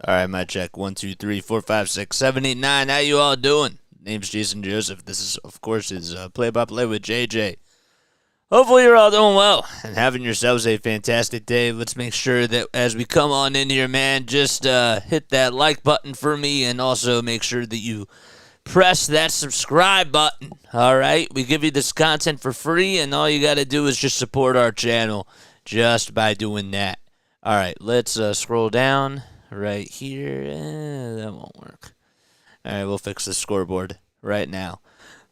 All right, my check. 1, 2, 3, 4, 5, 6, 7, 8, 9. How you all doing? Name's Jason Joseph. This is, of course, his play-by-play with JJ. Hopefully you're all doing well and having yourselves a fantastic day. Let's make sure that as we come on in here, man, just hit that like button for me and also make sure that you press that subscribe button. All right? We give you this content for free, and all you got to do is just support our channel just by doing that. All right, let's scroll down right here. That won't work. All right, we'll fix the scoreboard right now.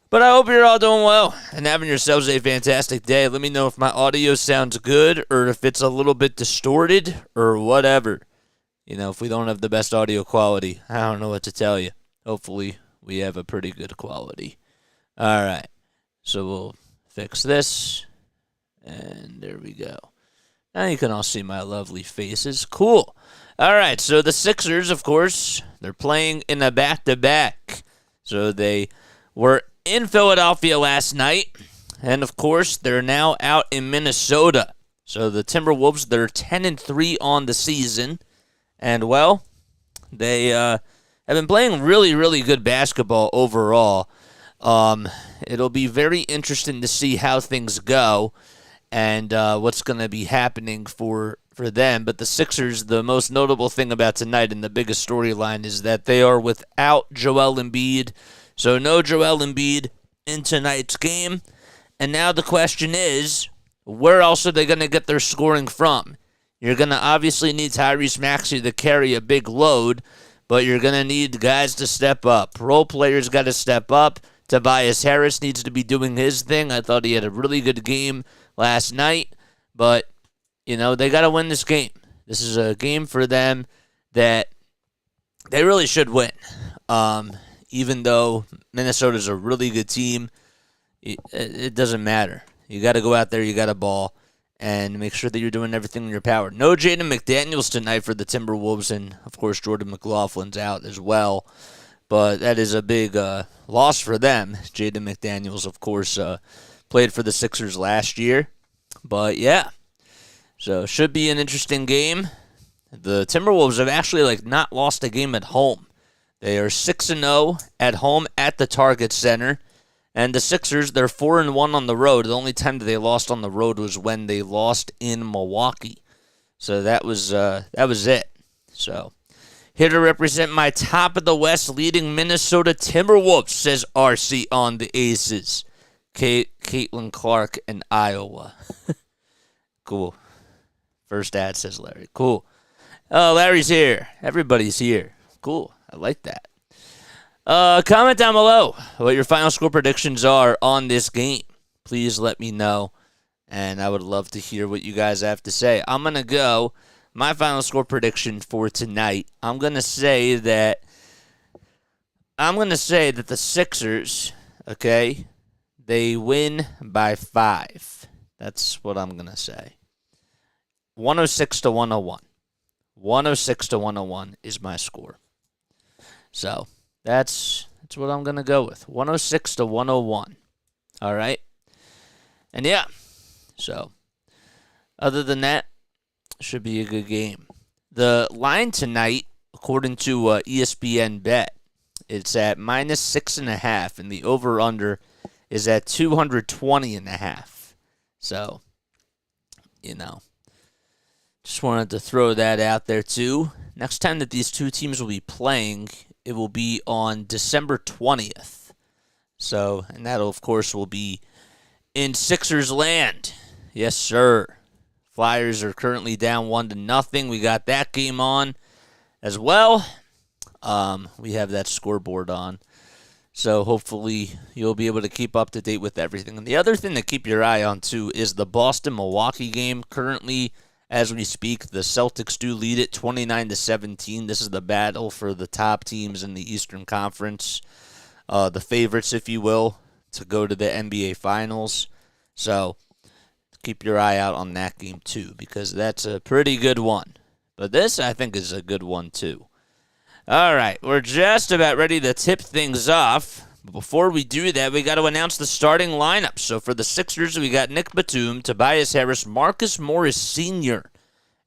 But I hope you're all doing well and having yourselves a fantastic day. Let me know if my audio sounds good or if it's a little bit distorted or whatever. You know, if we don't have the best audio quality, I don't know what to tell you. Hopefully, we have a pretty good quality. All right, so we'll fix this, and there we go. Now you can all see my lovely faces. Cool. All right, so the Sixers, of course, they're playing in a back-to-back. So they were in Philadelphia last night, and of course, they're now out in Minnesota. So the Timberwolves, they're 10-3 on the season, and well, they have been playing really, really good basketball overall. It'll be very interesting to see how things go and what's going to be happening for them. But the Sixers, the most notable thing about tonight and the biggest storyline is that they are without Joel Embiid. So no Joel Embiid in tonight's game. And now the question is, where else are they going to get their scoring from? You're going to obviously need Tyrese Maxey to carry a big load, but you're going to need guys to step up. Role players got to step up. Tobias Harris needs to be doing his thing. I thought he had a really good game last night, but, they got to win this game. This is a game for them that they really should win. Even though Minnesota's a really good team, it doesn't matter. You got to go out there, you got to ball, and make sure that you're doing everything in your power. No Jaden McDaniels tonight for the Timberwolves, and, of course, Jordan McLaughlin's out as well. But that is a big loss for them. Jaden McDaniels, of course, played for the Sixers last year. But, yeah, so should be an interesting game. The Timberwolves have actually not lost a game at home. They are 6-0 at home at the Target Center. And the Sixers, they're 4-1 on the road. The only time that they lost on the road was when they lost in Milwaukee. So that was it. So here to represent my top of the West leading Minnesota Timberwolves, says RC on the Aces. Caitlin Clark in Iowa. Cool. First ad, says Larry. Cool. Oh, Larry's here. Everybody's here. Cool. I like that. Comment down below what your final score predictions are on this game. Please let me know, and I would love to hear what you guys have to say. I'm going to go, my final score prediction for tonight, I'm going to say that the Sixers, okay, they win by 5. That's what I'm going to say. 106-101. 106-101 is my score. So that's what I'm going to go with. 106-101. All right? And yeah, so other than that, should be a good game. The line tonight, according to ESPN Bet, it's at -6.5, and the over-under is at 220.5. So, just wanted to throw that out there too. Next time that these two teams will be playing, it will be on December 20th. So, and that, of course, will be in Sixers land. Yes, sir. Flyers are currently down 1-0. We got that game on as well. We have that scoreboard on. So hopefully you'll be able to keep up to date with everything. And the other thing to keep your eye on, too, is the Boston-Milwaukee game. Currently, as we speak, the Celtics do lead it 29-17. This is the battle for the top teams in the Eastern Conference, the favorites, if you will, to go to the NBA Finals. So keep your eye out on that game, too, because that's a pretty good one. But this, I think, is a good one, too. All right, we're just about ready to tip things off. But before we do that, we got to announce the starting lineup. So for the Sixers, we got Nick Batum, Tobias Harris, Marcus Morris Sr.,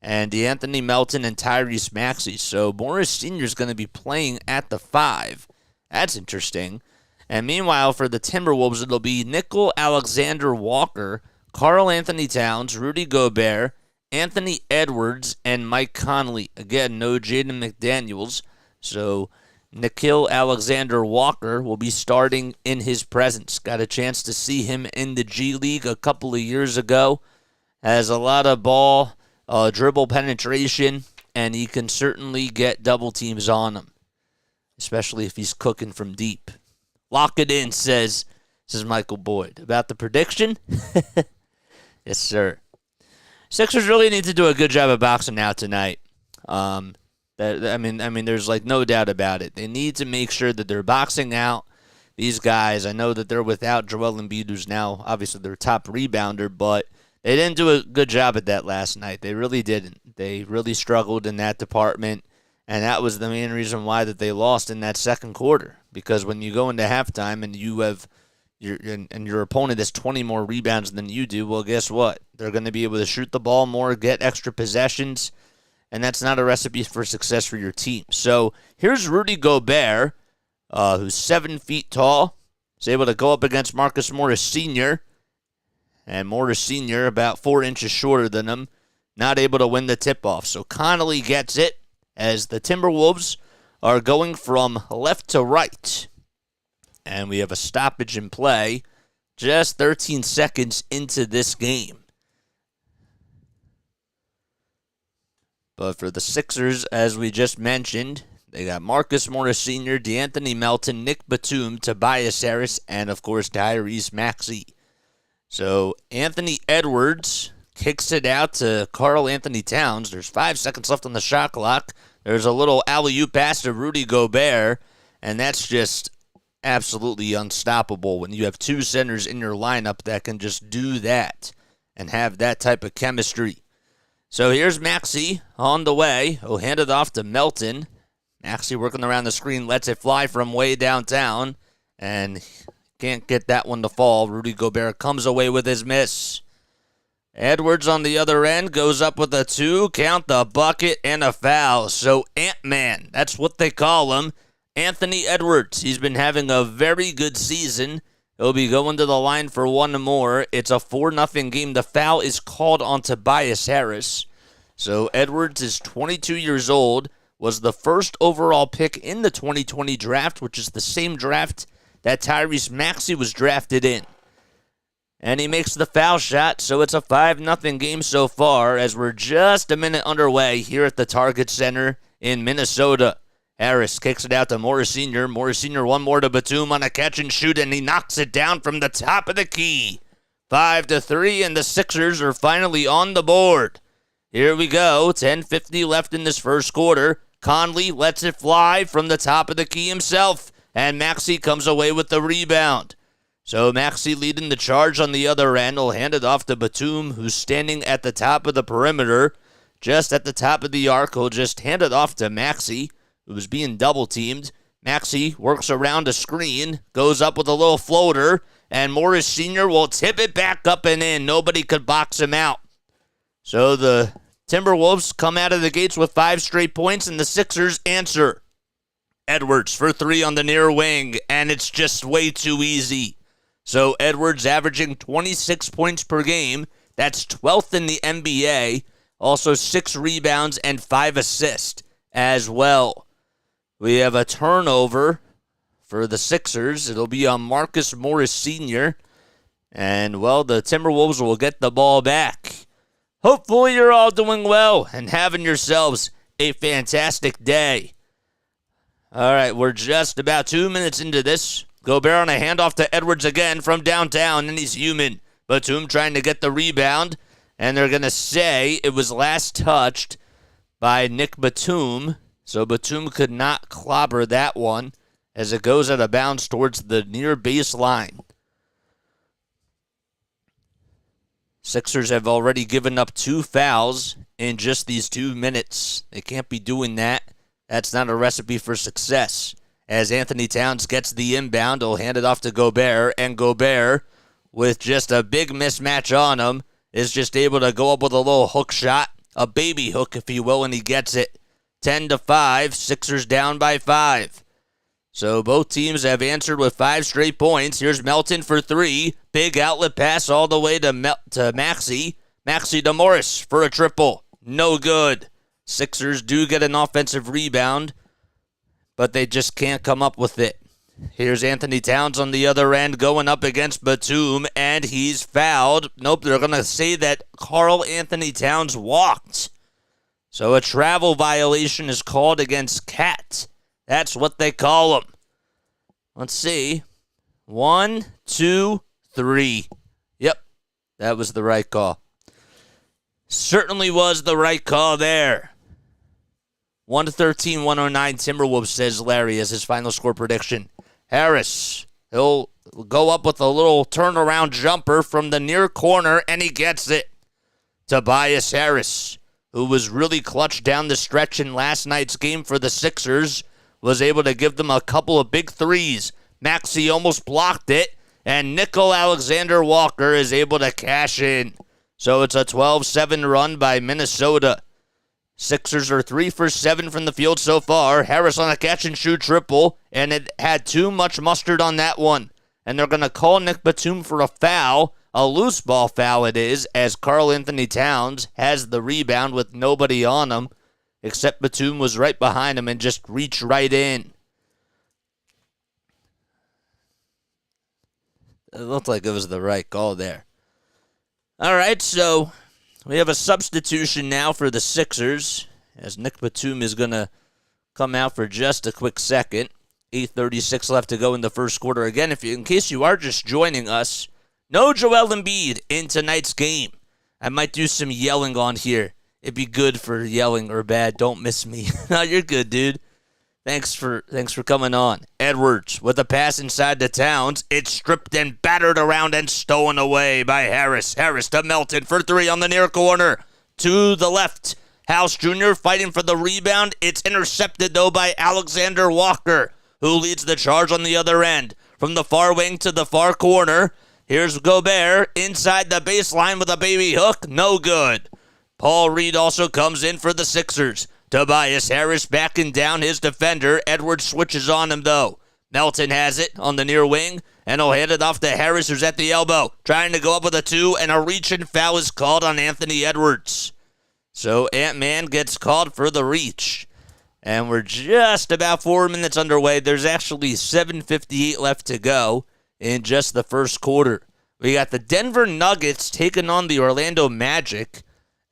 and DeAnthony Melton and Tyrese Maxey. So Morris Sr. is going to be playing at the 5. That's interesting. And meanwhile, for the Timberwolves, it'll be Nickel Alexander Walker, Karl Anthony Towns, Rudy Gobert, Anthony Edwards, and Mike Conley. Again, no Jaden McDaniels. So Nickel Alexander Walker will be starting in his presence. Got a chance to see him in the G League a couple of years ago. Has a lot of ball, dribble penetration, and he can certainly get double teams on him, especially if he's cooking from deep. Lock it in, says Michael Boyd. About the prediction? Yes, sir. Sixers really need to do a good job of boxing out tonight. There's no doubt about it. They need to make sure that they're boxing out these guys. I know that they're without Joel Embiid, who's now obviously their top rebounder, but they didn't do a good job at that last night. They really didn't. They really struggled in that department, and that was the main reason why that they lost in that second quarter. Because when you go into halftime and you have your opponent has 20 more rebounds than you do, well, guess what? They're going to be able to shoot the ball more, get extra possessions, and that's not a recipe for success for your team. So here's Rudy Gobert, who's 7 feet tall. He's able to go up against Marcus Morris Sr., and Morris Sr. about 4 inches shorter than him, not able to win the tip-off. So Connolly gets it as the Timberwolves are going from left to right. And we have a stoppage in play just 13 seconds into this game. But for the Sixers, as we just mentioned, They got Marcus Morris Sr., D'Anthony Melton, Nick Batum, Tobias Harris, and, of course, Tyrese Maxey. So Anthony Edwards kicks it out to Karl Anthony Towns. There's 5 seconds left on the shot clock. There's a little alley-oop pass to Rudy Gobert, and that's just absolutely unstoppable when you have 2 centers in your lineup that can just do that and have that type of chemistry. So here's Maxey on the way. He'll hand it off to Melton. Maxey working around the screen, lets it fly from way downtown, and can't get that one to fall. Rudy Gobert comes away with his miss. Edwards on the other end goes up with a 2, count the bucket, and a foul. So Ant-Man, that's what they call him. Anthony Edwards, he's been having a very good season. He'll be going to the line for one more. It's a 4-0 game. The foul is called on Tobias Harris. So Edwards is 22 years old, was the first overall pick in the 2020 draft, which is the same draft that Tyrese Maxey was drafted in. And he makes the foul shot, so it's a 5-0 game so far as we're just a minute underway here at the Target Center in Minnesota. Harris kicks it out to Morris Sr. Morris Sr. one more to Batum on a catch and shoot, and he knocks it down from the top of the key. 5-3, and the Sixers are finally on the board. Here we go, 10:50 left in this first quarter. Conley lets it fly from the top of the key himself, and Maxey comes away with the rebound. So Maxey leading the charge on the other end. Will hand it off to Batum, who's standing at the top of the perimeter, just at the top of the arc. He'll just hand it off to Maxey, who's being double-teamed. Maxey works around a screen, goes up with a little floater, and Morris Sr. will tip it back up and in. Nobody could box him out. So the Timberwolves come out of the gates with 5 straight points, and the Sixers answer. Edwards for 3 on the near wing, and it's just way too easy. So Edwards averaging 26 points per game. That's 12th in the NBA. Also 6 rebounds and 5 assists as well. We have a turnover for the Sixers. It'll be on Marcus Morris Sr. And, well, the Timberwolves will get the ball back. Hopefully you're all doing well and having yourselves a fantastic day. All right, we're just about 2 minutes into this. Gobert on a handoff to Edwards again from downtown, and he's human. Batum trying to get the rebound, and they're going to say it was last touched by Nick Batum, so Batum could not clobber that one as it goes out of bounds towards the near baseline. Sixers have already given up 2 fouls in just these 2 minutes. They can't be doing that. That's not a recipe for success. As Anthony Towns gets the inbound, he'll hand it off to Gobert, and Gobert, with just a big mismatch on him, is just able to go up with a little hook shot, a baby hook, if you will, and he gets it. 10-5, Sixers down by 5. So both teams have answered with 5 straight points. Here's Melton for 3. Big outlet pass all the way to Maxey. Maxey to Morris for a triple. No good. Sixers do get an offensive rebound, but they just can't come up with it. Here's Anthony Towns on the other end going up against Batum, and he's fouled. Nope, they're going to say that Karl Anthony Towns walked. So a travel violation is called against Cat. That's what they call him. Let's see. 1, 2, 3. Yep, that was the right call. Certainly was the right call there. 113, 109, Timberwolves, says Larry as his final score prediction. Harris, he'll go up with a little turnaround jumper from the near corner, and he gets it. Tobias Harris, who was really clutch down the stretch in last night's game for the Sixers, was able to give them a couple of big threes. Maxey almost blocked it, and Nickel Alexander-Walker is able to cash in. So it's a 12-7 run by Minnesota. Sixers are 3 for 7 from the field so far. Harris on a catch-and-shoot triple, and it had too much mustard on that one. And they're going to call Nick Batum for a foul, a loose ball foul it is, as Karl Anthony Towns has the rebound with nobody on him, except Batum was right behind him and just reached right in. It looked like it was the right call there. All right, so we have a substitution now for the Sixers, as Nick Batum is going to come out for just a quick second. 8:36 left to go in the first quarter. Again, in case you are just joining us, no Joel Embiid in tonight's game. I might do some yelling on here. It'd be good for yelling or bad. Don't miss me. No, you're good, dude. Thanks for coming on. Edwards with a pass inside the Towns. It's stripped and battered around and stolen away by Harris. Harris to Melton for three on the near corner. To the left. House Jr. fighting for the rebound. It's intercepted, though, by Alexander Walker, who leads the charge on the other end. From the far wing to the far corner, here's Gobert inside the baseline with a baby hook. No good. Paul Reed also comes in for the Sixers. Tobias Harris backing down his defender. Edwards switches on him, though. Melton has it on the near wing, and he'll hand it off to Harris, who's at the elbow, trying to go up with a two, and a reach and foul is called on Anthony Edwards. So Ant-Man gets called for the reach. And we're just about 4 minutes underway. There's actually 7:58 left to go in just the first quarter. We got the Denver Nuggets taking on the Orlando Magic,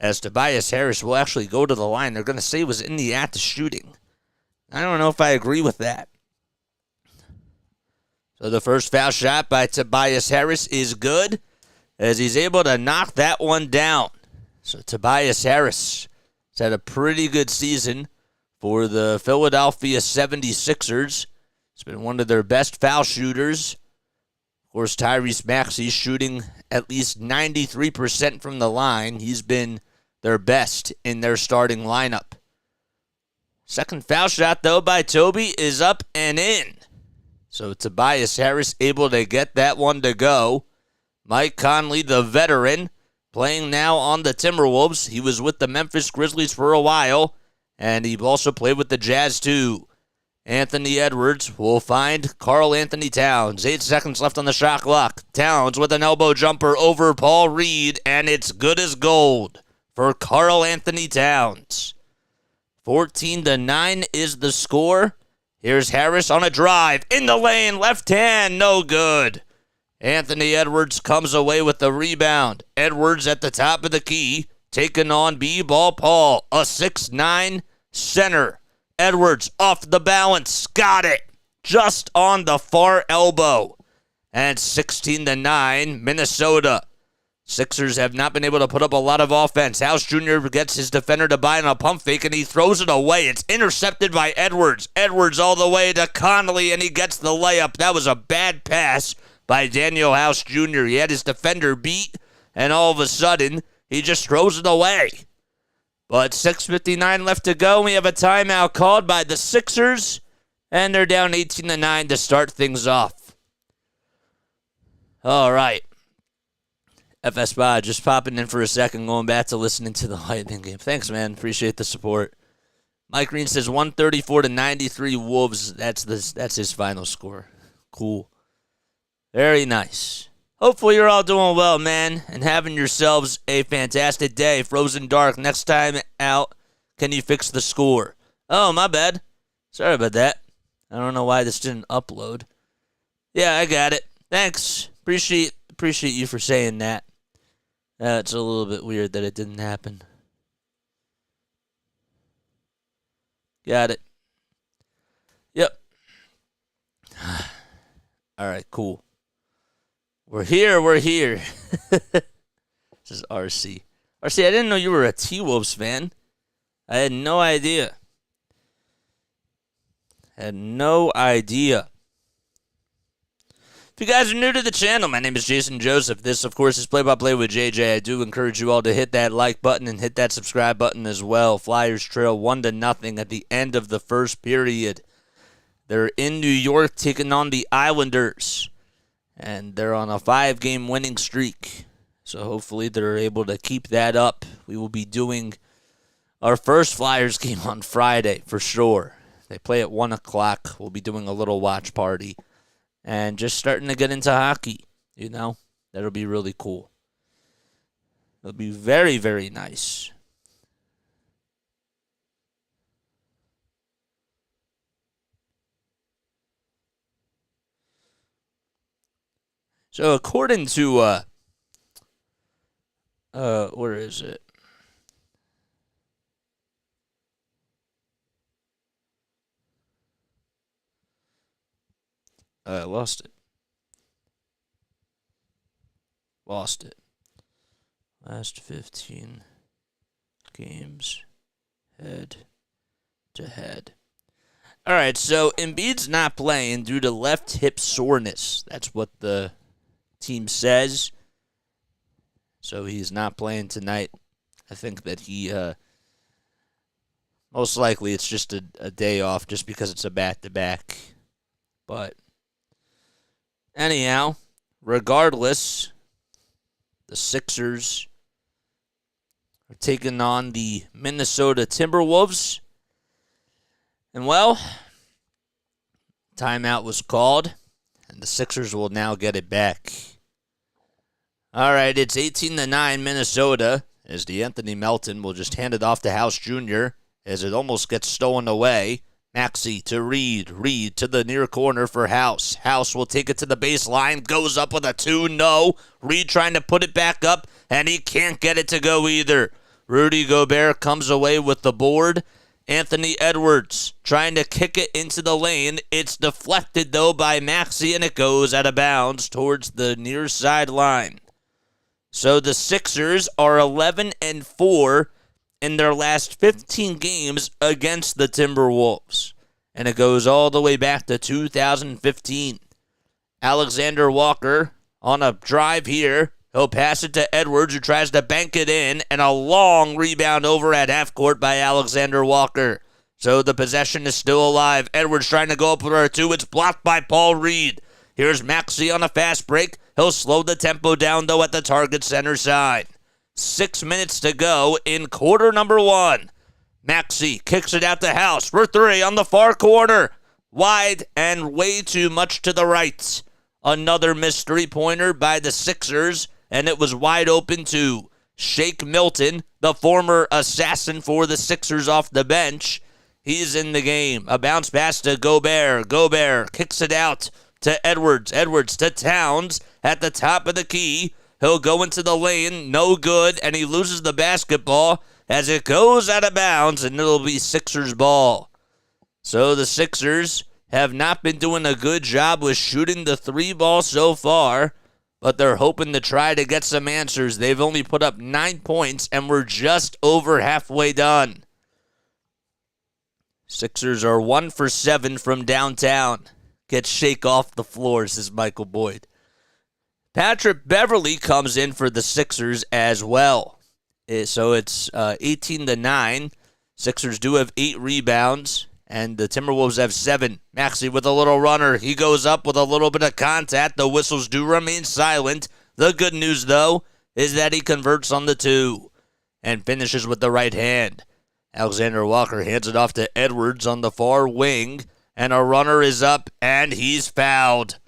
as Tobias Harris will actually go to the line. They're going to say he was in the act of shooting. I don't know if I agree with that. So the first foul shot by Tobias Harris is good, as he's able to knock that one down. So Tobias Harris has had a pretty good season for the Philadelphia 76ers. He's been one of their best foul shooters. Of course, Tyrese Maxey shooting at least 93% from the line. He's been their best in their starting lineup. Second foul shot, though, by Toby is up and in. So Tobias Harris able to get that one to go. Mike Conley, the veteran, playing now on the Timberwolves. He was with the Memphis Grizzlies for a while, and he also played with the Jazz, too. Anthony Edwards will find Karl Anthony Towns. 8 seconds left on the shot clock. Towns with an elbow jumper over Paul Reed, and it's good as gold for Karl Anthony Towns. 14-9 is the score. Here's Harris on a drive. In the lane, left hand, no good. Anthony Edwards comes away with the rebound. Edwards at the top of the key, taking on B-Ball Paul, a 6'9" center. Edwards off the balance, got it, just on the far elbow. And 16-9, Minnesota. Sixers have not been able to put up a lot of offense. House Jr. gets his defender to buy on a pump fake, and he throws it away. It's intercepted by Edwards. Edwards all the way to Conley, and he gets the layup. That was a bad pass by Daniel House Jr. He had his defender beat, and all of a sudden, he just throws it away. But 6:59 left to go. We have a timeout called by the Sixers, and they're down 18-9 to start things off. All right. FS Bod just popping in for a second, going back to listening to the Lightning game. Thanks, man. Appreciate the support. Mike Green says 134-93 Wolves. That's his final score. Cool. Very nice. Hopefully you're all doing well, man, and having yourselves a fantastic day. Frozen Dark, next time out, can you fix the score? Oh, my bad. Sorry about that. I don't know why this didn't upload. Yeah, I got it. Thanks. Appreciate you for saying that. It's a little bit weird that it didn't happen. Got it. Yep. All right, cool. We're here. This is RC. RC, I didn't know you were a T-Wolves fan. I had no idea. If you guys are new to the channel, my name is Jason Joseph. This, of course, is Play-by-Play with JJ. I do encourage you all to hit that like button and hit that subscribe button as well. Flyers trail 1-0 at the end of the first period. They're in New York taking on the Islanders, and they're on a 5-game winning streak. So hopefully they're able to keep that up. We will be doing our first Flyers game on Friday for sure. They play at 1 o'clock. We'll be doing a little watch party. And just starting to get into hockey, you know. That'll be really cool. It'll be very, very nice. So according to, where is it? I lost it. Lost it. Last 15 games head to head. All right, so Embiid's not playing due to left hip soreness. That's what the team says. So he's not playing tonight. I think that he, most likely it's just a day off just because it's a back-to-back. But anyhow, regardless, the Sixers are taking on the Minnesota Timberwolves. And, well, timeout was called, and the Sixers will now get it back. All right, it's 18-9 Minnesota, as DeAnthony Melton will just hand it off to House Jr. as it almost gets stolen away. Maxey to Reed. Reed to the near corner for House. House will take it to the baseline. Goes up with a 2. No. Reed trying to put it back up, and he can't get it to go either. Rudy Gobert comes away with the board. Anthony Edwards trying to kick it into the lane. It's deflected, though, by Maxey, and it goes out of bounds towards the near sideline. So the Sixers are 11-4 in their last 15 games against the Timberwolves. And it goes all the way back to 2015. Alexander Walker on a drive here. He'll pass it to Edwards, who tries to bank it in, and a long rebound over at half court by Alexander Walker. So the possession is still alive. Edwards trying to go up with her 2. It's blocked by Paul Reed. Here's Maxey on a fast break. He'll slow the tempo down, though, at the target center side. 6 minutes to go in quarter number 1. Maxey kicks it out to House for 3 on the far corner. Wide and way too much to the right. Another missed three-pointer by the Sixers, and it was wide open to Shake Milton, the former assassin for the Sixers off the bench. He's in the game. A bounce pass to Gobert. Gobert kicks it out to Edwards. Edwards to Towns at the top of the key. He'll go into the lane, no good, and he loses the basketball as it goes out of bounds, and it'll be Sixers ball. So the Sixers have not been doing a good job with shooting the 3 ball so far, but they're hoping to try to get some answers. They've only put up 9 points, and we're just over halfway done. Sixers are 1 for 7 from downtown. Get Shake off the floor, says Michael Boyd. Patrick Beverley comes in for the Sixers as well. So it's 18-9. Sixers do have 8 rebounds, and the Timberwolves have 7. Maxey with a little runner. He goes up with a little bit of contact. The whistles do remain silent. The good news, though, is that he converts on the 2 and finishes with the right hand. Alexander Walker hands it off to Edwards on the far wing, and a runner is up, and he's fouled.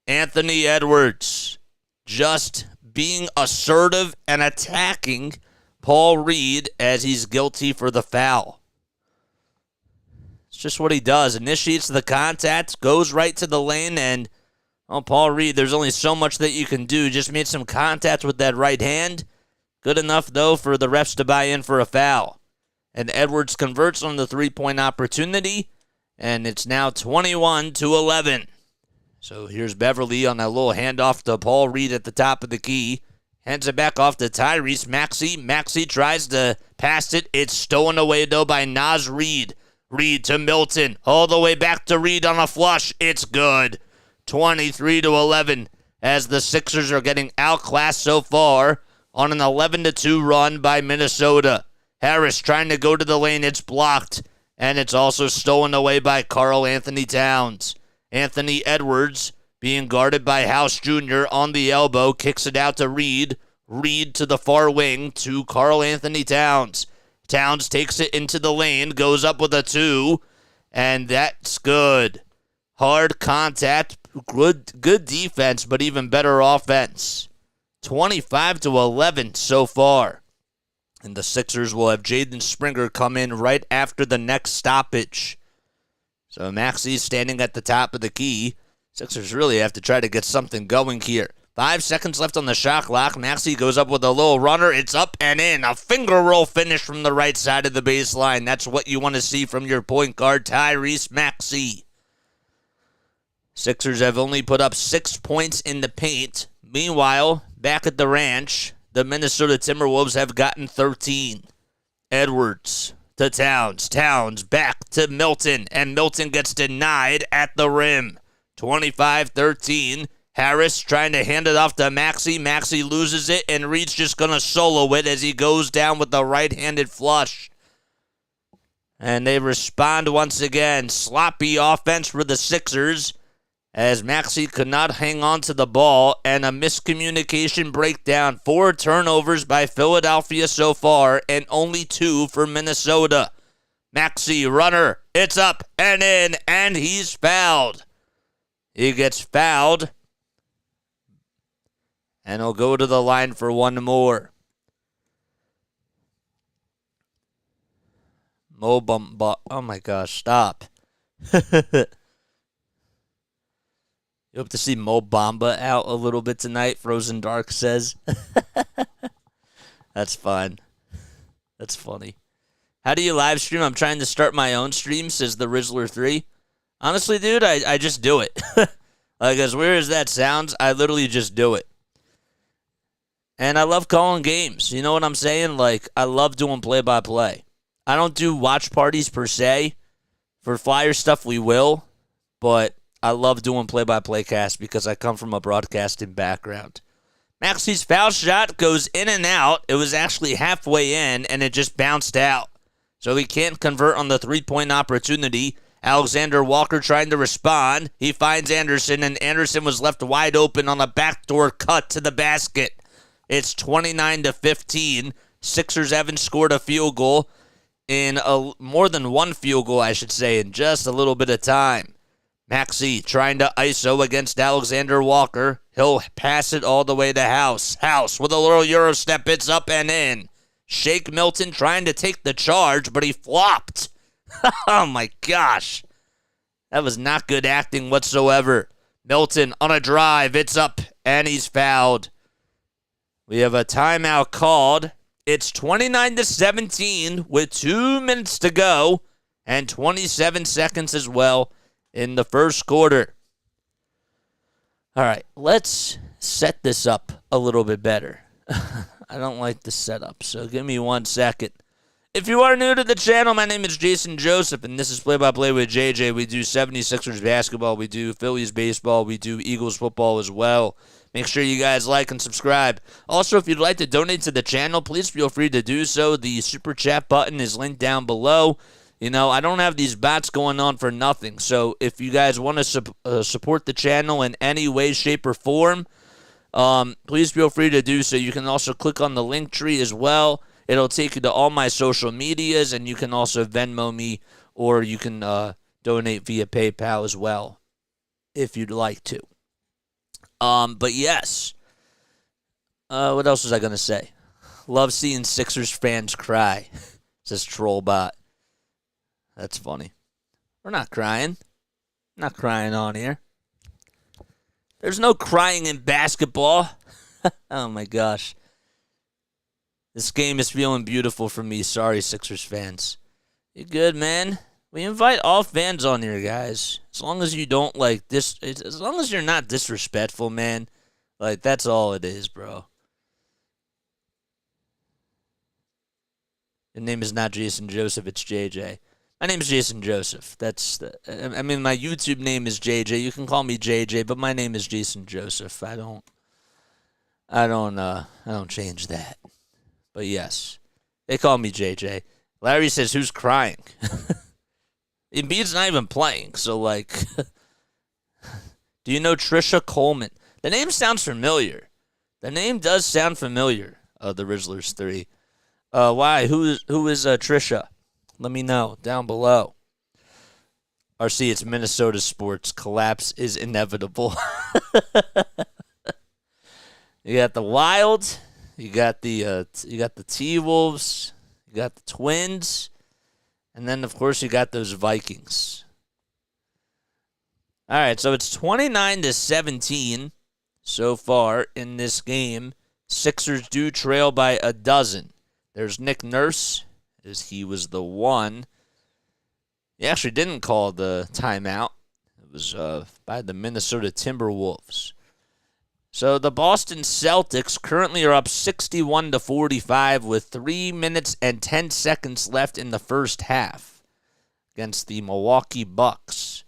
Anthony Edwards just being assertive and attacking Paul Reed as he's guilty for the foul. It's just what he does. Initiates the contact, goes right to the lane, and Paul Reed, there's only so much that you can do. Just made some contact with that right hand. Good enough, though, for the refs to buy in for a foul. And Edwards converts on the 3-point opportunity, and it's now 21-11. So here's Beverley on that little handoff to Paul Reed at the top of the key. Hands it back off to Tyrese Maxey. Maxey tries to pass it. It's stolen away, though, by Naz Reid. Reed to Milton. All the way back to Reed on a flush. It's good. 23-11 as the Sixers are getting outclassed so far on an 11-2 run by Minnesota. Harris trying to go to the lane. It's blocked. And it's also stolen away by Karl Anthony Towns. Anthony Edwards being guarded by House Jr. on the elbow. Kicks it out to Reed. Reed to the far wing to Karl Anthony Towns. Towns takes it into the lane. Goes up with a 2. And that's good. Hard contact. Good defense, but even better offense. 25-11 so far. And the Sixers will have Jaden Springer come in right after the next stoppage. So Maxey's standing at the top of the key. Sixers really have to try to get something going here. 5 seconds left on the shot clock. Maxey goes up with a little runner. It's up and in. A finger roll finish from the right side of the baseline. That's what you want to see from your point guard, Tyrese Maxey. Sixers have only put up 6 points in the paint. Meanwhile, back at the ranch, the Minnesota Timberwolves have gotten 13. Edwards to Towns. Towns back to Milton, and Milton gets denied at the rim. 25-13. Harris trying to hand it off to Maxey. Maxey loses it, and Reed's just going to solo it as he goes down with the right-handed flush. And they respond once again. Sloppy offense for the Sixers as Maxey could not hang on to the ball, and a miscommunication breakdown. 4 turnovers by Philadelphia so far, and only 2 for Minnesota. Maxey, runner, it's up and in, and he's fouled. He gets fouled, and he'll go to the line for one more. Oh my gosh, stop. You hope to see Mo Bamba out a little bit tonight, Frozen Dark says. That's fun. That's funny. How do you live stream? I'm trying to start my own stream, says the Rizzler3. Honestly, dude, I just do it. Like, as weird as that sounds, I literally just do it. And I love calling games. You know what I'm saying? Like, I love doing play-by-play. I don't do watch parties per se. For Flyer stuff, we will. But I love doing play-by-play cast because I come from a broadcasting background. Maxey's foul shot goes in and out. It was actually halfway in, and it just bounced out. So he can't convert on the three-point opportunity. Alexander Walker trying to respond. He finds Anderson, and Anderson was left wide open on a backdoor cut to the basket. It's 29-15. Sixers haven't scored a field goal in more than one field goal, I should say, in just a little bit of time. Maxey trying to ISO against Alexander Walker. He'll pass it all the way to House. House with a little Euro step. It's up and in. Shake Milton trying to take the charge, but he flopped. Oh my gosh. That was not good acting whatsoever. Milton on a drive. It's up and he's fouled. We have a timeout called. It's 29-17 with 2 minutes to go and 27 seconds as well in the first quarter. All right, let's set this up a little bit better. I don't like the setup, so give me 1 second. If you are new to the channel, my name is Jason Joseph, and this is Play-by-Play with JJ. We do 76ers basketball, we do Phillies baseball, we do Eagles football as well. Make sure you guys like and subscribe. Also, if you'd like to donate to the channel, please feel free to do so. The Super Chat button is linked down below. You know, I don't have these bots going on for nothing. So if you guys want to support the channel in any way, shape, or form, please feel free to do so. You can also click on the LINKTREE as well. It'll take you to all my social medias, and you can also Venmo me, or you can donate via PayPal as well, if you'd like to. But yes, what else was I going to say? Love seeing Sixers fans cry, says Trollbot. That's funny. We're not crying. Not crying on here. There's no crying in basketball. Oh my gosh. This game is feeling beautiful for me. Sorry, Sixers fans. You good, man? We invite all fans on here, guys. As long as you don't like this, as long as you're not disrespectful, man. Like, that's all it is, bro. Your name is not Jason Joseph, it's JJ. My name is Jason Joseph. I mean, my YouTube name is JJ. You can call me JJ, but my name is Jason Joseph. I don't change that. But yes, they call me JJ. Larry says, who's crying? Embiid's not even playing, so, like, do you know Trisha Coleman? The name sounds familiar. The name does sound familiar, the Rizzlers 3. Why? Who is Trisha? Let me know down below. RC, it's Minnesota sports. Collapse is inevitable. You got the Wild. You got the T-Wolves. You got the Twins. And then, of course, you got those Vikings. All right, so it's 29-17 so far in this game. Sixers do trail by a dozen. There's Nick Nurse, as he was the one. He actually didn't call the timeout. It was by the Minnesota Timberwolves. So the Boston Celtics currently are up 61-45 with 3 minutes and 10 seconds left in the first half against the Milwaukee Bucks.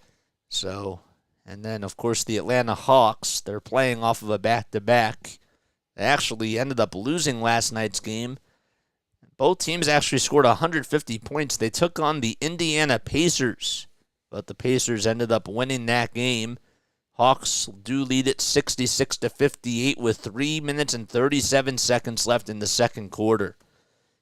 So, and then of course the Atlanta Hawks, they're playing off of a back-to-back. They actually ended up losing last night's game. Both teams actually scored 150 points. They took on the Indiana Pacers, but the Pacers ended up winning that game. Hawks do lead it 66-58 with 3 minutes and 37 seconds left in the second quarter.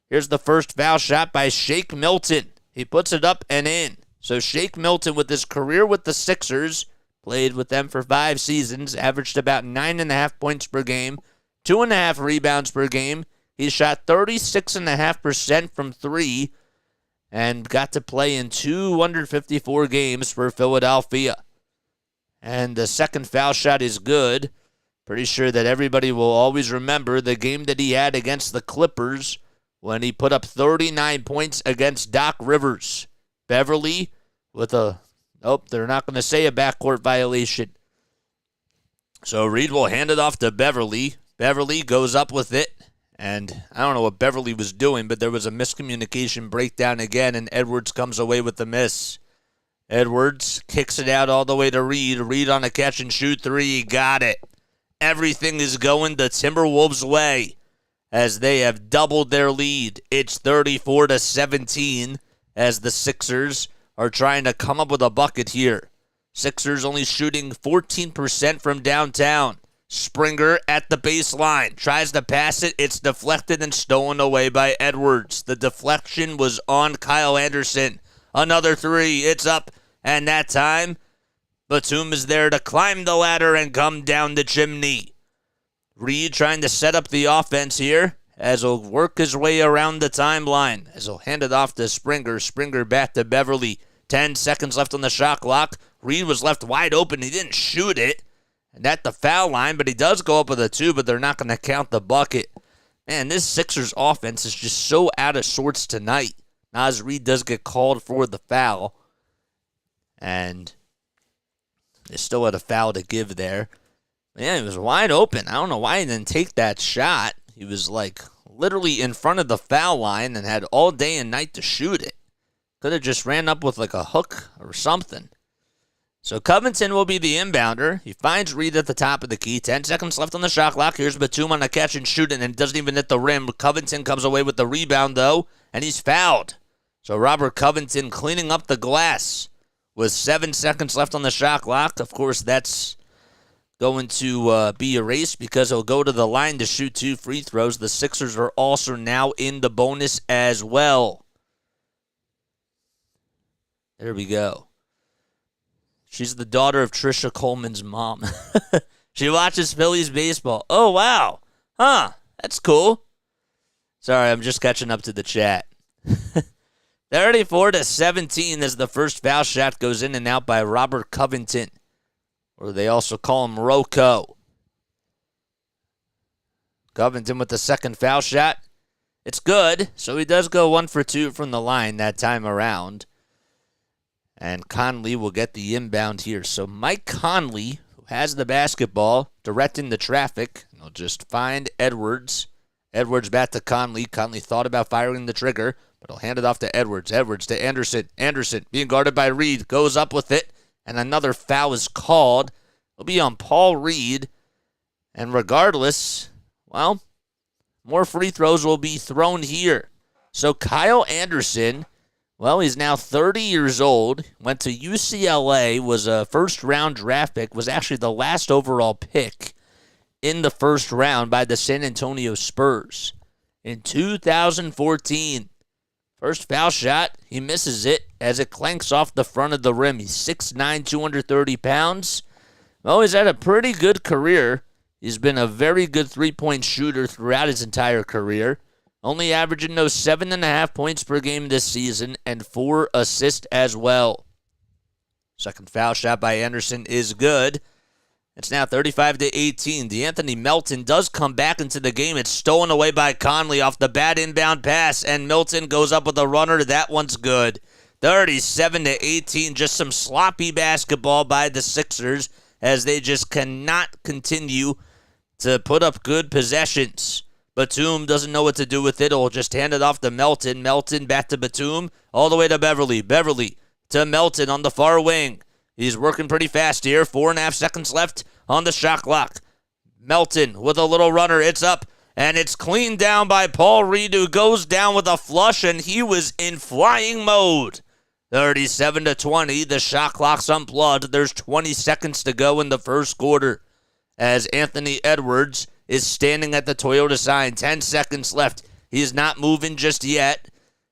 Here's the first foul shot by Shake Milton. He puts it up and in. So Shake Milton, with his career with the Sixers, played with them for 5 seasons, averaged about 9.5 points per game, 2.5 rebounds per game. He shot 36.5% from 3 and got to play in 254 games for Philadelphia. And the second foul shot is good. Pretty sure that everybody will always remember the game that he had against the Clippers when he put up 39 points against Doc Rivers. Beverly with a, nope, they're not going to say a backcourt violation. So Reed will hand it off to Beverly. Beverly goes up with it. And I don't know what Beverly was doing, but there was a miscommunication breakdown again, and Edwards comes away with the miss. Edwards kicks it out all the way to Reed. Reed on a catch-and-shoot three. He got it. Everything is going the Timberwolves' way as they have doubled their lead. It's 34-17 as the Sixers are trying to come up with a bucket here. Sixers only shooting 14% from downtown. Springer at the baseline. Tries to pass it. It's deflected and stolen away by Edwards. The deflection was on Kyle Anderson. Another three. It's up. And that time, Batum is there to climb the ladder and come down the chimney. Reed trying to set up the offense here as he'll work his way around the timeline. As he'll hand it off to Springer. Springer back to Beverly. 10 seconds left on the shot clock. Reed was left wide open. He didn't shoot it. And at the foul line, but he does go up with a 2, but they're not going to count the bucket. Man, this Sixers offense is just so out of sorts tonight. Naz Reid does get called for the foul. And they still had a foul to give there. Man, he was wide open. I don't know why he didn't take that shot. He was like literally in front of the foul line and had all day and night to shoot it. Could have just ran up with like a hook or something. So Covington will be the inbounder. He finds Reed at the top of the key. 10 seconds left on the shot clock. Here's Batum on a catch and shoot, and it doesn't even hit the rim. Covington comes away with the rebound, though, and he's fouled. So Robert Covington cleaning up the glass with 7 seconds left on the shot clock. Of course, that's going to be erased because he'll go to the line to shoot 2 free throws. The Sixers are also now in the bonus as well. There we go. She's the daughter of Trisha Coleman's mom. She watches Phillies baseball. Oh, wow. Huh. That's cool. Sorry, I'm just catching up to the chat. 34-17 as the first foul shot goes in and out by Robert Covington. Or they also call him Rocco. Covington with the second foul shot. It's good. So he does go 1 for 2 from the line that time around. And Conley will get the inbound here. So Mike Conley, who has the basketball, directing the traffic. He'll just find Edwards. Edwards back to Conley. Conley thought about firing the trigger, but he'll hand it off to Edwards. Edwards to Anderson. Anderson being guarded by Reed. Goes up with it. And another foul is called. It'll be on Paul Reed. And regardless, well, more free throws will be thrown here. So Kyle Anderson, well, he's now 30 years old, went to UCLA, was a first-round draft pick, was actually the last overall pick in the first round by the San Antonio Spurs in 2014. First foul shot, he misses it as it clanks off the front of the rim. He's 6'9", 230 pounds. Well, he's had a pretty good career. He's been a very good three-point shooter throughout his entire career. Only averaging those 7.5 points per game this season and 4 assists as well. Second foul shot by Anderson is good. It's now 35-18. DeAnthony Melton does come back into the game. It's stolen away by Conley off the bad inbound pass, and Milton goes up with a runner. That one's good. 37-18. Just some sloppy basketball by the Sixers as they just cannot continue to put up good possessions. Batum doesn't know what to do with it. He'll just hand it off to Melton. Melton back to Batum, all the way to Beverly. Beverly to Melton on the far wing. He's working pretty fast here. 4.5 seconds left on the shot clock. Melton with a little runner. It's up, and it's cleaned down by Paul Reed, who goes down with a flush, and he was in flying mode. 37-20. The shot clock's unplugged. There's 20 seconds to go in the first quarter as Anthony Edwards is standing at the Toyota sign. 10 seconds left. He's not moving just yet,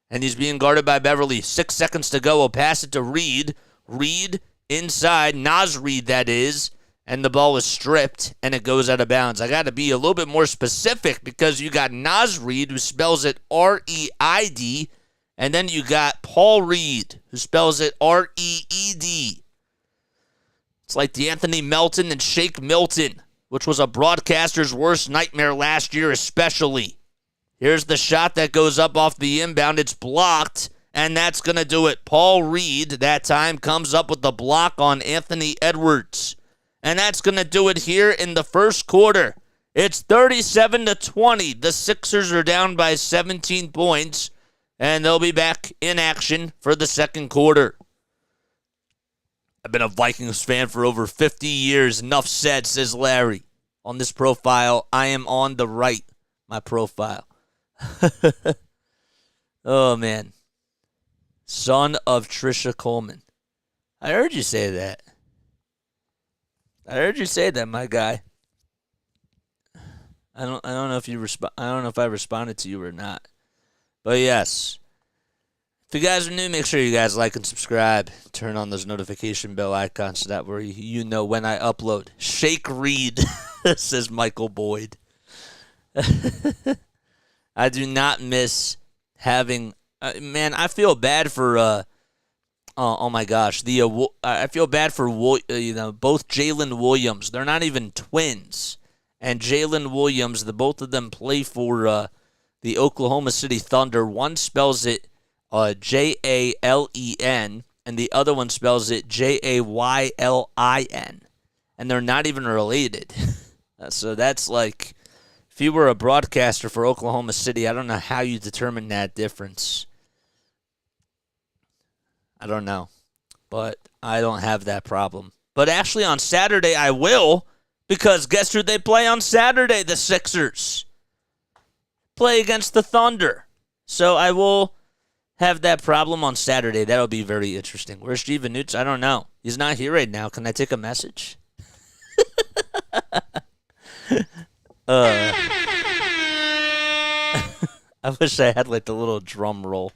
and he's being guarded by Beverly. 6 seconds to go. We'll pass it to Reed. Reed inside. Naz Reed, that is. And the ball is stripped, and it goes out of bounds. I got to be a little bit more specific because you got Naz Reed, who spells it R-E-I-D, and then you got Paul Reed, who spells it R-E-E-D. It's like the Anthony Melton and Shake Milton, which was a broadcaster's worst nightmare last year especially. Here's the shot that goes up off the inbound. It's blocked, and that's going to do it. Paul Reed, that time, comes up with the block on Anthony Edwards. And that's going to do it here in the first quarter. It's 37-20. The Sixers are down by 17 points, and they'll be back in action for the second quarter. I've been a Vikings fan for over 50 years. Enough said, says Larry. On this profile, I am on the right, my profile. Oh, man. Son of Trisha Coleman. I heard you say that. I heard you say that, my guy. I don't know if you I don't know if I responded to you or not. But yes. If you guys are new, make sure you guys like and subscribe. Turn on those notification bell icons so that way you know when I upload. Shake Reed, says Michael Boyd. I do not miss having man, I feel bad for oh my gosh, I feel bad for both Jalen Williams. They're not even twins, and Jalen Williams. Both of them play for the Oklahoma City Thunder. One spells it Jalen, and the other one spells it Jaylin, and they're not even related. So that's like, if you were a broadcaster for Oklahoma City, I don't know how you determine that difference. I don't know, but I don't have that problem. But actually on Saturday I will, because guess who they play on Saturday? The Sixers play against the Thunder. So I will have that problem on Saturday. That'll be very interesting. Where's Steven Newts? I don't know. He's not here right now. Can I take a message? I wish I had like the little drum roll,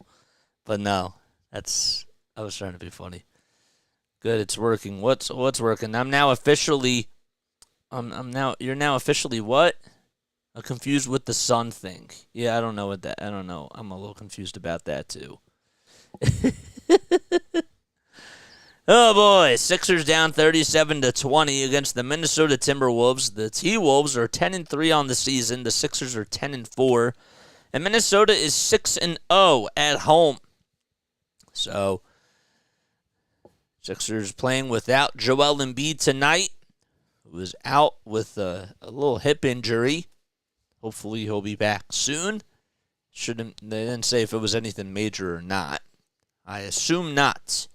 but no, I was trying to be funny. Good, it's working. What's working? I'm now officially. You're now officially what? I'm confused with the sun thing. Yeah, I don't know what that. I don't know. I'm a little confused about that too. Oh boy, Sixers down 37-20 against the Minnesota Timberwolves. The T-Wolves are 10-3 on the season. The Sixers are 10-4, and Minnesota is 6-0 at home. So, Sixers playing without Joel Embiid tonight, who is out with a little hip injury. Hopefully he'll be back soon. They didn't say if it was anything major or not. I assume not.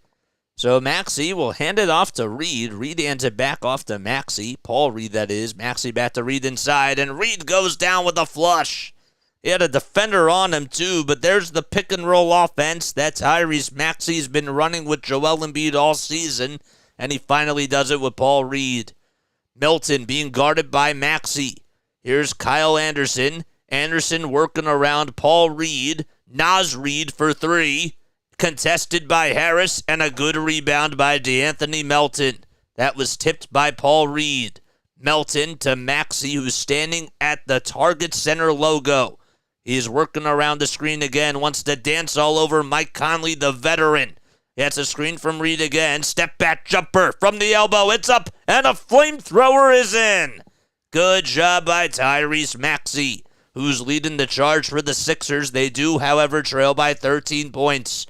So Maxey will hand it off to Reed. Reed hands it back off to Maxey. Paul Reed, that is. Maxey back to Reed inside, and Reed goes down with a flush. He had a defender on him too, but there's the pick-and-roll offense that Tyrese Maxey's been running with Joel Embiid all season, and he finally does it with Paul Reed. Milton being guarded by Maxey. Here's Kyle Anderson. Anderson working around Paul Reed. Naz Reed for three. Contested by Harris, and a good rebound by DeAnthony Melton. That was tipped by Paul Reed. Melton to Maxey, who's standing at the Target Center logo. He's working around the screen again, wants to dance all over Mike Conley, the veteran. Gets a screen from Reed again. Step back jumper from the elbow. It's up, and a flamethrower is in. Good job by Tyrese Maxey, who's leading the charge for the Sixers. They do, however, trail by 13 points.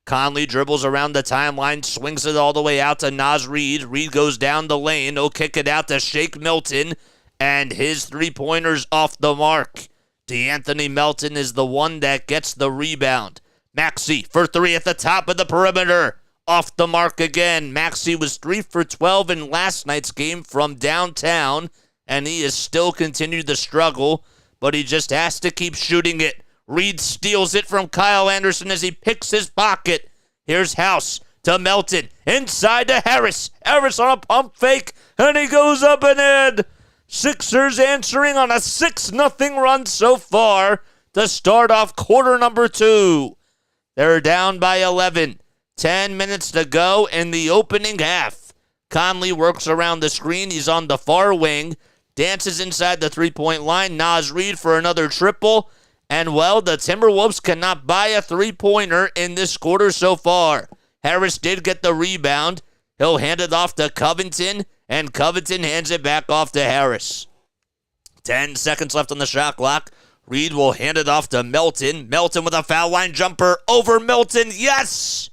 Conley dribbles around the timeline, swings it all the way out to Naz Reid. Reid goes down the lane. He'll kick it out to Shake Milton, and his three-pointer's off the mark. DeAnthony Melton is the one that gets the rebound. Maxey for three at the top of the perimeter. Off the mark again. Maxey was 3 for 12 in last night's game from downtown, and he has still continued to struggle, but he just has to keep shooting it. Reid steals it from Kyle Anderson as he picks his pocket. Here's House to Melton. Inside to Harris. Harris on a pump fake, and he goes up and in. Sixers answering on a 6-0 run so far to start off quarter number 2. They're down by 11. 10 minutes to go in the opening half. Conley works around the screen. He's on the far wing. Dances inside the three-point line. Naz Reid for another triple. And, well, the Timberwolves cannot buy a three-pointer in this quarter so far. Harris did get the rebound. He'll hand it off to Covington, and Covington hands it back off to Harris. 10 seconds left on the shot clock. Reid will hand it off to Melton. Melton with a foul line jumper over Milton. Yes!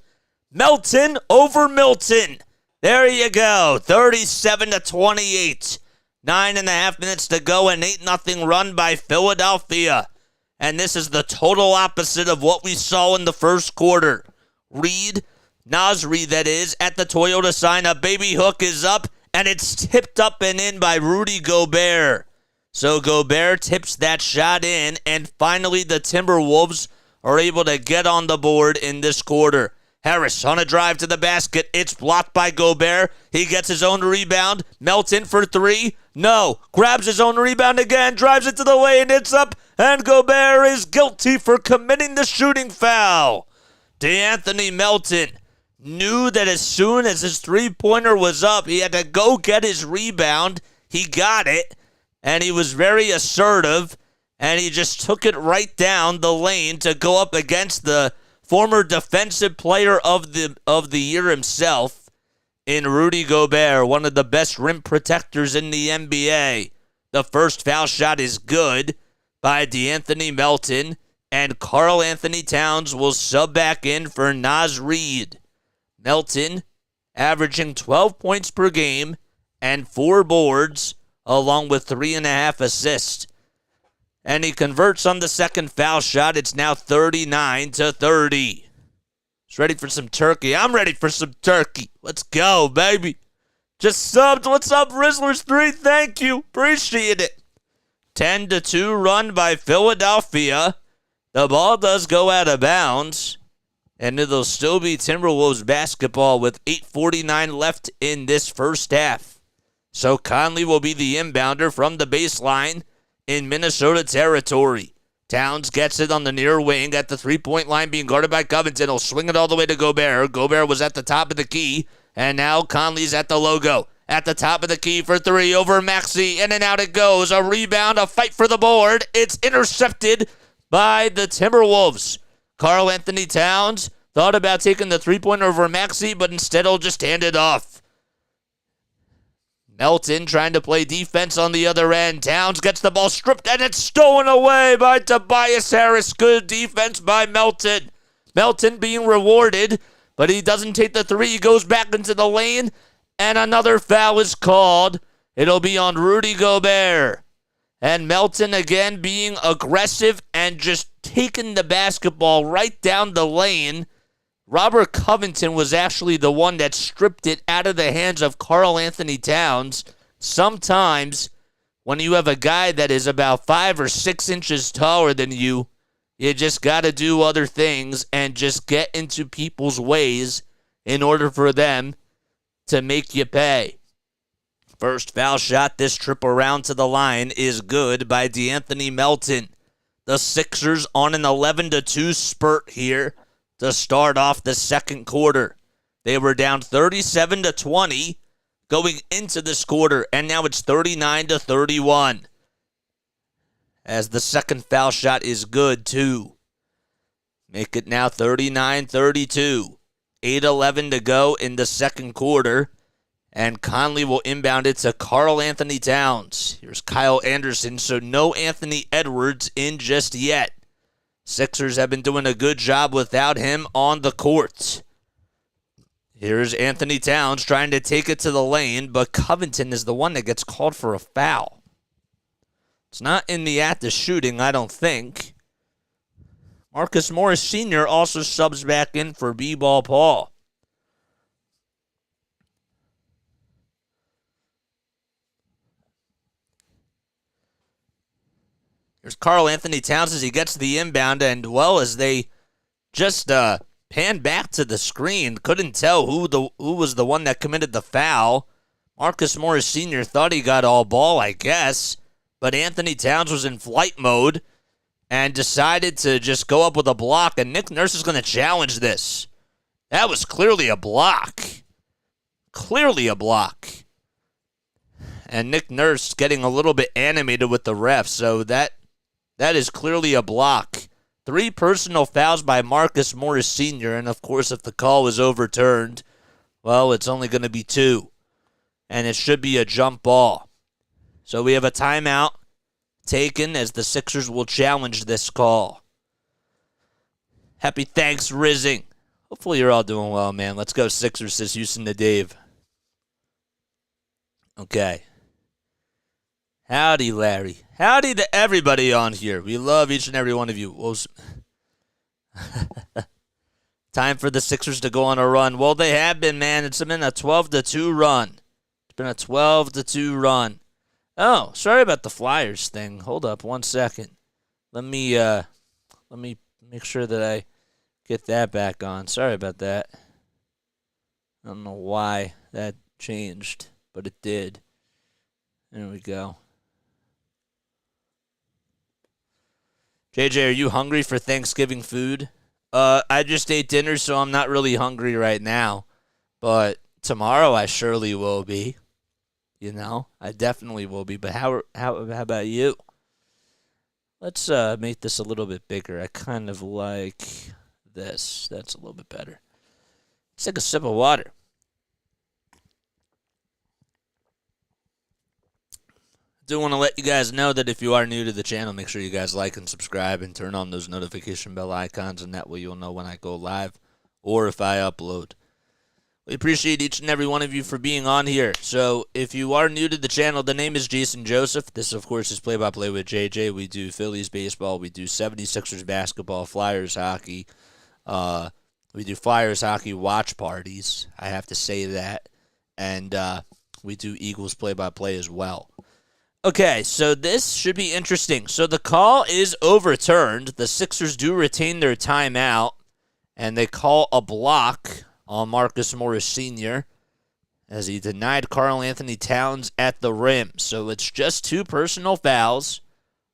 Melton over Milton. There you go. 37-28. 9.5 minutes to go. An 8-0 run by Philadelphia. And this is the total opposite of what we saw in the first quarter. Reid, Naz Reid that is, at the Toyota sign. A baby hook is up, and it's tipped up and in by Rudy Gobert. So Gobert tips that shot in, and finally the Timberwolves are able to get on the board in this quarter. Harris on a drive to the basket. It's blocked by Gobert. He gets his own rebound. Melton for three. No. Grabs his own rebound again. Drives it to the lane. It's up. And Gobert is guilty for committing the shooting foul. DeAnthony Melton knew that as soon as his three-pointer was up, he had to go get his rebound. He got it. And he was very assertive. And he just took it right down the lane to go up against the former defensive player of the year himself in Rudy Gobert, one of the best rim protectors in the NBA. The first foul shot is good by DeAnthony Melton, and Karl Anthony Towns will sub back in for Naz Reid. Melton averaging 12 points per game and 4 boards, along with 3.5 assists. And he converts on the second foul shot. It's now 39-30. He's ready for some turkey. I'm ready for some turkey. Let's go, baby. Just subbed. What's up, Rizzlers 3? Thank you. Appreciate it. 10-2 run by Philadelphia. The ball does go out of bounds. And it'll still be Timberwolves basketball with 8:49 left in this first half. So Conley will be the inbounder from the baseline in Minnesota territory. Towns gets it on the near wing at the three-point line, being guarded by Covington. He'll swing it all the way to Gobert. Gobert was at the top of the key, and now Conley's at the logo. At the top of the key for three over Maxey. In and out it goes. A rebound, a fight for the board. It's intercepted by the Timberwolves. Karl Anthony Towns thought about taking the three-pointer over Maxey, but instead he'll just hand it off. Melton trying to play defense on the other end. Towns gets the ball stripped, and it's stolen away by Tobias Harris. Good defense by Melton. Melton being rewarded, but he doesn't take the three. He goes back into the lane, and another foul is called. It'll be on Rudy Gobert. And Melton again being aggressive and just taking the basketball right down the lane. Robert Covington was actually the one that stripped it out of the hands of Karl Anthony Towns. Sometimes when you have a guy that is about 5 or 6 inches taller than you, you just got to do other things and just get into people's ways in order for them to make you pay. First foul shot this trip around to the line is good by DeAnthony Melton. The Sixers on an 11-2 spurt here to start off the second quarter. They were down 37-20 going into this quarter, and now it's 39-31. As the second foul shot is good, too. Make it now 39-32. 8:11 to go in the second quarter, and Conley will inbound it to Karl Anthony Towns. Here's Kyle Anderson, so no Anthony Edwards in just yet. Sixers have been doing a good job without him on the court. Here's Anthony Towns trying to take it to the lane, but Covington is the one that gets called for a foul. It's not in the act of shooting, I don't think. Marcus Morris Sr. also subs back in for B-Ball Paul. Here's Karl Anthony Towns as he gets the inbound, and, well, as they just pan back to the screen, couldn't tell who was the one that committed the foul. Marcus Morris Sr. thought he got all ball, I guess, but Anthony Towns was in flight mode and decided to just go up with a block, and Nick Nurse is going to challenge this. That was clearly a block. Clearly a block. And Nick Nurse getting a little bit animated with the ref, so that is clearly a block. 3 personal fouls by Marcus Morris Sr., and of course if the call was overturned, well, it's only going to be 2. And it should be a jump ball. So we have a timeout taken as the Sixers will challenge this call. Happy thanks, Rizzing. Hopefully you're all doing well, man. Let's go Sixers, says Houston to Dave. Okay. Howdy, Larry. Howdy to everybody on here. We love each and every one of you. Time for the Sixers to go on a run. Well, they have been, man. It's been a 12-2 run. It's been a 12-2 run. Oh, sorry about the Flyers thing. Hold up 1 second. Let me make sure that I get that back on. Sorry about that. I don't know why that changed, but it did. There we go. JJ, are you hungry for Thanksgiving food? I just ate dinner, so I'm not really hungry right now. But tomorrow I surely will be. You know, I definitely will be. But how about you? Let's make this a little bit bigger. I kind of like this. That's a little bit better. Let's take a sip of water. I do want to let you guys know that if you are new to the channel, make sure you guys like and subscribe and turn on those notification bell icons, and that way you'll know when I go live or if I upload. We appreciate each and every one of you for being on here. So if you are new to the channel, the name is Jason Joseph. This, of course, is Play-by-Play with JJ. We do Phillies baseball. We do 76ers basketball, Flyers hockey. We do Flyers hockey watch parties. I have to say that. And we do Eagles play-by-play as well. Okay, so this should be interesting. So the call is overturned. The Sixers do retain their timeout, and they call a block on Marcus Morris Sr. as he denied Karl Anthony Towns at the rim. So it's just 2 personal fouls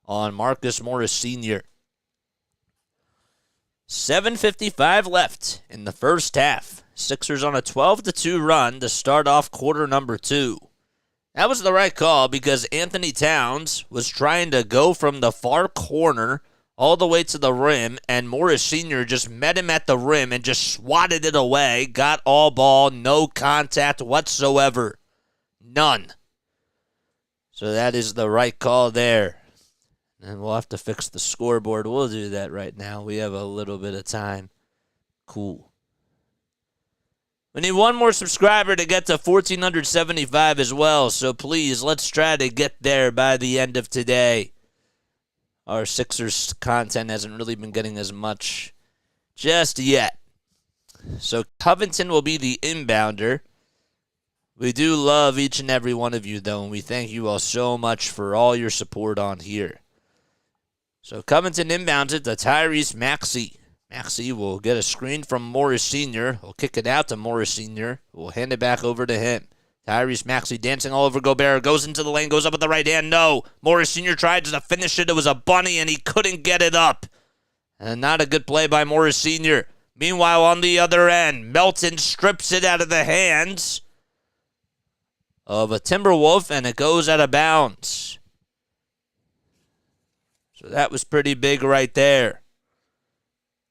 on Marcus Morris Sr. 7:55 left in the first half. Sixers on a 12-2 run to start off quarter number 2. That was the right call because Anthony Towns was trying to go from the far corner all the way to the rim, and Morris Sr. just met him at the rim and just swatted it away, got all ball, no contact whatsoever. None. So that is the right call there. And we'll have to fix the scoreboard. We'll do that right now. We have a little bit of time. Cool. We need one more subscriber to get to 1,475 as well, so please, let's try to get there by the end of today. Our Sixers content hasn't really been getting as much just yet. So Covington will be the inbounder. We do love each and every one of you, though, and we thank you all so much for all your support on here. So Covington inbounds it to Tyrese Maxey. Maxey will get a screen from Morris Sr. Will kick it out to Morris Sr. Will hand it back over to him. Tyrese Maxey dancing all over Gobert. Goes into the lane, goes up with the right hand. No. Morris Sr. tried to finish it. It was a bunny, and he couldn't get it up. And not a good play by Morris Sr. Meanwhile, on the other end, Melton strips it out of the hands of a Timberwolf, and it goes out of bounds. So that was pretty big right there.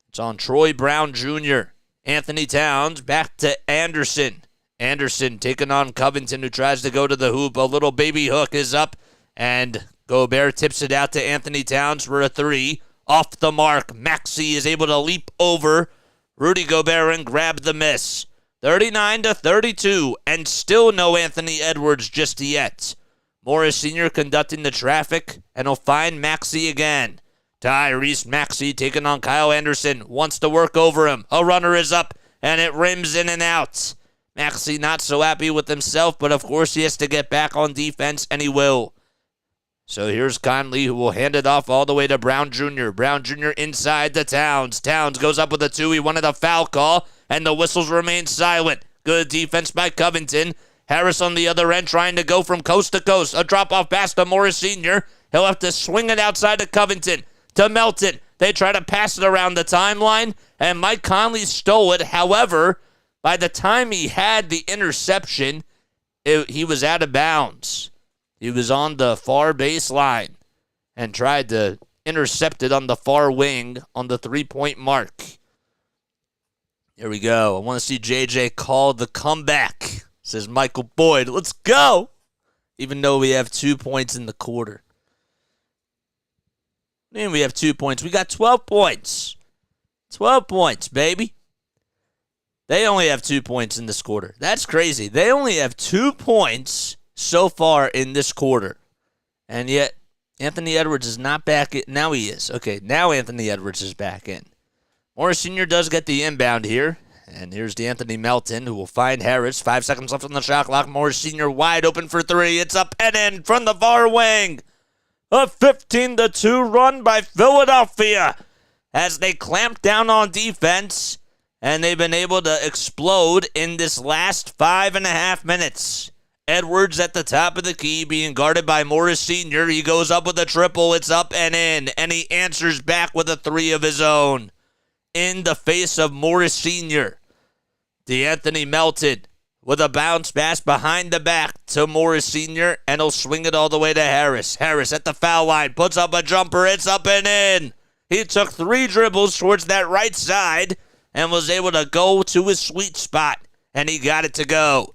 It's on Troy Brown Jr. Anthony Towns back to Anderson. Anderson taking on Covington, who tries to go to the hoop. A little baby hook is up, and Gobert tips it out to Anthony Towns for a 3. Off the mark, Maxey is able to leap over Rudy Gobert and grab the miss. 39-32, and still no Anthony Edwards just yet. Morris Sr. conducting the traffic, and he'll find Maxey again. Tyrese Maxey taking on Kyle Anderson, wants to work over him. A runner is up, and it rims in and out. Maxey not so happy with himself, but of course he has to get back on defense, and he will. So here's Conley, who will hand it off all the way to Brown Jr. Brown Jr. inside to Towns. Towns goes up with a 2. He wanted a foul call, and the whistles remain silent. Good defense by Covington. Harris on the other end trying to go from coast to coast. A drop-off pass to Morris Sr. He'll have to swing it outside to Covington. To Melton. They try to pass it around the timeline, and Mike Conley stole it. However, by the time he had the interception, he was out of bounds. He was on the far baseline and tried to intercept it on the far wing on the 3-point mark. Here we go. I want to see JJ call the comeback. Says Michael Boyd. Let's go. Even though we have 2 points in the quarter. And we have 2 points. We got 12 points. 12 points, baby. They only have 2 points in this quarter. That's crazy. They only have 2 points so far in this quarter. And yet, Anthony Edwards is not back in. Now he is. Okay, now Anthony Edwards is back in. Morris Sr. does get the inbound here. And here's DeAnthony Melton, who will find Harris. 5 seconds left on the shot clock. Morris Sr. wide open for 3. It's up and in from the far wing. A 15-2 run by Philadelphia as they clamp down on defense. And they've been able to explode in this last 5.5 minutes. Edwards at the top of the key being guarded by Morris Sr. He goes up with a triple. It's up and in. And he answers back with a 3 of his own. In the face of Morris Sr. DeAnthony Melton with a bounce pass behind the back to Morris Sr. And he'll swing it all the way to Harris. Harris at the foul line. Puts up a jumper. It's up and in. He took 3 dribbles towards that right side and was able to go to his sweet spot. And he got it to go.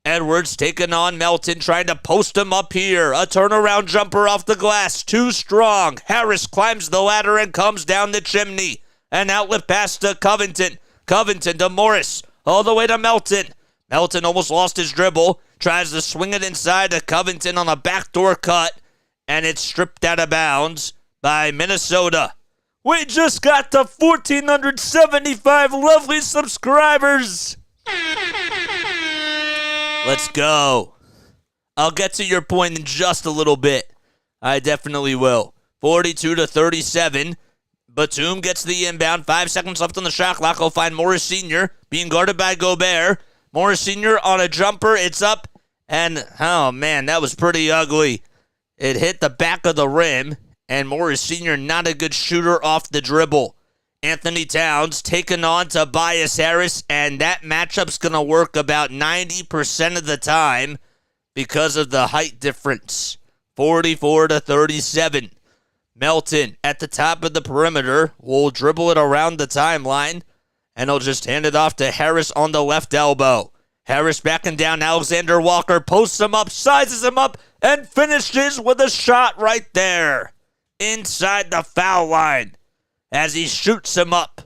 Edwards taking on Melton, trying to post him up here. A turnaround jumper off the glass. Too strong. Harris climbs the ladder and comes down the chimney. An outlet pass to Covington. Covington to Morris. All the way to Melton. Melton almost lost his dribble. Tries to swing it inside to Covington on a backdoor cut. And it's stripped out of bounds by Minnesota. We just got to 1,475 lovely subscribers. Let's go. I'll get to your point in just a little bit. I definitely will. 42-37. Batum gets the inbound. 5 seconds left on the shot clock. He'll find Morris Sr. being guarded by Gobert. Morris Sr. on a jumper. It's up. And, oh, man, that was pretty ugly. It hit the back of the rim. And Morris Sr. not a good shooter off the dribble. Anthony Towns taking on Tobias Harris, and that matchup's going to work about 90% of the time because of the height difference. 44-37. Melton at the top of the perimeter will dribble it around the timeline, and he'll just hand it off to Harris on the left elbow. Harris backing down Alexander Walker, posts him up, sizes him up, and finishes with a shot right there inside the foul line as he shoots him up.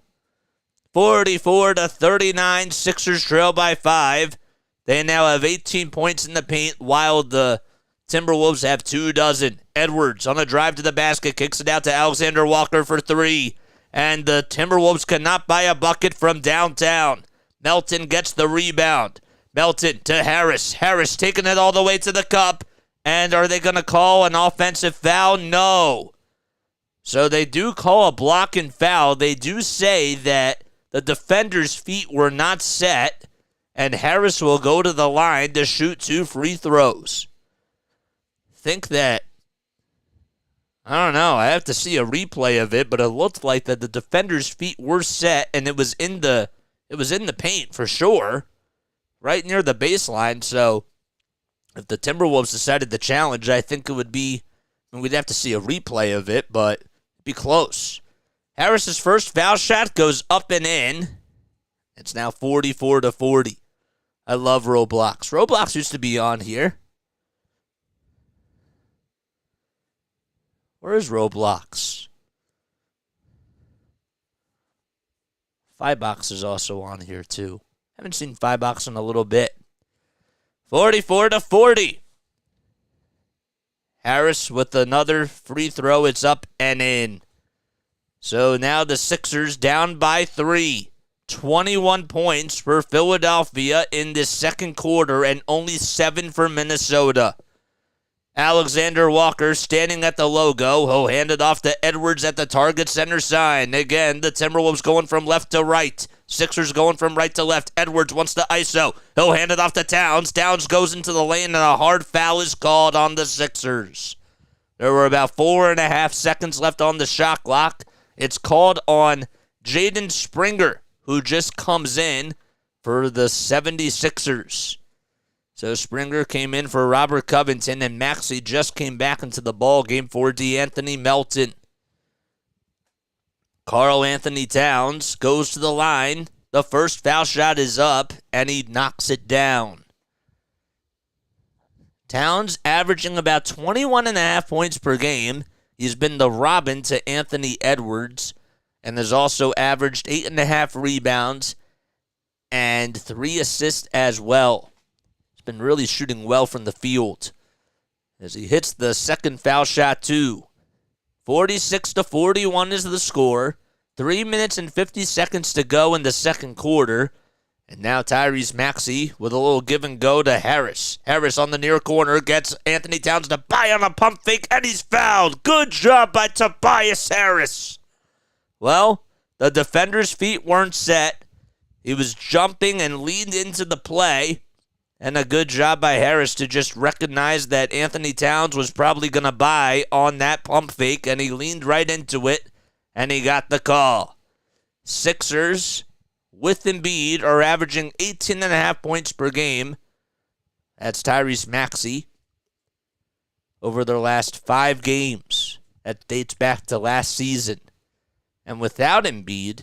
44-39, Sixers trail by 5. They now have 18 points in the paint, while the Timberwolves have 24. Edwards on a drive to the basket, kicks it out to Alexander Walker for 3. And the Timberwolves cannot buy a bucket from downtown. Melton gets the rebound. Melton to Harris. Harris taking it all the way to the cup. And are they going to call an offensive foul? No. So they do call a block and foul. They do say that the defender's feet were not set, and Harris will go to the line to shoot 2 free throws. Think that, I don't know, I have to see a replay of it, but it looked like that the defender's feet were set, and it was in the paint for sure, right near the baseline. So if the Timberwolves decided to challenge, I think it would be, we'd have to see a replay of it, but be close. Harris's first foul shot goes up and in. It's now 44-40. I love Roblox. Roblox used to be on here. Where is Roblox? Fibbox is also on here, too. Haven't seen Fibbox in a little bit. 44-40. Harris with another free throw. It's up and in. So now the Sixers down by 3. 21 points for Philadelphia in the second quarter and only 7 for Minnesota. Alexander Walker standing at the logo. He'll hand it off to Edwards at the target center sign. Again, the Timberwolves going from left to right. Sixers going from right to left. Edwards wants the ISO. He'll hand it off to Towns. Towns goes into the lane, and a hard foul is called on the Sixers. There were about 4.5 seconds left on the shot clock. It's called on Jaden Springer, who just comes in for the 76ers. So Springer came in for Robert Covington, and Maxey just came back into the ball game for DeAnthony Melton. Karl Anthony Towns goes to the line. The first foul shot is up, and he knocks it down. Towns averaging about 21.5 points per game. He's been the Robin to Anthony Edwards, and has also averaged 8.5 rebounds and 3 assists as well. He's been really shooting well from the field as he hits the second foul shot too. 46-41 is the score. 3 minutes and 50 seconds to go in the second quarter. And now Tyrese Maxey with a little give and go to Harris. Harris on the near corner gets Anthony Towns to buy on a pump fake, and he's fouled. Good job by Tobias Harris. Well, the defender's feet weren't set. He was jumping and leaned into the play. And a good job by Harris to just recognize that Anthony Towns was probably going to buy on that pump fake, and he leaned right into it, and he got the call. Sixers, with Embiid, are averaging 18.5 points per game. That's Tyrese Maxey. Over their last 5 games. That dates back to last season. And without Embiid,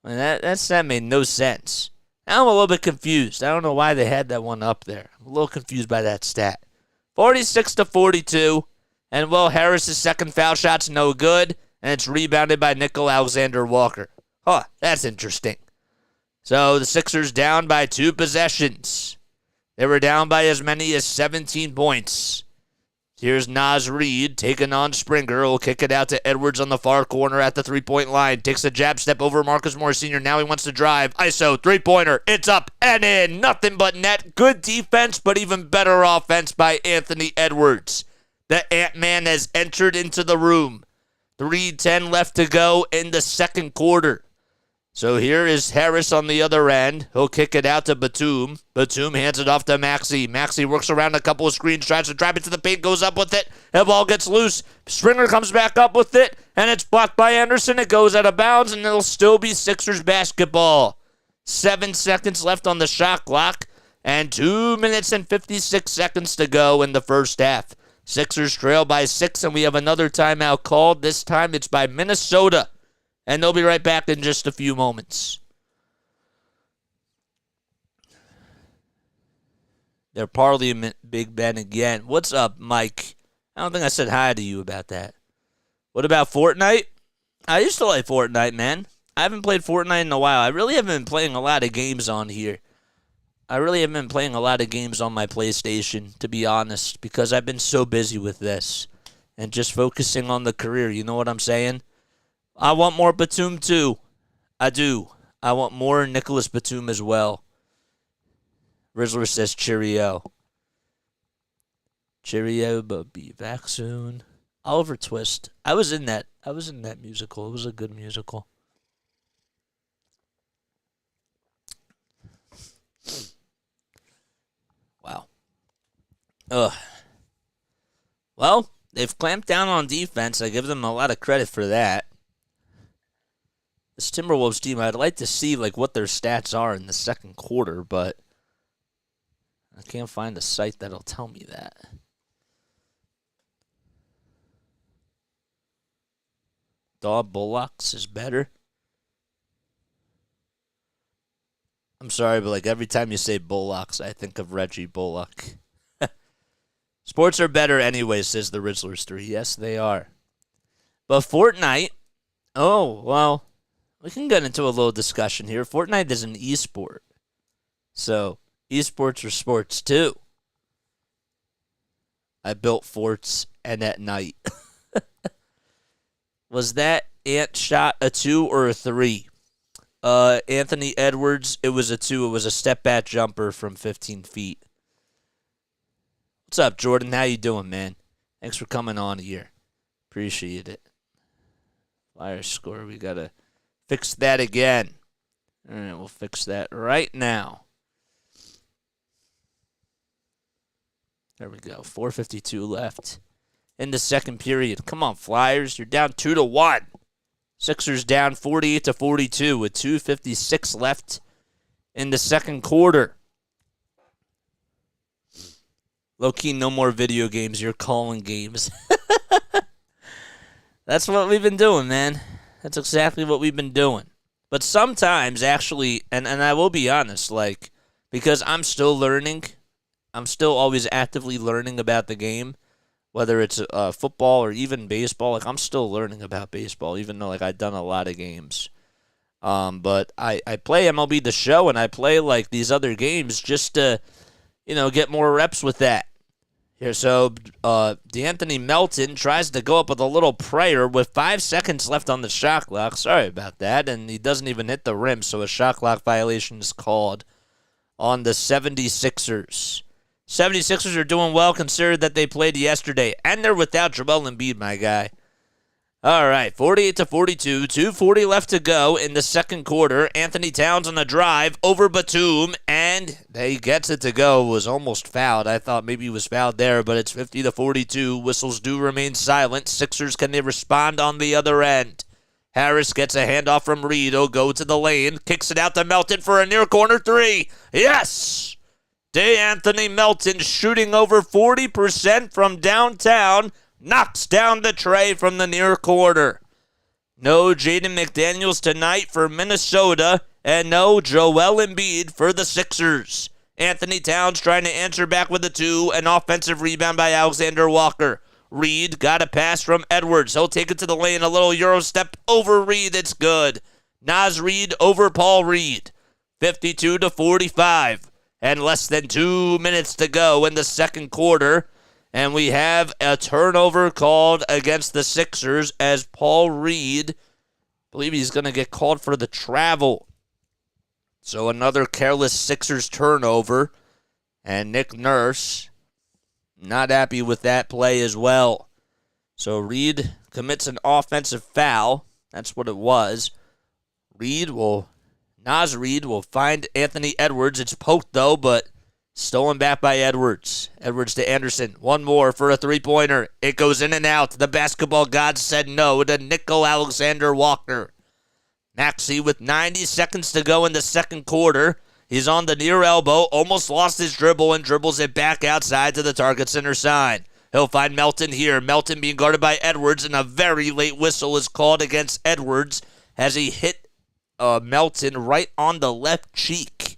that made no sense. Now I'm a little bit confused. I don't know why they had that one up there. I'm a little confused by that stat. 46-42. And, well, Harris' second foul shot's no good. And it's rebounded by Nickel Alexander-Walker. Huh, that's interesting. So the Sixers down by 2 possessions. They were down by as many as 17 points. Here's Naz Reid taking on Springer. He'll kick it out to Edwards on the far corner at the three-point line. Takes a jab step over Marcus Morris Sr. Now he wants to drive. ISO, three-pointer. It's up and in. Nothing but net. Good defense, but even better offense by Anthony Edwards. The Ant-Man has entered into the room. 3:10 left to go in the second quarter. So here is Harris on the other end. He'll kick it out to Batum. Batum hands it off to Maxey. Maxey works around a couple of screens, tries to drive it to the paint, goes up with it. The ball gets loose. Springer comes back up with it, and it's blocked by Anderson. It goes out of bounds, and it'll still be Sixers basketball. 7 seconds left on the shot clock, and 2 minutes and 56 seconds to go in the first half. Sixers trail by 6, and we have another timeout called. This time it's by Minnesota. And they'll be right back in just a few moments. They're Parliament Big Ben again. What's up, Mike? I don't think I said hi to you about that. What about Fortnite? I used to like Fortnite, man. I haven't played Fortnite in a while. I really haven't been playing a lot of games on here. I really haven't been playing a lot of games on my PlayStation, to be honest, because I've been so busy with this and just focusing on the career. You know what I'm saying? I want more Batum, too. I do. I want more Nicholas Batum as well. Rizzler says cheerio. Cheerio, but be back soon. Oliver Twist. I was in that musical. It was a good musical. Wow. Ugh. Well, they've clamped down on defense. I give them a lot of credit for that. This Timberwolves team, I'd like to see what their stats are in the second quarter, but I can't find a site that'll tell me that. Dawg Bullocks is better. I'm sorry, but every time you say Bullocks, I think of Reggie Bullock. Sports are better anyway, says the Rizzlers 3. Yes, they are. But Fortnite, oh, well, we can get into a little discussion here. Fortnite is an esport. So, esports are sports too. I built forts and at night. Was that Ant shot a 2 or a 3? Anthony Edwards, it was a 2. It was a step back jumper from 15 feet. What's up, Jordan? How you doing, man? Thanks for coming on here. Appreciate it. Flyers score. We got to fix that again. All right, we'll fix that right now. There we go. 4:52 left in the second period. Come on, Flyers. You're down 2-1. Sixers down 48-42 with 2:56 left in the second quarter. Low-key, no more video games. You're calling games. That's what we've been doing, man. That's exactly what we've been doing. But sometimes, actually, and I will be honest, like, because I'm still learning, I'm still always actively learning about the game, whether it's football or even baseball. Like, I'm still learning about baseball, even though, like, I've done a lot of games. But I play MLB The Show, and I play, like, these other games just to, get more reps with that. Here, so D'Anthony Melton tries to go up with a little prayer with 5 seconds left on the shot clock. Sorry about that. And he doesn't even hit the rim, so a shot clock violation is called on the 76ers. 76ers are doing well considering that they played yesterday. And they're without Joel Embiid, my guy. All right, 48-42, 2:40 left to go in the second quarter. Anthony Towns on a drive over Batum, and he gets it to go. Was almost fouled. I thought maybe he was fouled there, but it's 50-42. Whistles do remain silent. Sixers, can they respond on the other end? Harris gets a handoff from Reed. He'll go to the lane, kicks it out to Melton for a near corner three. Yes! D'Anthony Melton shooting over 40% from downtown. Knocks down the tray from the near corner. No Jaden McDaniels tonight for Minnesota, and no Joel Embiid for the Sixers. Anthony Towns trying to answer back with a 2, an offensive rebound by Alexander Walker. Reed got a pass from Edwards. He'll take it to the lane, a little Euro step over Reed. It's good. Naz Reid over Paul Reed. 52-45, and less than 2 minutes to go in the second quarter. And we have a turnover called against the Sixers as Paul Reed, I believe he's going to get called for the travel. So another careless Sixers turnover. And Nick Nurse, not happy with that play as well. So Reed commits an offensive foul. That's what it was. Naz Reid will find Anthony Edwards. It's poked though, but stolen back by Edwards. Edwards to Anderson. One more for a three-pointer. It goes in and out. The basketball gods said no to Nickel Alexander Walker. Maxey with 90 seconds to go in the second quarter. He's on the near elbow. Almost lost his dribble and dribbles it back outside to the target center side. He'll find Melton here. Melton being guarded by Edwards, and a very late whistle is called against Edwards as he hit Melton right on the left cheek.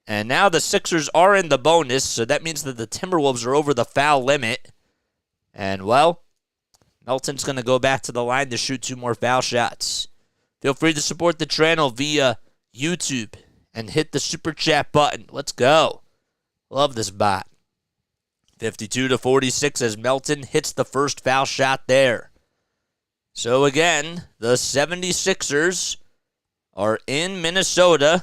And now the Sixers are in the bonus, so that means that the Timberwolves are over the foul limit. And, well, Melton's going to go back to the line to shoot 2 more foul shots. Feel free to support the channel via YouTube and hit the Super Chat button. Let's go. Love this bot. 52-46 as Melton hits the first foul shot there. So, again, the 76ers are in Minnesota.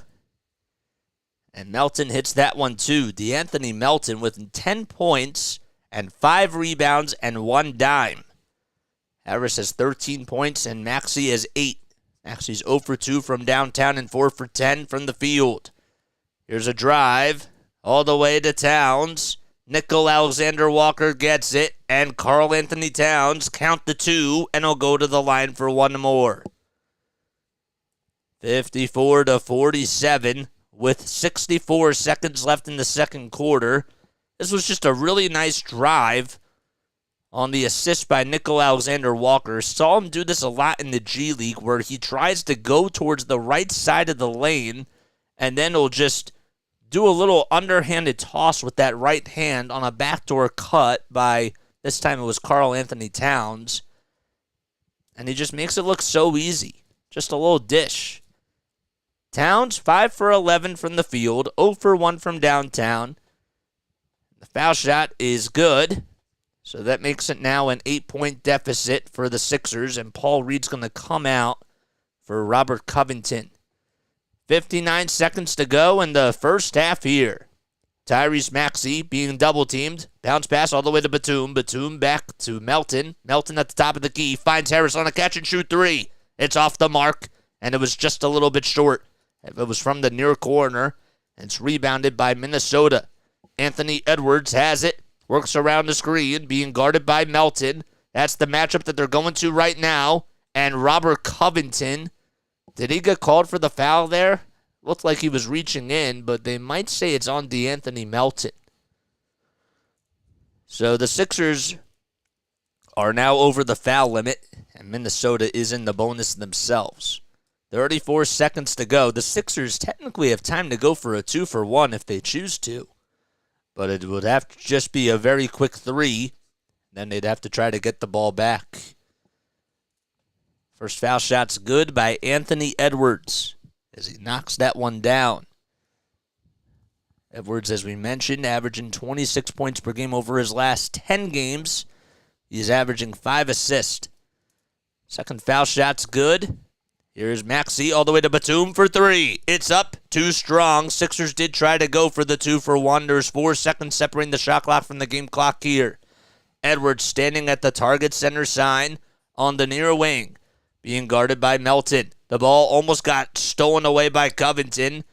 And Melton hits that one too. D'Anthony Melton with 10 points and 5 rebounds and 1 dime. Harris has 13 points and Maxey has 8. Maxey's 0 for 2 from downtown and 4 for 10 from the field. Here's a drive all the way to Towns. Nickel Alexander Walker gets it, and Karl Anthony Towns count the 2, and he'll go to the line for 1 more. 54-47. With 64 seconds left in the second quarter. This was just a really nice drive on the assist by Nickel Alexander Walker. Saw him do this a lot in the G League where he tries to go towards the right side of the lane and then he'll just do a little underhanded toss with that right hand on a backdoor cut by, this time it was Karl Anthony Towns. And he just makes it look so easy. Just a little dish. Towns, 5 for 11 from the field, 0 for 1 from downtown. The foul shot is good, so that makes it now an 8-point deficit for the Sixers, and Paul Reed's going to come out for Robert Covington. 59 seconds to go in the first half here. Tyrese Maxey being double-teamed. Bounce pass all the way to Batum. Batum back to Melton. Melton at the top of the key. Finds Harris on a catch-and-shoot three. It's off the mark, and it was just a little bit short. It was from the near corner, and it's rebounded by Minnesota. Anthony Edwards has it. Works around the screen, being guarded by Melton. That's the matchup that they're going to right now. And Robert Covington, did he get called for the foul there? Looked like he was reaching in, but they might say it's on DeAnthony Melton. So the Sixers are now over the foul limit, and Minnesota is in the bonus themselves. 34 seconds to go. The Sixers technically have time to go for a 2-for-1 if they choose to, but it would have to just be a very quick three. Then they'd have to try to get the ball back. First foul shot's good by Anthony Edwards as he knocks that one down. Edwards, as we mentioned, averaging 26 points per game over his last 10 games. He's averaging 5 assists. Second foul shot's good. Here's Maxey all the way to Batum for three. It's up, too strong. Sixers did try to go for the 2-for-1. There's 4 seconds separating the shot clock from the game clock here. Edwards standing at the target center sign on the near wing, being guarded by Melton. The ball almost got stolen away by Covington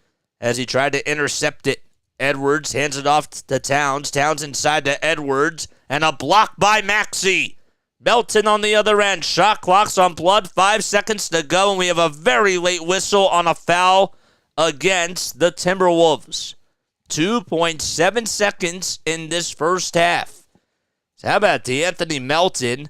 as he tried to intercept it. Edwards hands it off to Towns. Towns inside to Edwards, and a block by Maxey. Melton on the other end. Shot clock's on blood. 5 seconds to go, and we have a very late whistle on a foul against the Timberwolves. 2.7 seconds in this first half. So how about DeAnthony Melton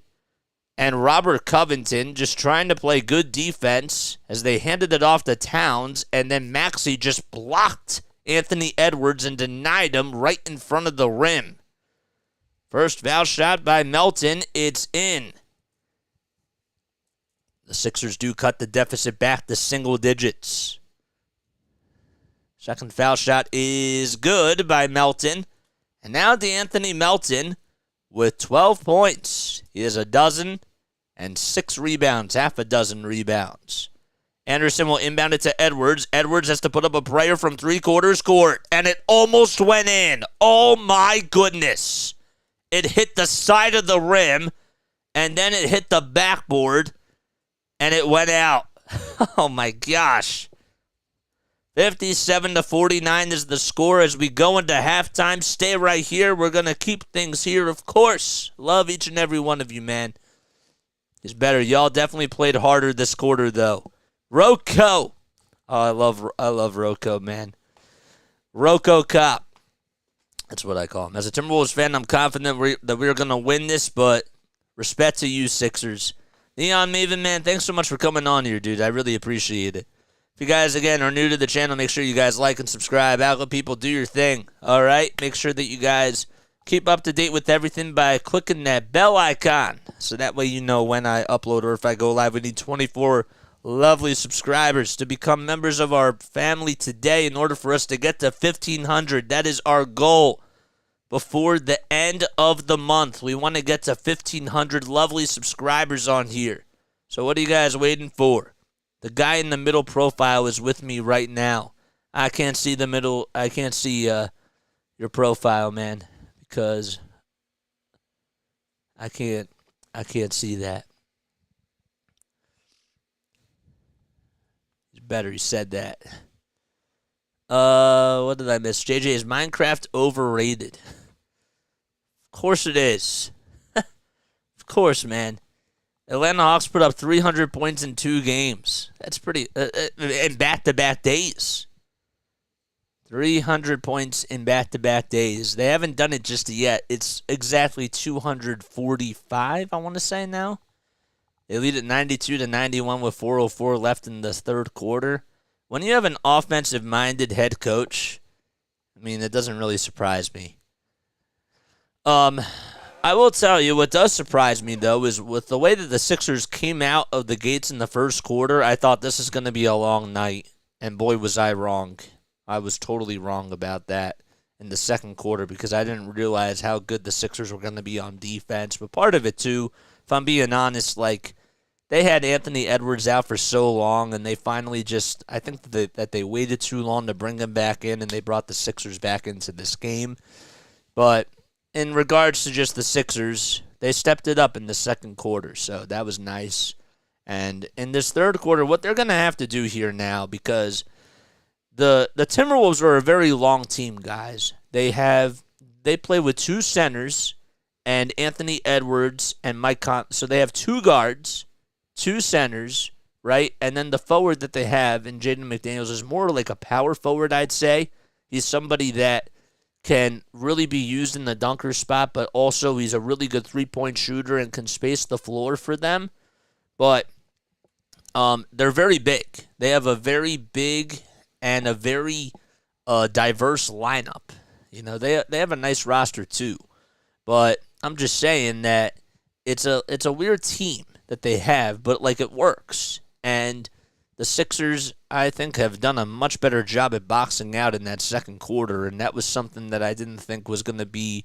and Robert Covington just trying to play good defense as they handed it off to Towns, and then Maxey just blocked Anthony Edwards and denied him right in front of the rim. First foul shot by Melton. It's in. The Sixers do cut the deficit back to single digits. Second foul shot is good by Melton. And now DeAnthony Melton with 12 points. He has 12 and 6 rebounds, half a dozen rebounds. Anderson will inbound it to Edwards. Edwards has to put up a prayer from three-quarters court, and it almost went in. Oh, my goodness. It hit the side of the rim, and then it hit the backboard, and it went out. Oh, my gosh. 57-49 is the score as we go into halftime. Stay right here. We're going to keep things here, of course. Love each and every one of you, man. It's better. Y'all definitely played harder this quarter, though. Rocco. Oh, I love Rocco, man. Rocco Cop. That's what I call him. As a Timberwolves fan, I'm confident that we're going to win this, but respect to you, Sixers. Neon Maven, man, thanks so much for coming on here, dude. I really appreciate it. If you guys, again, are new to the channel, make sure you guys like and subscribe. Outlet people, do your thing, all right? Make sure that you guys keep up to date with everything by clicking that bell icon, so that way you know when I upload or if I go live. We need 24 lovely subscribers to become members of our family today in order for us to get to 1,500. That is our goal before the end of the month. We want to get to 1,500 lovely subscribers on here. So what are you guys waiting for? The guy in the middle profile is with me right now. I can't see the middle. I can't see your profile, man, because I can't see that. It's better he said that. What did I miss? JJ, is Minecraft overrated? Of course it is. Of course, man. Atlanta Hawks put up 300 points in 2 games. That's pretty, in back-to-back days. 300 points in back-to-back days. They haven't done it just yet. It's exactly 245, I want to say now. They lead at 92-91 with 4:04 left in the third quarter. When you have an offensive-minded head coach, I mean, it doesn't really surprise me. I will tell you what does surprise me, though, is with the way that the Sixers came out of the gates in the first quarter, I thought this is going to be a long night. And boy, was I wrong. I was totally wrong about that in the second quarter because I didn't realize how good the Sixers were going to be on defense. But part of it, too, if I'm being honest, like, they had Anthony Edwards out for so long, and they finally just, I think that they waited too long to bring him back in, and they brought the Sixers back into this game. But in regards to just the Sixers, they stepped it up in the second quarter, so that was nice. And in this third quarter, what they're going to have to do here now, because the Timberwolves are a very long team, guys. They play with two centers and Anthony Edwards and Mike so they have two guards, two centers, right? And then the forward that they have in Jaden McDaniels is more like a power forward, I'd say. He's somebody that can really be used in the dunker spot, but also he's a really good three-point shooter and can space the floor for them. But they're very big. They have a very big and a very diverse lineup. You know, they have a nice roster too. But I'm just saying that it's a weird team that they have, but like it works. And the Sixers, I think, have done a much better job at boxing out in that second quarter, and that was something that I didn't think was going to be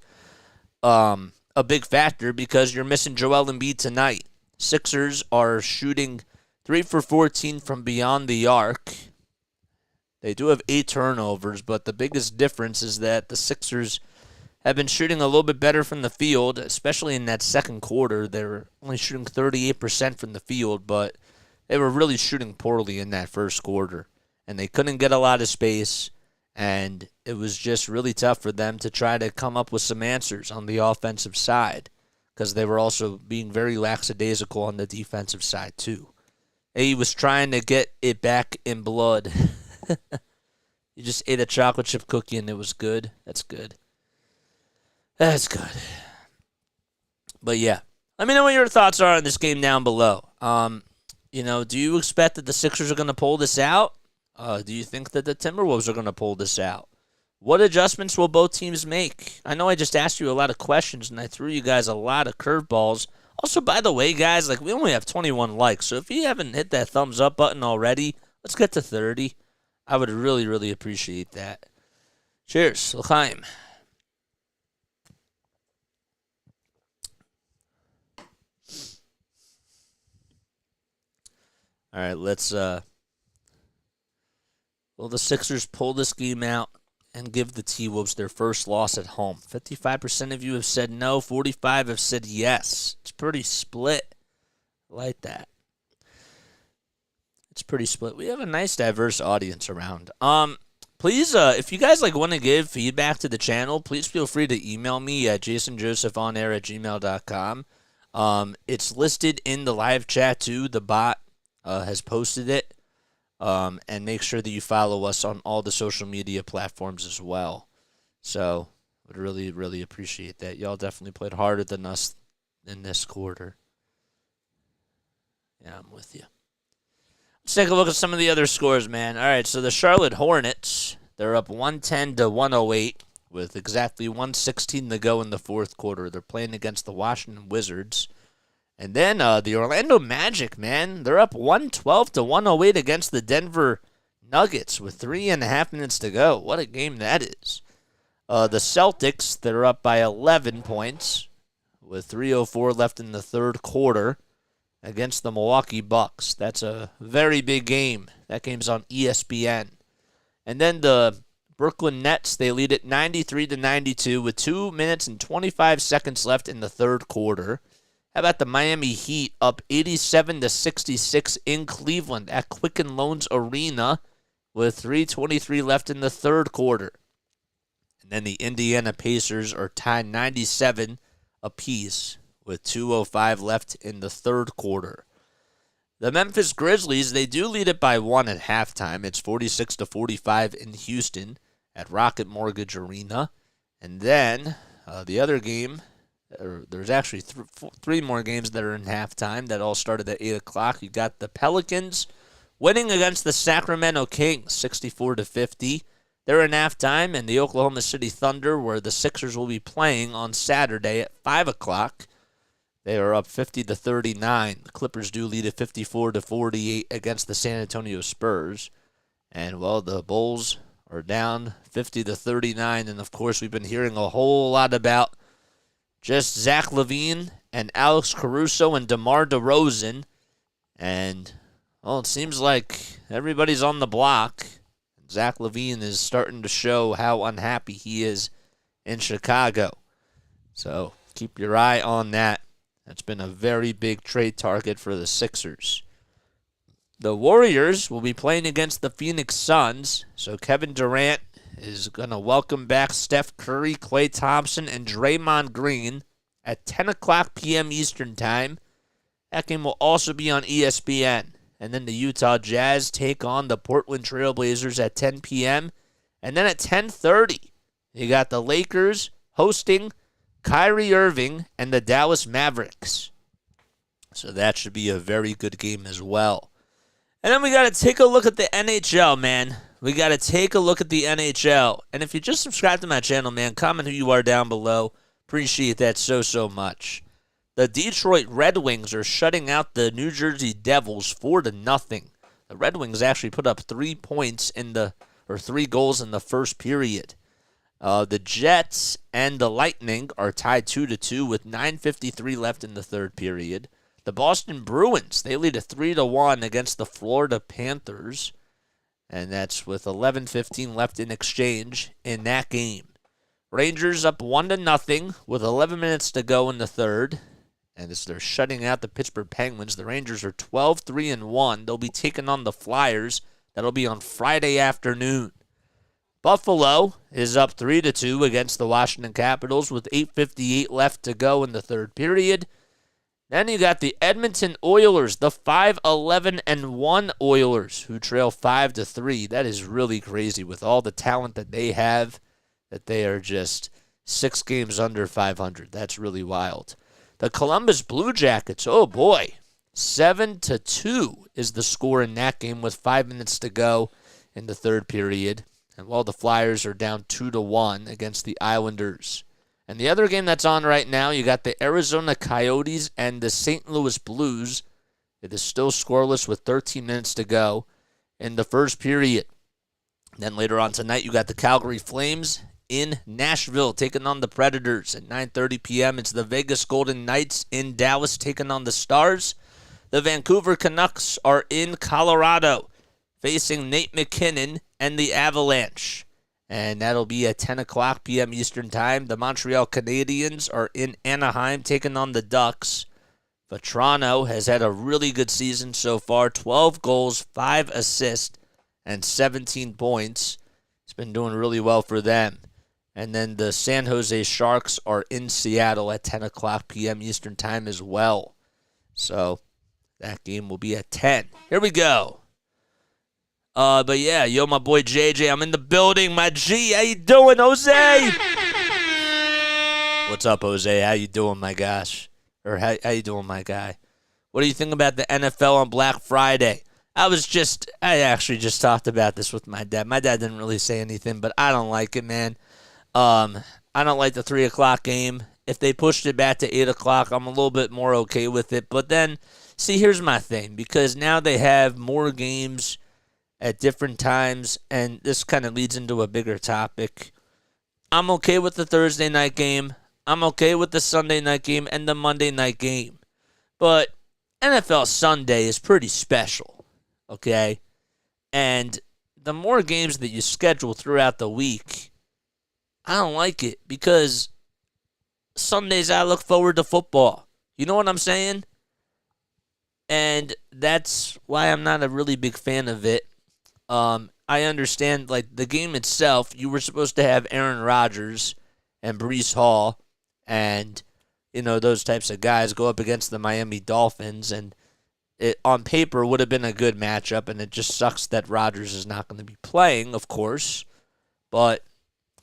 a big factor because you're missing Joel Embiid tonight. Sixers are shooting 3 for 14 from beyond the arc. They do have 8 turnovers, but the biggest difference is that the Sixers have been shooting a little bit better from the field, especially in that second quarter. They were only shooting 38% from the field, but they were really shooting poorly in that first quarter, and they couldn't get a lot of space, and it was just really tough for them to try to come up with some answers on the offensive side because they were also being very lackadaisical on the defensive side too. He was trying to get it back in blood. You just ate a chocolate chip cookie and it was good. That's good. That's good. But yeah, let me know what your thoughts are on this game down below. Do you expect that the Sixers are going to pull this out? Do you think that the Timberwolves are going to pull this out? What adjustments will both teams make? I know I just asked you a lot of questions, and I threw you guys a lot of curveballs. Also, by the way, guys, we only have 21 likes, so if you haven't hit that thumbs up button already, let's get to 30. I would really, really appreciate that. Cheers. L'chaim. All right, let's will the Sixers pull this game out and give the T-Wolves their first loss at home? 55% of you have said no, 45% have said yes. It's pretty split. I like that. It's pretty split. We have a nice diverse audience around. Please, if you guys want to give feedback to the channel, please feel free to email me at jasonjosephonair@gmail.com. It's listed in the live chat too. The bot has posted it. And make sure that you follow us on all the social media platforms as well. So, would really, really appreciate that. Y'all definitely played harder than us in this quarter. Yeah, I'm with you. Let's take a look at some of the other scores, man. All right, so the Charlotte Hornets, they're up 110-108 with exactly 1:16 to go in the fourth quarter. They're playing against the Washington Wizards. And then the Orlando Magic, man, they're up 112-108 against the Denver Nuggets with 3.5 minutes to go. What a game that is. The Celtics, they're up by 11 points with 3:04 left in the third quarter against the Milwaukee Bucks. That's a very big game. That game's on ESPN. And then the Brooklyn Nets, they lead it 93-92 with 2 minutes and 25 seconds left in the third quarter. How about the Miami Heat up 87-66 in Cleveland at Quicken Loans Arena with 3:23 left in the third quarter. And then the Indiana Pacers are tied 97 apiece with 2:05 left in the third quarter. The Memphis Grizzlies, they do lead it by 1 at halftime. It's 46-45 in Houston at Rocket Mortgage Arena. And then the other game, there's actually three more games that are in halftime that all started at 8 o'clock. You got the Pelicans winning against the Sacramento Kings, 64-50. They're in halftime, and the Oklahoma City Thunder, where the Sixers will be playing on Saturday at 5 o'clock. They are up 50-39. The Clippers do lead at 54-48 against the San Antonio Spurs. And, well, the Bulls are down 50-39. And, of course, we've been hearing a whole lot about just Zach LaVine and Alex Caruso and DeMar DeRozan. And, well, it seems like everybody's on the block. Zach LaVine is starting to show how unhappy he is in Chicago. So keep your eye on that. That's been a very big trade target for the Sixers. The Warriors will be playing against the Phoenix Suns. So Kevin Durant is going to welcome back Steph Curry, Klay Thompson, and Draymond Green at 10 o'clock p.m. Eastern Time. That game will also be on ESPN. And then the Utah Jazz take on the Portland Trailblazers at 10 p.m. And then at 10:30, you got the Lakers hosting Kyrie Irving and the Dallas Mavericks. So that should be a very good game as well. And then we got to take a look at the NHL, man. We got to take a look at the NHL. And if you just subscribe to my channel, man, comment who you are down below. Appreciate that so much. The Detroit Red Wings are shutting out the New Jersey Devils 4-0. The Red Wings actually put up 3 goals in the first period. The Jets and the Lightning are tied 2-2 with 9:53 left in the third period. The Boston Bruins, they lead at 3-1 against the Florida Panthers. And that's with 11:15 left in exchange in that game. Rangers up 1-0 with 11 minutes to go in the third. And as they're shutting out the Pittsburgh Penguins, the Rangers are 12-3-1. They'll be taking on the Flyers. That'll be on Friday afternoon. Buffalo is up 3-2 against the Washington Capitals with 8:58 left to go in the third period. Then you got the Edmonton Oilers, the 5-11-1 Oilers, who trail 5-3. That is really crazy with all the talent that they have, that they are just 6 games under 500. That's really wild. The Columbus Blue Jackets, oh boy, 7-2 is the score in that game with 5 minutes to go in the third period. And while the Flyers are down 2-1 against the Islanders. And the other game that's on right now, you got the Arizona Coyotes and the St. Louis Blues. It is still scoreless with 13 minutes to go in the first period. Then later on tonight, you got the Calgary Flames in Nashville taking on the Predators. At 9:30 p.m., it's the Vegas Golden Knights in Dallas taking on the Stars. The Vancouver Canucks are in Colorado facing Nate McKinnon and the Avalanche. And that'll be at 10 o'clock p.m. Eastern Time. The Montreal Canadiens are in Anaheim taking on the Ducks. Vetrano has had a really good season so far. 12 goals, 5 assists, and 17 points. It's been doing really well for them. And then the San Jose Sharks are in Seattle at 10 o'clock p.m. Eastern Time as well. So that game will be at 10. Here we go. But yeah, yo, my boy JJ, I'm in the building. My G, how you doing, Jose? What's up, Jose? How you doing, my gosh? Or how you doing, my guy? What do you think about the NFL on Black Friday? I actually just talked about this with my dad. My dad didn't really say anything, but I don't like it, man. I don't like the 3 o'clock game. If they pushed it back to 8 o'clock, I'm a little bit more okay with it. But then, see, here's my thing. Because now they have more games at different times, and this kind of leads into a bigger topic. I'm okay with the Thursday night game. I'm okay with the Sunday night game and the Monday night game. But NFL Sunday is pretty special, okay? And the more games that you schedule throughout the week, I don't like it because Sundays I look forward to football. You know what I'm saying? And that's why I'm not a really big fan of it. I understand, like, the game itself, you were supposed to have Aaron Rodgers and Breece Hall and, you know, those types of guys go up against the Miami Dolphins, and it, on paper, would have been a good matchup, and it just sucks that Rodgers is not going to be playing, of course, but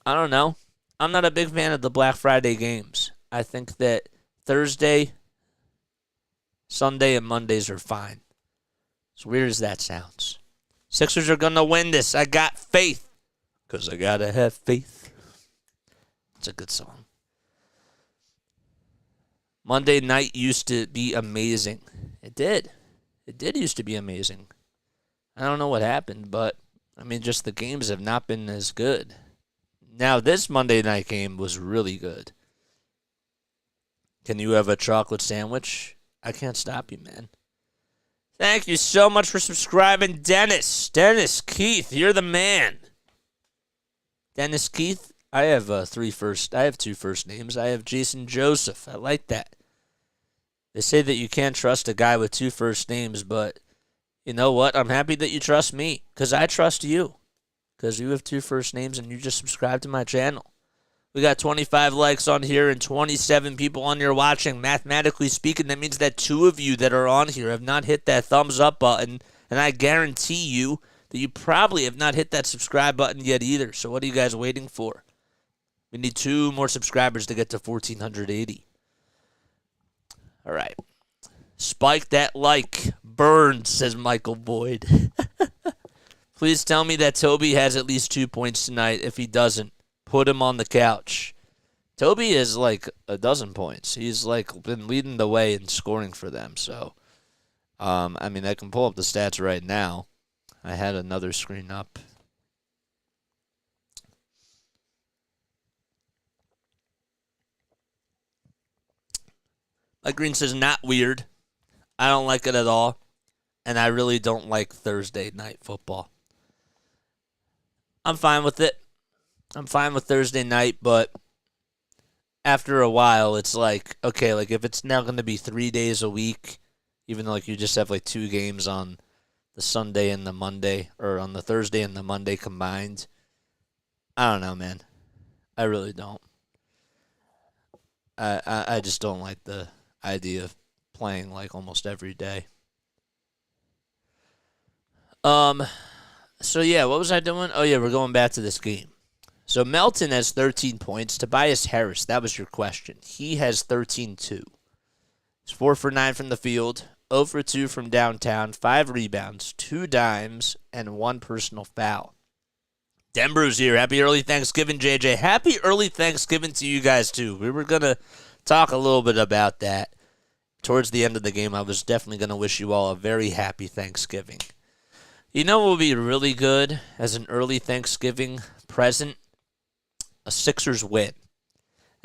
I don't know. I'm not a big fan of the Black Friday games. I think that Thursday, Sunday, and Mondays are fine. As weird as that sounds. Sixers are going to win this. I got faith. 'Cause I gotta have faith. It's a good song. Monday night used to be amazing. It did. It did used to be amazing. I don't know what happened, but, I mean, just the games have not been as good. Now, this Monday night game was really good. Can you have a chocolate sandwich? I can't stop you, man. Thank you so much for subscribing, Dennis. Dennis Keith, you're the man. Dennis Keith, I have two first names. I have Jason Joseph. I like that. They say that you can't trust a guy with two first names, but you know what? I'm happy that you trust me, because I trust you, because you have two first names and you just subscribed to my channel. We got 25 likes on here and 27 people on here watching. Mathematically speaking, that means that 2 of you that are on here have not hit that thumbs up button, and I guarantee you that you probably have not hit that subscribe button yet either. So what are you guys waiting for? We need 2 more subscribers to get to 1,480. All right. Spike that like. Burn, says Michael Boyd. Please tell me that Toby has at least 2 points tonight. If he doesn't, put him on the couch. Toby is like a dozen points. He's like been leading the way in scoring for them. So, I mean, I can pull up the stats right now. I had another screen up. Mike Green says, not weird. I don't like it at all. And I really don't like Thursday night football. I'm fine with it. I'm fine with Thursday night, but after a while, it's like, okay, like if it's now going to be 3 days a week, even though like you just have like 2 games on the Sunday and the Monday, or on the Thursday and the Monday combined, I don't know, man. I really don't. I just don't like the idea of playing like almost every day. So yeah, what was I doing? Oh yeah, we're going back to this game. So Melton has 13 points. Tobias Harris, that was your question. He has 13 too. He's 4 for 9 from the field, 0 for 2 from downtown, 5 rebounds, 2 dimes, and 1 personal foul. Denbru's here. Happy early Thanksgiving, JJ. Happy early Thanksgiving to you guys too. We were going to talk a little bit about that. Towards the end of the game, I was definitely going to wish you all a very happy Thanksgiving. You know what would be really good as an early Thanksgiving present? A Sixers win.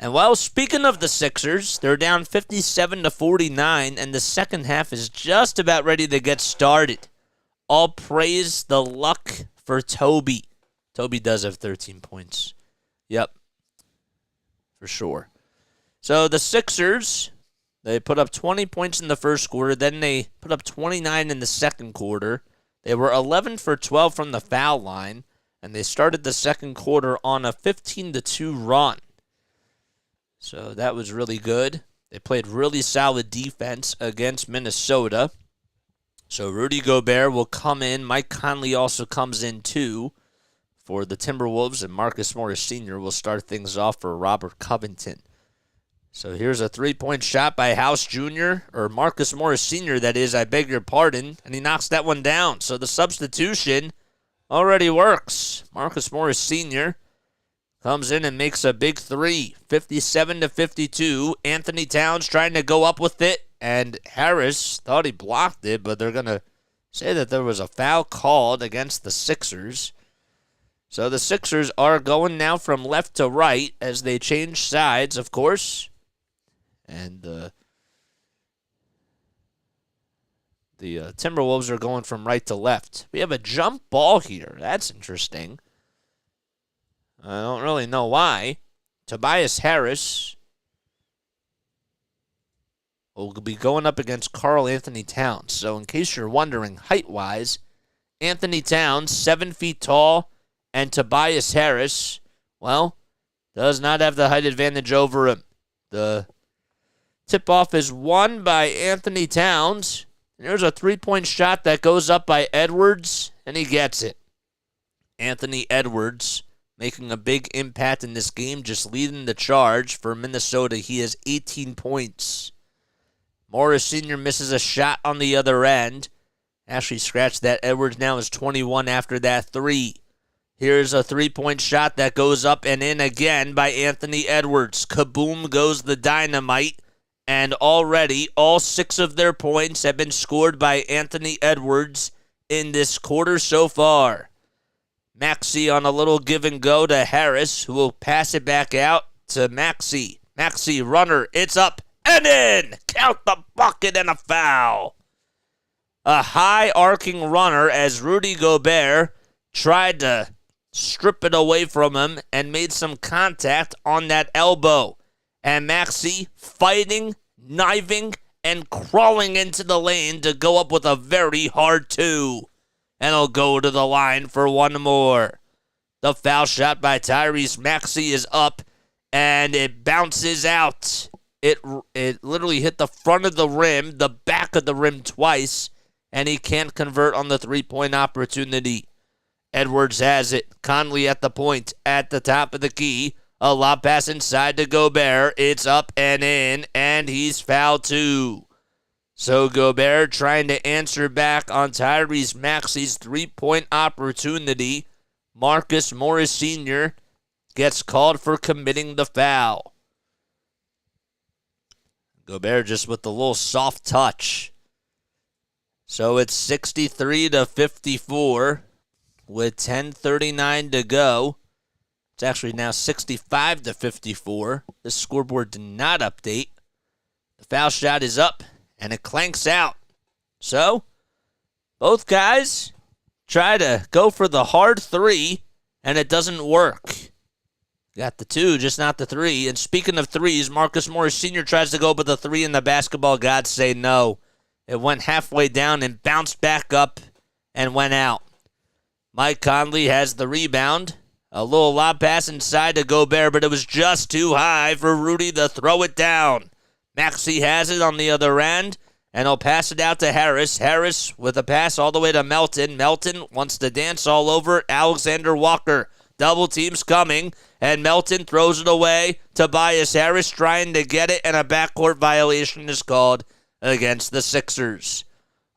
And while speaking of the Sixers, they're down 57-49, and the second half is just about ready to get started. All praise the luck for Toby. Toby does have 13 points. Yep. For sure. So the Sixers, they put up 20 points in the first quarter. Then they put up 29 in the second quarter. They were 11 for 12 from the foul line. And they started the second quarter on a 15-2 run. So that was really good. They played really solid defense against Minnesota. So Rudy Gobert will come in. Mike Conley also comes in too for the Timberwolves. And Marcus Morris Sr. will start things off for Robert Covington. So here's a three-point shot by House Jr., or Marcus Morris Sr., that is, I beg your pardon. And he knocks that one down. So the substitution already works. Marcus Morris Sr. comes in and makes a big three, 57-52. Anthony Towns trying to go up with it, and Harris thought he blocked it, but they're going to say that there was a foul called against the Sixers. So the Sixers are going now from left to right as they change sides, of course. And the Timberwolves are going from right to left. We have a jump ball here. That's interesting. I don't really know why. Tobias Harris will be going up against Karl Anthony Towns. So in case you're wondering, height-wise, Anthony Towns, 7 feet tall, and Tobias Harris, well, does not have the height advantage over him. The tip-off is won by Anthony Towns. And there's a three-point shot that goes up by Edwards, and he gets it. Anthony Edwards making a big impact in this game, just leading the charge for Minnesota. He has 18 points. Morris Sr. misses a shot on the other end. Actually scratched that. Edwards now is 21 after that three. Here's a three-point shot that goes up and in again by Anthony Edwards. Kaboom goes the dynamite. And already all 6 of their points have been scored by Anthony Edwards in this quarter so far. Maxey on a little give and go to Harris, who will pass it back out to Maxey. Maxey, runner, it's up and in. Count the bucket and a foul. A high arcing runner as Rudy Gobert tried to strip it away from him and made some contact on that elbow. And Maxey fighting, knifing, and crawling into the lane to go up with a very hard 2. And he'll go to the line for one more. The foul shot by Tyrese Maxey is up, and it bounces out. It literally hit the front of the rim, the back of the rim twice, and he can't convert on the three-point opportunity. Edwards has it. Conley at the point, at the top of the key. A lob pass inside to Gobert. It's up and in, and he's fouled too. So Gobert trying to answer back on Tyrese Maxey's three-point opportunity. Marcus Morris Sr. gets called for committing the foul. Gobert just with a little soft touch. So it's 63-54 with 10:39 to go. It's actually now 65-54. This scoreboard did not update. The foul shot is up, and it clanks out. So, both guys try to go for the hard 3, and it doesn't work. Got the 2, just not the 3. And speaking of 3s, Marcus Morris Sr. tries to go for the 3, and the basketball gods say no. It went halfway down and bounced back up and went out. Mike Conley has the rebound. A little lob pass inside to Gobert, but it was just too high for Rudy to throw it down. Maxey has it on the other end, and he'll pass it out to Harris. Harris with a pass all the way to Melton. Melton wants to dance all over Alexander Walker. Double team's coming, and Melton throws it away. Tobias Harris trying to get it, and a backcourt violation is called against the Sixers.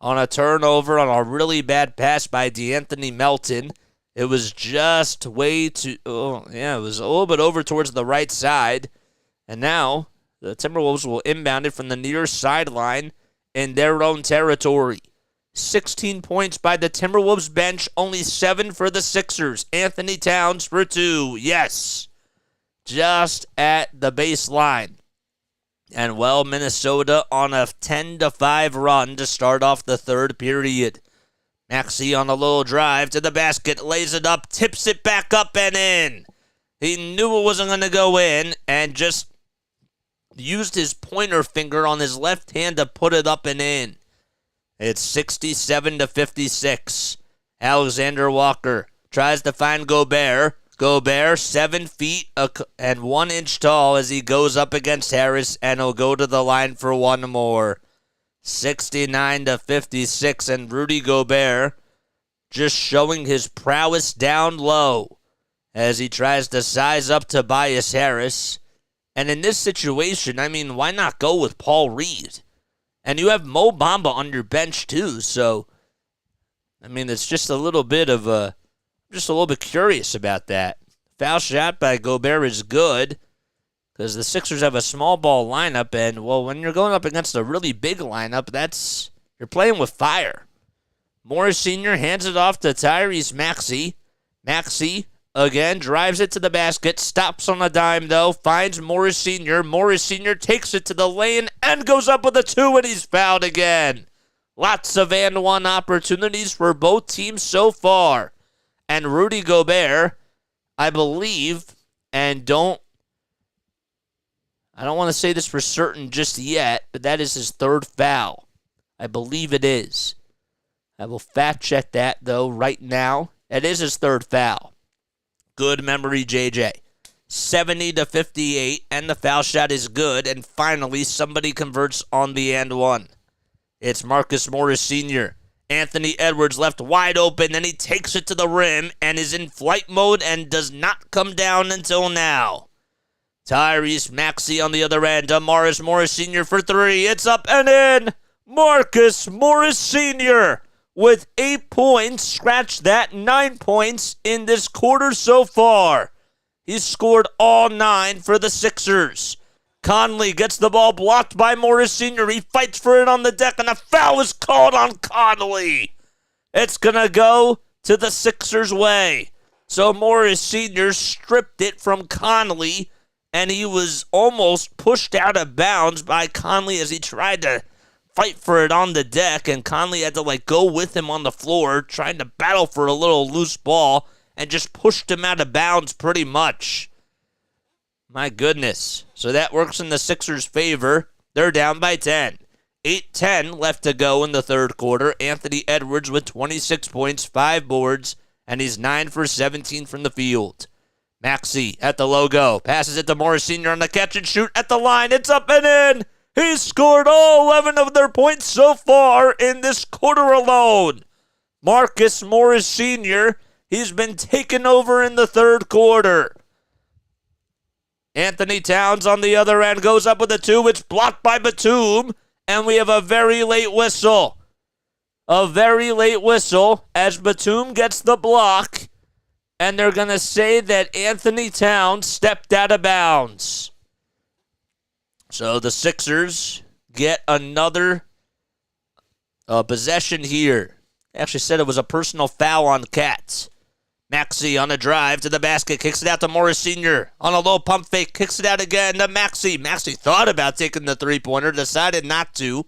On a turnover on a really bad pass by DeAnthony Melton. It was just way too, it was a little bit over towards the right side. And now the Timberwolves will inbound it from the near sideline in their own territory. 16 points by the Timberwolves bench, only 7 for the Sixers. Anthony Towns for 2. Yes, just at the baseline. And well, Minnesota on a 10-5 run to start off the third period. Maxey on a little drive to the basket, lays it up, tips it back up and in. He knew it wasn't going to go in and just used his pointer finger on his left hand to put it up and in. It's 67-56. Alexander Walker tries to find Gobert. Gobert, 7 feet and 1 inch tall as he goes up against Harris, and he'll go to the line for one more. 69-56, and Rudy Gobert just showing his prowess down low as he tries to size up Tobias Harris. And in this situation, I mean, why not go with Paul Reed? And you have Mo Bamba on your bench too, so I mean, it's just a little bit curious about that. Foul shot by Gobert is good because the Sixers have a small ball lineup, and, well, when you're going up against a really big lineup, you're playing with fire. Morris Sr. hands it off to Tyrese Maxey. Maxey, again, drives it to the basket, stops on a dime, though, finds Morris Sr. Morris Sr. takes it to the lane and goes up with a 2, and he's fouled again. Lots of and one opportunities for both teams so far. And Rudy Gobert, I believe, and I don't want to say this for certain just yet, but that is his 3rd foul. I believe it is. I will fact check that, though, right now. It is his 3rd foul. Good memory, JJ. 70-58, and the foul shot is good, and finally somebody converts on the and one. It's Marcus Morris Sr. Anthony Edwards left wide open, and he takes it to the rim and is in flight mode and does not come down until now. Tyrese Maxey on the other end. Morris Sr. for 3. It's up and in. Marcus Morris Sr. with 8 points. Scratch that, 9 points in this quarter so far. He's scored all 9 for the Sixers. Conley gets the ball blocked by Morris Sr. He fights for it on the deck, and a foul is called on Conley. It's going to go to the Sixers' way. So Morris Sr. stripped it from Conley, and he was almost pushed out of bounds by Conley as he tried to fight for it on the deck, and Conley had to go with him on the floor, trying to battle for a little loose ball, and just pushed him out of bounds pretty much. My goodness. So that works in the Sixers' favor. They're down by 10. 8:10 left to go in the third quarter. Anthony Edwards with 26 points, 5 boards, and he's 9 for 17 from the field. Maxey at the logo. Passes it to Morris Sr. on the catch and shoot at the line. It's up and in. He's scored all 11 of their points so far in this quarter alone. Marcus Morris Sr., he's been taken over in the third quarter. Anthony Towns on the other end goes up with a 2. It's blocked by Batum, and we have a very late whistle. A very late whistle as Batum gets the block, and they're going to say that Anthony Towns stepped out of bounds. So the Sixers get another possession here. Actually said it was a personal foul on Cats. Maxey on a drive to the basket, kicks it out to Morris Sr. On a low pump fake, kicks it out again to Maxey. Maxey thought about taking the three-pointer, decided not to.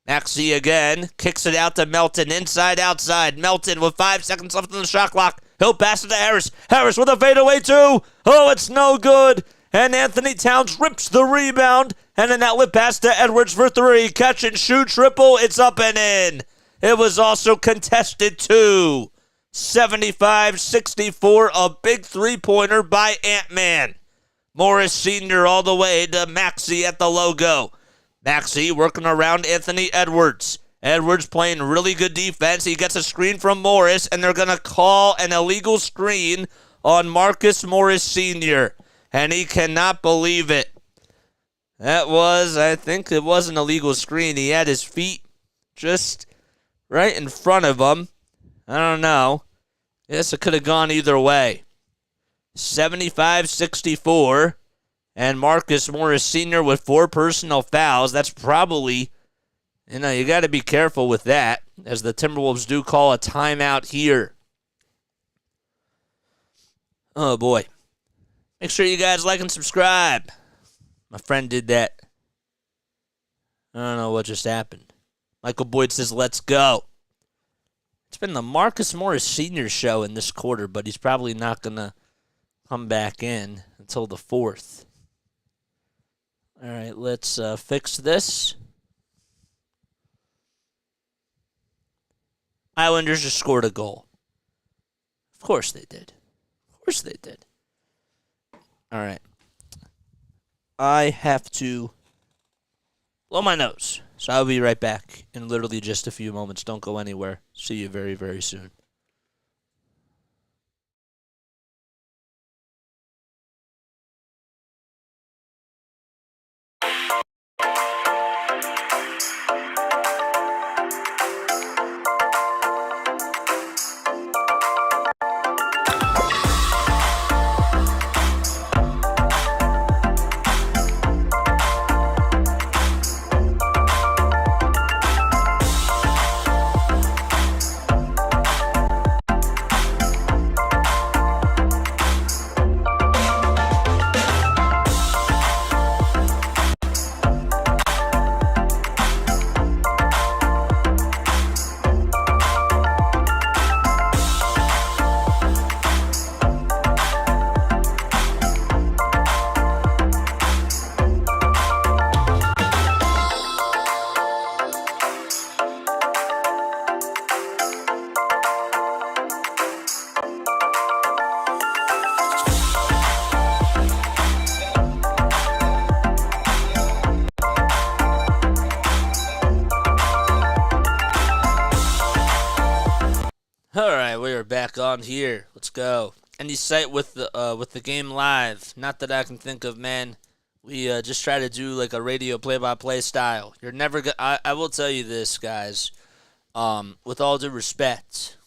Maxey again, kicks it out to Melton, inside, outside. Melton with 5 seconds left on the shot clock. He'll pass it to Harris. Harris with a fadeaway too. Oh, it's no good. And Anthony Towns rips the rebound. And an outlet pass to Edwards for 3. Catch and shoot triple. It's up and in. It was also contested too. 75-64, a big three-pointer by Ant-Man. Morris Sr. all the way to Maxey at the logo. Maxey working around Anthony Edwards. Edwards playing really good defense. He gets a screen from Morris, and they're going to call an illegal screen on Marcus Morris Sr., and he cannot believe it. I think it was an illegal screen. He had his feet just right in front of him. I don't know. Yes, it could have gone either way. 75-64. And Marcus Morris Sr. with 4 personal fouls. That's probably, you got to be careful with that, as the Timberwolves do call a timeout here. Oh, boy. Make sure you guys like and subscribe. My friend did that. I don't know what just happened. Michael Boyd says, let's go. It's been the Marcus Morris Sr. show in this quarter, but he's probably not going to come back in until the 4th. All right, let's fix this. Islanders just scored a goal. Of course they did. Of course they did. All right. I have to blow my nose. So I'll be right back in literally just a few moments. Don't go anywhere. See you very, very soon. All right, we are back on here. Let's go. Any site with the game live? Not that I can think of, man. We just try to do like a radio play-by-play style. You're never I will tell you this, guys. with all due respect,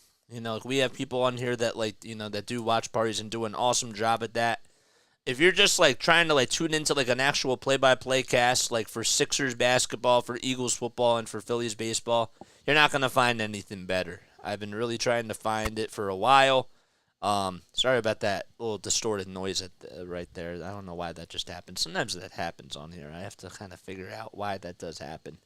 we have people on here that that do watch parties and do an awesome job at that. If you're just trying to tune into an actual play-by-play cast for Sixers basketball, for Eagles football, and for Phillies baseball, you're not going to find anything better. I've been really trying to find it for a while. Sorry about that little distorted noise right there. I don't know why that just happened. Sometimes that happens on here. I have to kind of figure out why that does happen.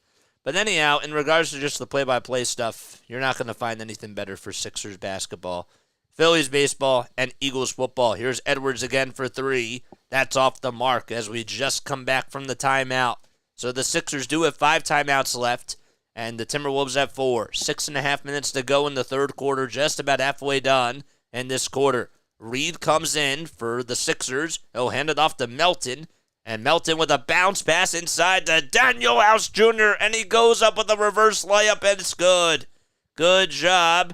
But anyhow, in regards to just the play-by-play stuff, you're not going to find anything better for Sixers basketball, Phillies baseball, and Eagles football. Here's Edwards again for 3. That's off the mark as we just come back from the timeout. So the Sixers do have 5 timeouts left, and the Timberwolves have 4. 6.5 minutes to go in the third quarter, just about halfway done in this quarter. Reed comes in for the Sixers. He'll hand it off to Melton. And Melton with a bounce pass inside to Daniel House Jr. And he goes up with a reverse layup, and it's good. Good job.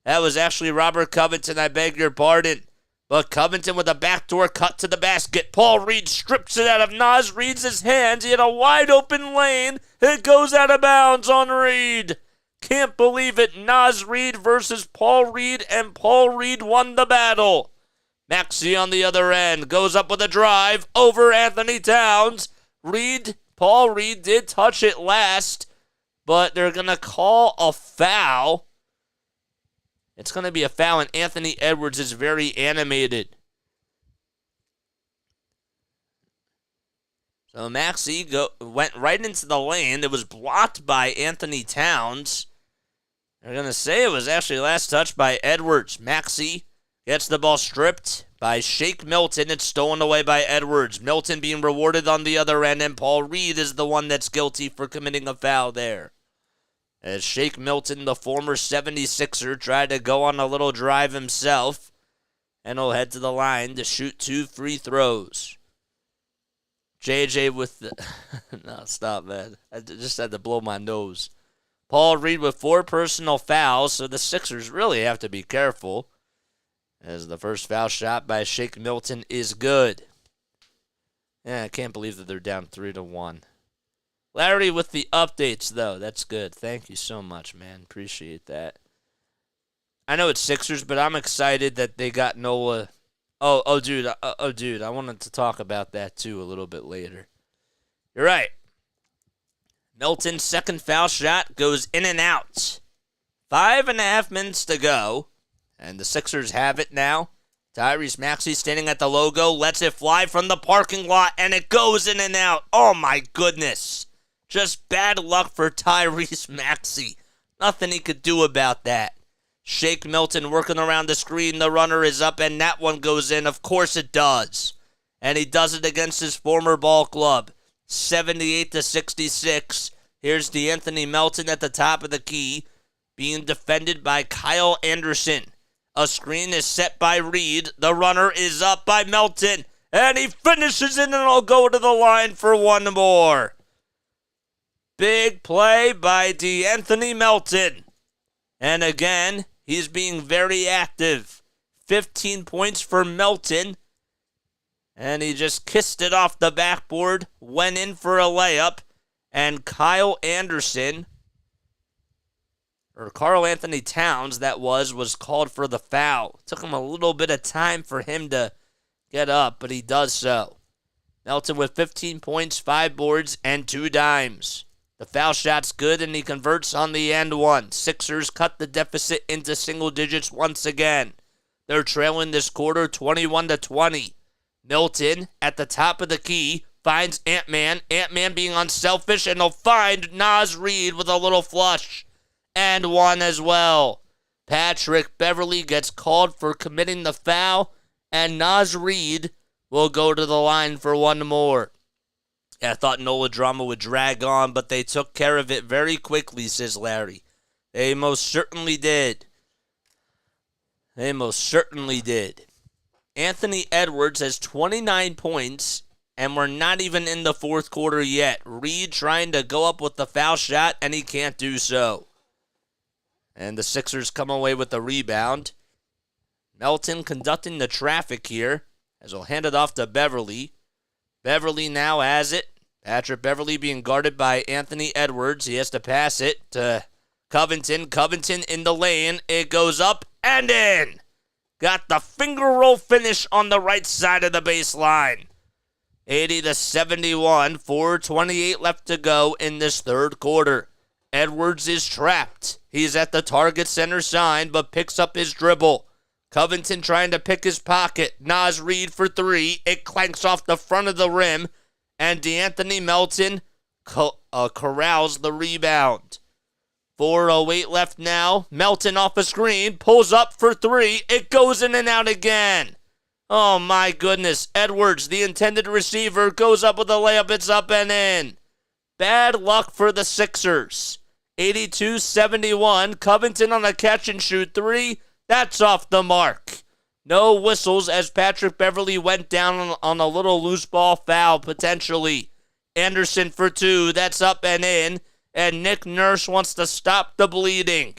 That was actually Robert Covington, I beg your pardon. But Covington with a backdoor cut to the basket. Paul Reed strips it out of Naz Reed's hands. He had a wide open lane. It goes out of bounds on Reed. Can't believe it. Naz Reed versus Paul Reed, and Paul Reed won the battle. Maxey on the other end goes up with a drive over Anthony Towns. Paul Reed did touch it last, but they're going to call a foul. It's going to be a foul, and Anthony Edwards is very animated. So Maxey went right into the lane. It was blocked by Anthony Towns. They're going to say it was actually last touched by Edwards. Maxey gets the ball stripped by Shake Milton. It's stolen away by Edwards. Milton being rewarded on the other end, and Paul Reed is the one that's guilty for committing a foul there. As Shake Milton, the former 76er, tried to go on a little drive himself, and he'll head to the line to shoot 2 free throws. JJ with the... No, stop, man. I just had to blow my nose. Paul Reed with 4 personal fouls, so the Sixers really have to be careful, as the first foul shot by Shake Milton is good. Yeah, I can't believe that they're down 3-1. Larry with the updates, though. That's good. Thank you so much, man. Appreciate that. I know it's Sixers, but I'm excited that they got Noah. Oh, dude. I wanted to talk about that, too, a little bit later. You're right. Milton's second foul shot goes in and out. 5.5 minutes to go. And the Sixers have it now. Tyrese Maxey standing at the logo, lets it fly from the parking lot, and it goes in and out. Oh, my goodness. Just bad luck for Tyrese Maxey. Nothing he could do about that. Shake Milton working around the screen. The runner is up, and that one goes in. Of course it does. And he does it against his former ball club. 78-66. Here's DeAnthony Melton at the top of the key, being defended by Kyle Anderson. A screen is set by Reed. The runner is up by Melton. And he finishes it, and it'll go to the line for one more. Big play by DeAnthony Melton. And again, he's being very active. 15 points for Melton. And he just kissed it off the backboard, went in for a layup. And Kyle Anderson, or Karl Anthony Towns, that was called for the foul. It took him a little bit of time for him to get up, but he does so. Melton with 15 points, 5 boards, and 2 dimes. The foul shot's good, and he converts on the end one. Sixers cut the deficit into single digits once again. They're trailing this quarter 21-20. Milton, at the top of the key, finds Ant-Man. Ant-Man being unselfish, and he'll find Naz Reed with a little flush. And one as well. Patrick Beverley gets called for committing the foul, and Naz Reed will go to the line for one more. I thought Nola drama would drag on, but they took care of it very quickly, says Larry. They most certainly did. Anthony Edwards has 29 points, and we're not even in the fourth quarter yet. Reed trying to go up with the foul shot, and he can't do so. And the Sixers come away with the rebound. Melton conducting the traffic here, as he'll hand it off to Beverley. Beverley now has it. Patrick Beverley being guarded by Anthony Edwards. He has to pass it to Covington in the lane. It goes up and in. Got the finger roll finish on the right side of the baseline. 80-71, 4:28 left to go in this third quarter. Edwards is trapped. He's at the target center sign, but picks up his dribble. Covington trying to pick his pocket. Naz Reid for three. It clanks off the front of the rim, and DeAnthony Melton corrals the rebound. 4:08 left now. Melton off a screen, pulls up for three. It goes in and out again. Oh my goodness. Edwards, the intended receiver, goes up with a layup. It's up and in. Bad luck for the Sixers. 82-71. Covington on a catch and shoot three. That's off the mark. No whistles as Patrick Beverley went down on a little loose ball foul potentially. Anderson for two. That's up and in. And Nick Nurse wants to stop the bleeding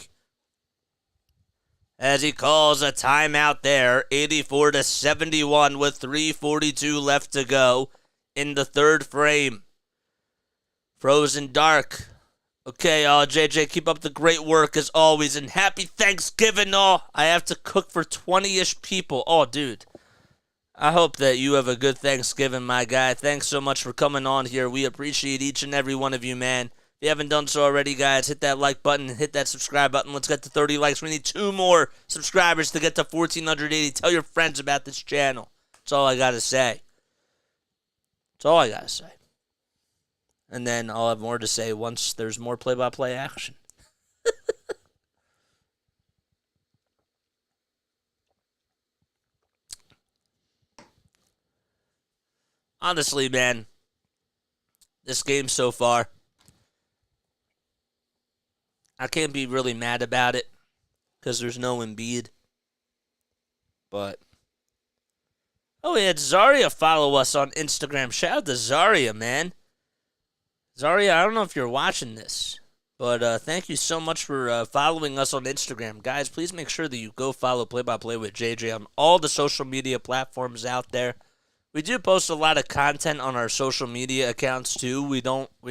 as he calls a timeout there. 84-71 with 3:42 left to go in the third frame. Frozen dark. Okay, JJ, keep up the great work as always, and happy Thanksgiving, all. I have to cook for 20-ish people. Oh, dude. I hope that you have a good Thanksgiving, my guy. Thanks so much for coming on here. We appreciate each and every one of you, man. If you haven't done so already, guys, hit that like button and hit that subscribe button. Let's get to 30 likes. We need 2 more subscribers to get to 1,480. Tell your friends about this channel. That's all I got to say. That's all I got to say. And then I'll have more to say once there's more play-by-play action. Honestly, man, this game so far, I can't be really mad about it because there's no Embiid. But, oh, we had Zaria follow us on Instagram. Shout out to Zaria, man. Zaria, I don't know if you're watching this, but thank you so much for following us on Instagram. Guys, please make sure that you go follow Play by Play with JJ on all the social media platforms out there. We do post a lot of content on our social media accounts too. We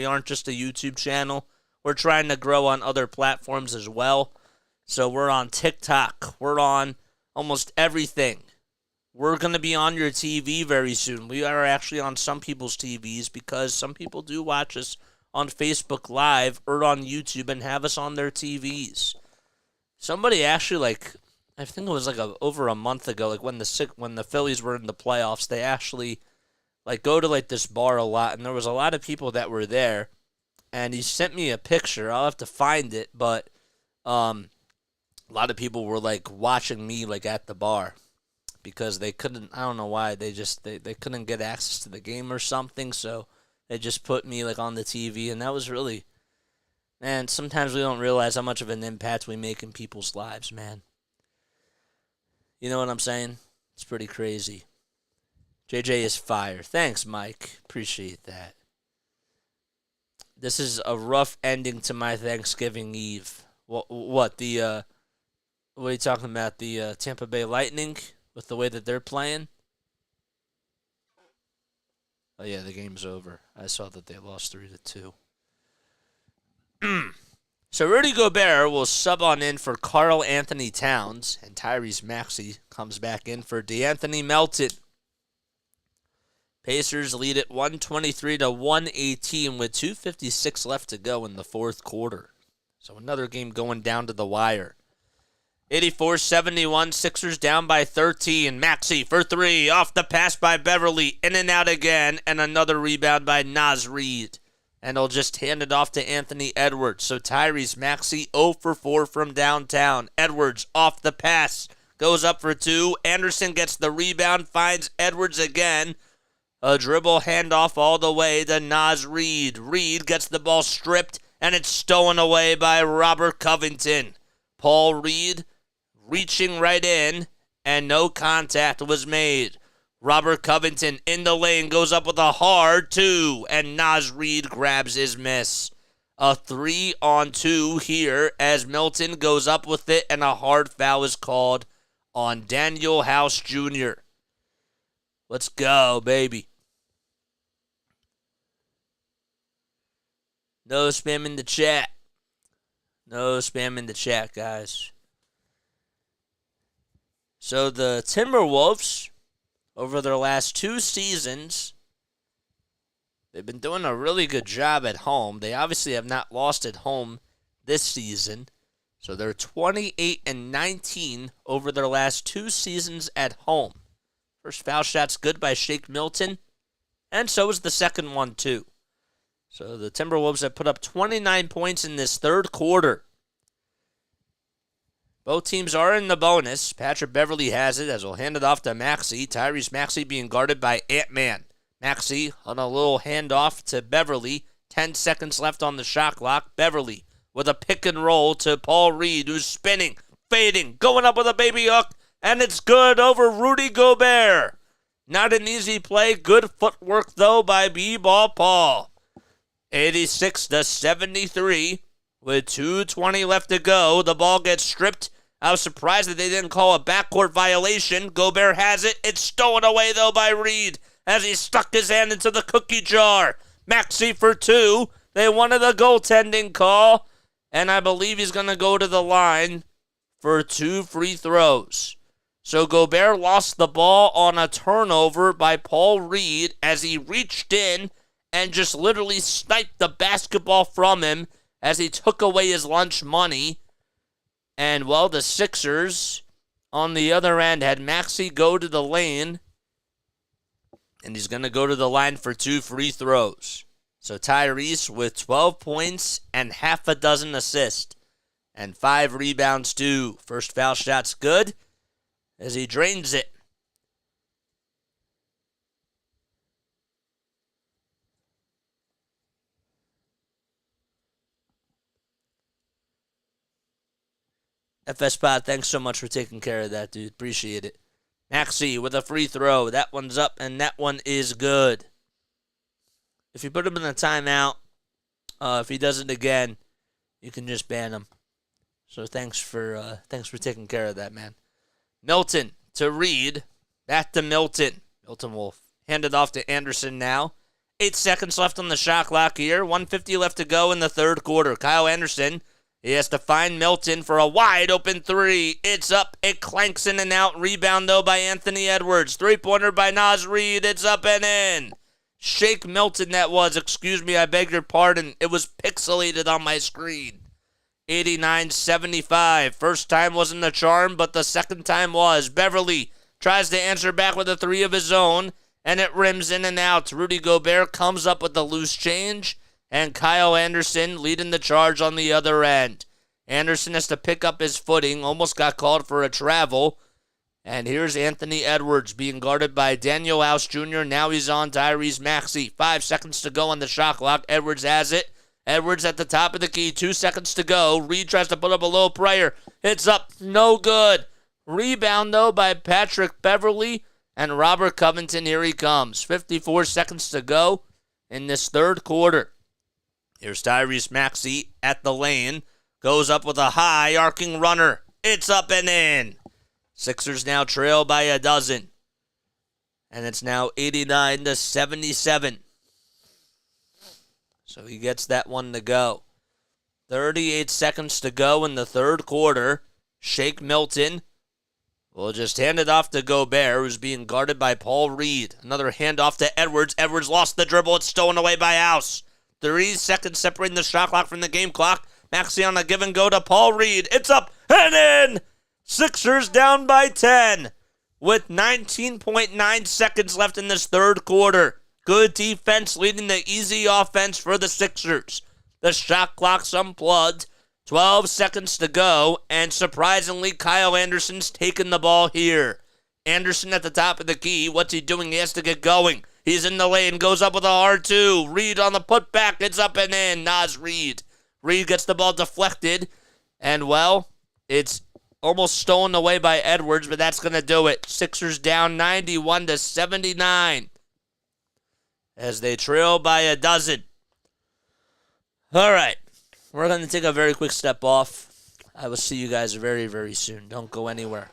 aren't just a YouTube channel. We're trying to grow on other platforms as well. So we're on TikTok. We're on almost everything. We're going to be on your TV very soon. We are actually on some people's TVs because some people do watch us on Facebook Live or on YouTube and have us on their TVs. Somebody actually, I think it was over a month ago, when the Phillies were in the playoffs, they actually go to this bar a lot, and there was a lot of people that were there, and he sent me a picture. I'll have to find it, but a lot of people were watching me at the bar because they couldn't, I don't know why, they couldn't get access to the game or something, so they just put me on the TV, and that was really, man, sometimes we don't realize how much of an impact we make in people's lives, man. You know what I'm saying? It's pretty crazy. JJ is fire. Thanks, Mike. Appreciate that. This is a rough ending to my Thanksgiving Eve. What are you talking about? The Tampa Bay Lightning with the way that they're playing? Oh yeah, the game's over. I saw that they lost 3-2. So Rudy Gobert will sub on in for Karl Anthony Towns, and Tyrese Maxey comes back in for DeAnthony Melton. Pacers lead it 123-118 with 2:56 left to go in the fourth quarter. So another game going down to the wire. 84-71, Sixers down by 13. Maxey for three, off the pass by Beverly, in and out again, and another rebound by Naz Reid. And he'll just hand it off to Anthony Edwards. So Tyrese Maxey 0 for 4 from downtown. Edwards off the pass, goes up for two. Anderson gets the rebound, finds Edwards again. A dribble handoff all the way to Naz Reid. Reid gets the ball stripped, and it's stolen away by Robert Covington. Paul Reed reaching right in, and no contact was made. Robert Covington in the lane goes up with a hard two, and Naz Reid grabs his miss. A 3-on-2 here as Milton goes up with it, and a hard foul is called on Daniel House Jr. Let's go, baby. No spam in the chat. No spam in the chat, guys. So the Timberwolves, over their last 2 seasons, they've been doing a really good job at home. They obviously have not lost at home this season. So they're 28-19 over their last 2 seasons at home. First foul shot's good by Shake Milton, and so is the second one too. So the Timberwolves have put up 29 points in this third quarter. Both teams are in the bonus. Patrick Beverley has it as he'll hand it off to Maxey. Tyrese Maxey being guarded by Ant-Man. Maxey on a little handoff to Beverley. 10 seconds left on the shot clock. Beverley with a pick and roll to Paul Reed, who's spinning, fading, going up with a baby hook, and it's good over Rudy Gobert. Not an easy play. Good footwork, though, by B-Ball Paul. 86-73 with 2:20 left to go. The ball gets stripped. I was surprised that they didn't call a backcourt violation. Gobert has it. It's stolen away, though, by Reed as he stuck his hand into the cookie jar. Maxey for 2. They wanted a goaltending call, and I believe he's going to go to the line for 2 free throws. So Gobert lost the ball on a turnover by Paul Reed as he reached in and just literally sniped the basketball from him as he took away his lunch money. And, well, the Sixers, on the other end, had Maxey go to the lane, and he's going to go to the line for 2 free throws. So Tyrese with 12 points and half a dozen assists, and 5 rebounds too. First foul shot's good as he drains it. FS Pod, thanks so much for taking care of that, dude. Appreciate it. Maxey with a free throw. That one's up, and that one is good. If you put him in a timeout, if he does it again, you can just ban him. So thanks for taking care of that, man. Milton to Reed. Back to Milton. Milton will hand it off to Anderson now. 8 seconds left on the shot clock here. 1:50 left to go in the third quarter. Kyle Anderson, he has to find Milton for a wide-open 3. It's up. It clanks in and out. Rebound, though, by Anthony Edwards. Three-pointer by Naz Reid. It's up and in. Shake Milton, that was. Excuse me, I beg your pardon. It was pixelated on my screen. 89-75. First time wasn't a charm, but the second time was. Beverley tries to answer back with a 3 of his own, and it rims in and out. Rudy Gobert comes up with the loose change, and Kyle Anderson leading the charge on the other end. Anderson has to pick up his footing, almost got called for a travel. And here's Anthony Edwards being guarded by Daniel House Jr. Now he's on Tyrese Maxey. 5 seconds to go on the shot clock. Edwards has it. Edwards at the top of the key. 2 seconds to go. Reed tries to put up a low prayer. It's up. No good. Rebound, though, by Patrick Beverley and Robert Covington. Here he comes. 54 seconds to go in this third quarter. Here's Tyrese Maxey at the lane. Goes up with a high arcing runner. It's up and in. Sixers now trail by a dozen. And it's now 89-77. So he gets that one to go. 38 seconds to go in the third quarter. Shake Milton will just hand it off to Gobert, who's being guarded by Paul Reed. Another handoff to Edwards. Edwards lost the dribble. It's stolen away by House. 3 seconds separating the shot clock from the game clock. Maxey on a give and go to Paul Reed. It's up and in. Sixers down by 10 with 19.9 seconds left in this third quarter. Good defense leading the easy offense for the Sixers. The shot clock's unplugged. 12 seconds to go, and surprisingly, Kyle Anderson's taking the ball here. Anderson at the top of the key. What's he doing? He has to get going. He's in the lane, goes up with a R2. Reed on the putback. It's up and in. Naz Reid. Reed gets the ball deflected, and, well, it's almost stolen away by Edwards, but that's going to do it. Sixers down 91-79 as they trail by a dozen. All right. We're going to take a very quick step off. I will see you guys very, very soon. Don't go anywhere.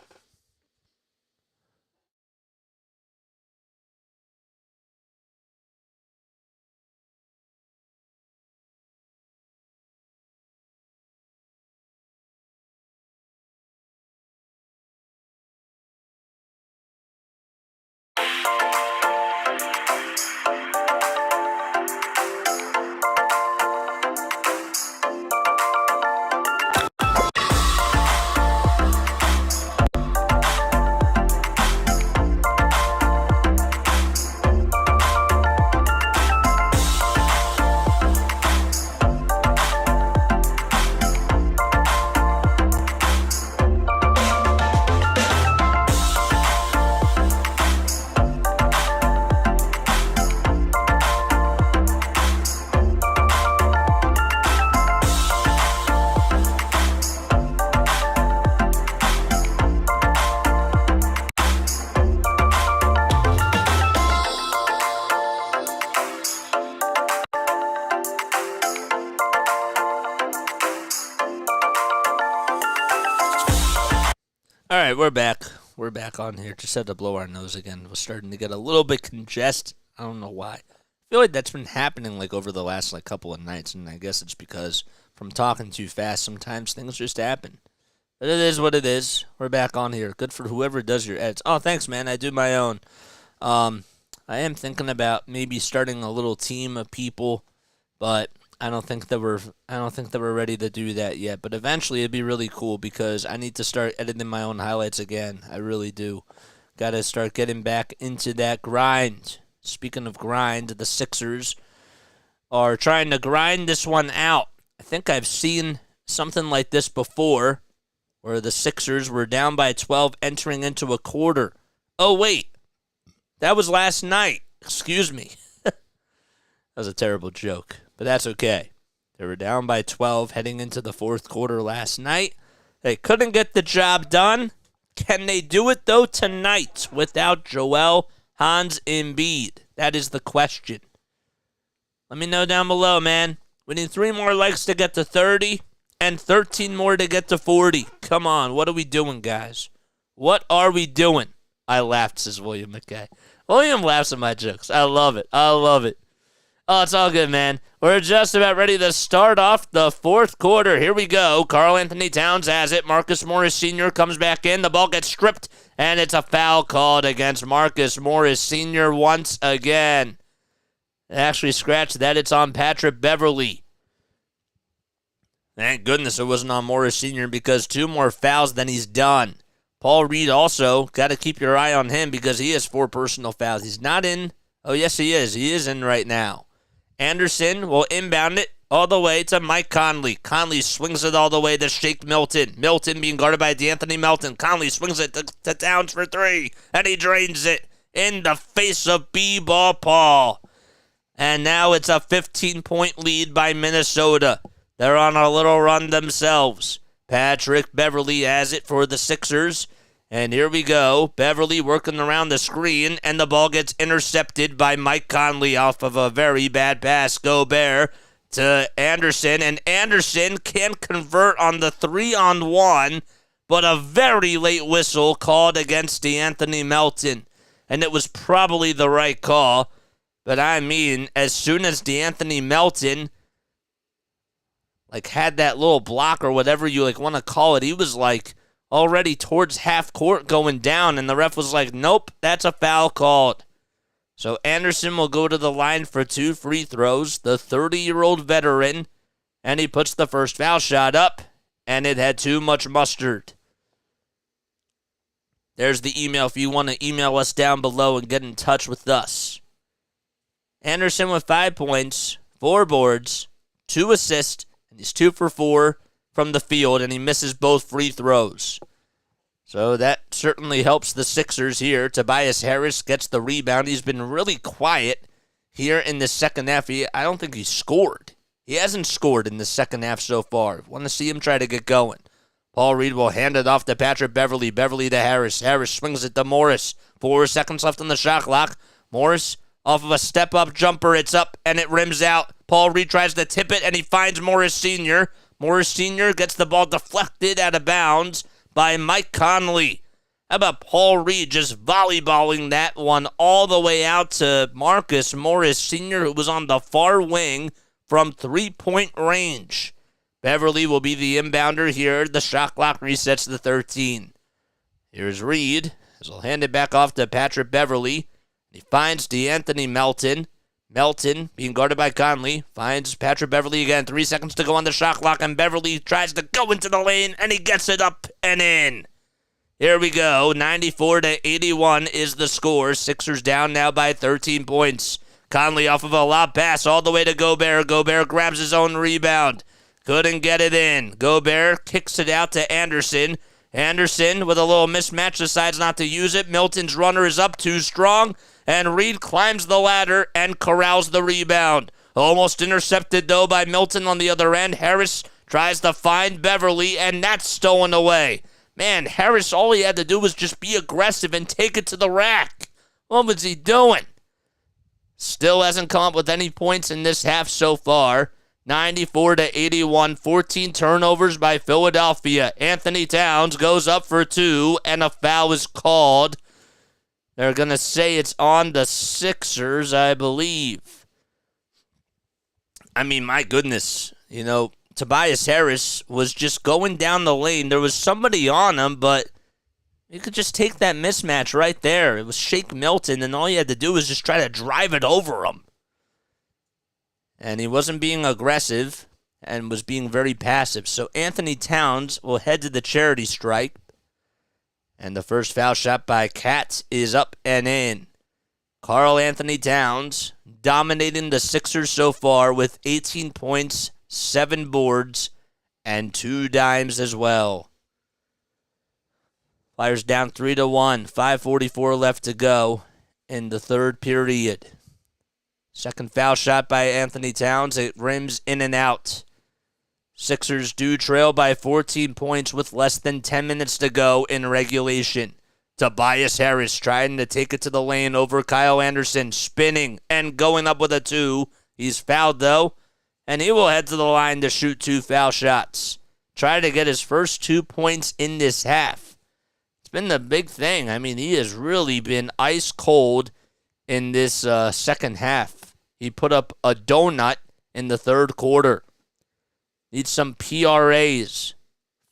All right, we're back. We're back on here. Just had to blow our nose again. We're starting to get a little bit congested. I don't know why. I feel like that's been happening like over the last like couple of nights, and I guess it's because from talking too fast, sometimes things just happen. But it is what it is. We're back on here. Good for whoever does your edits. Oh, thanks, man. I do my own. I am thinking about maybe starting a little team of people, but I don't think that we're ready to do that yet. But eventually it'd be really cool because I need to start editing my own highlights again. I really do. Got to start getting back into that grind. Speaking of grind, the Sixers are trying to grind this one out. I think I've seen something like this before where the Sixers were down by 12 entering into a quarter. Oh, wait. That was last night. Excuse me. That was a terrible joke, but that's okay. They were down by 12 heading into the fourth quarter last night. They couldn't get the job done. Can they do it, though, tonight without Joel Hans Embiid? That is the question. Let me know down below, man. We need 3 more likes to get to 30 and 13 more to get to 40. Come on, what are we doing, guys? What are we doing? I laughed, says William McKay. William laughs at my jokes. I love it. I love it. Oh, it's all good, man. We're just about ready to start off the fourth quarter. Here we go. Karl Anthony Towns has it. Marcus Morris Sr. comes back in. The ball gets stripped, and it's a foul called against Marcus Morris Sr. once again. Actually, scratch that. It's on Patrick Beverley. Thank goodness it wasn't on Morris Sr. because 2 more fouls than he's done. Paul Reed also, got to keep your eye on him because he has 4 personal fouls. He's not in. Oh, yes, he is. He is in right now. Anderson will inbound it all the way to Mike Conley. Conley swings it all the way to Shake Milton. Milton being guarded by D'Anthony Melton. Conley swings it to Towns for 3, and he drains it in the face of B-Ball Paul. And now it's a 15-point lead by Minnesota. They're on a little run themselves. Patrick Beverley has it for the Sixers. And here we go. Beverley working around the screen, and the ball gets intercepted by Mike Conley off of a very bad pass. Gobert to Anderson, and Anderson can't convert on the 3-on-1, but a very late whistle called against D'Anthony Melton. And it was probably the right call. But I mean, as soon as D'Anthony Melton had that little block or whatever you want to call it, he was already towards half court going down, and the ref was like, nope, that's a foul called. So Anderson will go to the line for 2 free throws, the 30-year-old veteran, and he puts the first foul shot up, and it had too much mustard. There's the email if you want to email us down below and get in touch with us. Anderson with 5 points, 4 boards, 2 assists, and he's 2 for 4 from the field, and he misses both free throws. So that certainly helps the Sixers here. Tobias Harris gets the rebound. He's been really quiet here in the second half. I don't think he scored. He hasn't scored in the second half so far. Want to see him try to get going. Paul Reed will hand it off to Patrick Beverley. Beverley to Harris. Harris swings it to Morris. 4 seconds left on the shot clock. Morris off of a step-up jumper. It's up, and it rims out. Paul Reed tries to tip it, and he finds Morris Sr. Morris Sr. gets the ball deflected out of bounds by Mike Conley. How about Paul Reed just volleyballing that one all the way out to Marcus Morris Sr., who was on the far wing from 3-point range. Beverley will be the inbounder here. The shot clock resets to 13. Here's Reed, as he'll hand it back off to Patrick Beverley. He finds D'Anthony Melton. Melton, being guarded by Conley, finds Patrick Beverley again. 3 seconds to go on the shot clock, and Beverley tries to go into the lane, and he gets it up and in. Here we go. 94-81 is the score. Sixers down now by 13 points. Conley off of a lob pass all the way to Gobert. Gobert grabs his own rebound. Couldn't get it in. Gobert kicks it out to Anderson. Anderson, with a little mismatch, decides not to use it. Milton's runner is up too strong, and Reed climbs the ladder and corrals the rebound. Almost intercepted, though, by Milton on the other end. Harris tries to find Beverley, and that's stolen away. Man, Harris, all he had to do was just be aggressive and take it to the rack. What was he doing? Still hasn't come up with any points in this half so far. 94-81, 14 turnovers by Philadelphia. Anthony Towns goes up for two, and a foul is called. They're going to say it's on the Sixers, I believe. I mean, my goodness. You know, Tobias Harris was just going down the lane. There was somebody on him, but you could just take that mismatch right there. It was Shake Milton, and all you had to do was just try to drive it over him. And he wasn't being aggressive and was being very passive. So Anthony Towns will head to the charity strike. And the first foul shot by Cat is up and in. Karl Anthony Towns dominating the Sixers so far with 18 points, 7 boards, and 2 dimes as well. Flyers down 3-1, 5:44 left to go in the third period. Second foul shot by Anthony Towns. It rims in and out. Sixers do trail by 14 points with less than 10 minutes to go in regulation. Tobias Harris trying to take it to the lane over Kyle Anderson, spinning and going up with a 2. He's fouled, though, and he will head to the line to shoot 2 foul shots. Try to get his first 2 points in this half. It's been the big thing. I mean, he has really been ice cold in this second half. He put up a donut in the third quarter. Needs some PRAs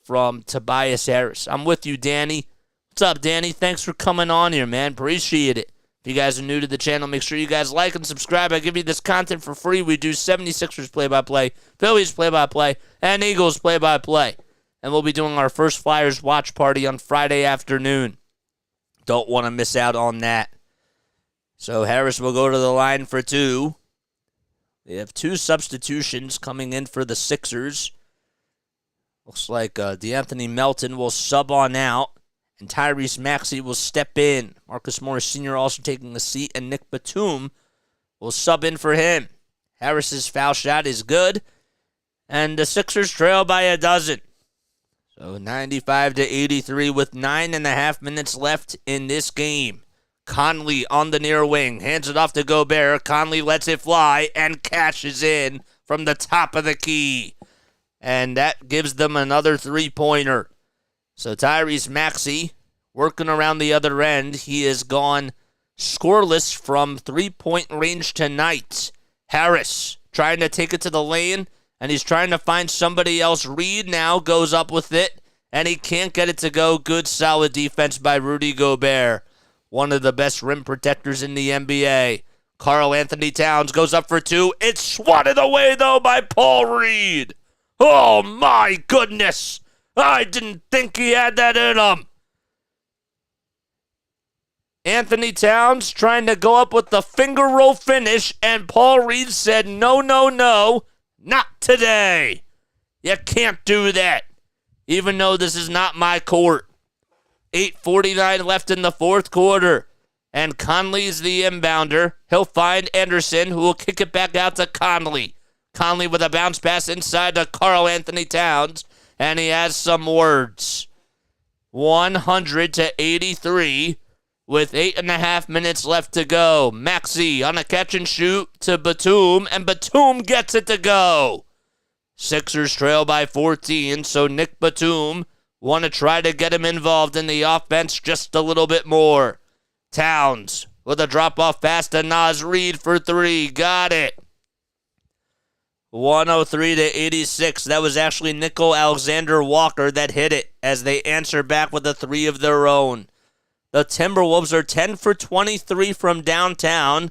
from Tobias Harris. I'm with you, Danny. What's up, Danny? Thanks for coming on here, man. Appreciate it. If you guys are new to the channel, make sure you guys like and subscribe. I give you this content for free. We do 76ers play-by-play, Phillies play-by-play, and Eagles play-by-play. And we'll be doing our first Flyers watch party on Friday afternoon. Don't want to miss out on that. So Harris will go to the line for 2. They have 2 substitutions coming in for the Sixers. Looks like DeAnthony Melton will sub on out, and Tyrese Maxey will step in. Marcus Morris Sr. also taking a seat, and Nick Batum will sub in for him. Harris's foul shot is good, and the Sixers trail by a dozen. So 95-83 with 9.5 minutes left in this game. Conley on the near wing, hands it off to Gobert. Conley lets it fly and cashes in from the top of the key. And that gives them another 3-pointer. So Tyrese Maxey working around the other end. He has gone scoreless from 3-point range tonight. Harris trying to take it to the lane, and he's trying to find somebody else. Reed now goes up with it, and he can't get it to go. Good, solid defense by Rudy Gobert. One of the best rim protectors in the NBA. Karl Anthony Towns goes up for 2. It's swatted away, though, by Paul Reed. Oh, my goodness. I didn't think he had that in him. Anthony Towns trying to go up with the finger roll finish, and Paul Reed said, no, no, no, not today. You can't do that, even though this is not my court. 8:49 left in the fourth quarter, and Conley's the inbounder. He'll find Anderson, who will kick it back out to Conley. Conley with a bounce pass inside to Karl Anthony Towns, and he has some words. 100-83 with 8.5 minutes left to go. Maxey on a catch and shoot to Batum, and Batum gets it to go. Sixers trail by 14, so Nick Batum want to try to get him involved in the offense just a little bit more. Towns with a drop-off pass to Naz Reid for 3. Got it. 103-86. That was actually Nickel Alexander-Walker that hit it as they answer back with a 3 of their own. The Timberwolves are 10 for 23 from downtown,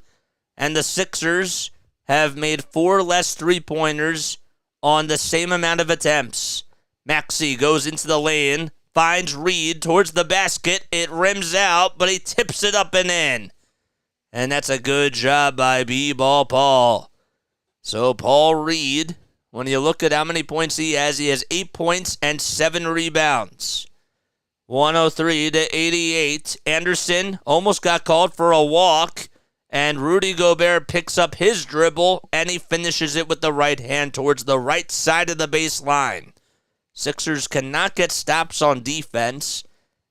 and the Sixers have made 4 less three-pointers on the same amount of attempts. Maxey goes into the lane, finds Reed towards the basket. It rims out, but he tips it up and in. And that's a good job by B-Ball Paul. So Paul Reed, when you look at how many points he has 8 points and 7 rebounds. 103-88. Anderson almost got called for a walk, and Rudy Gobert picks up his dribble, and he finishes it with the right hand towards the right side of the baseline. Sixers cannot get stops on defense.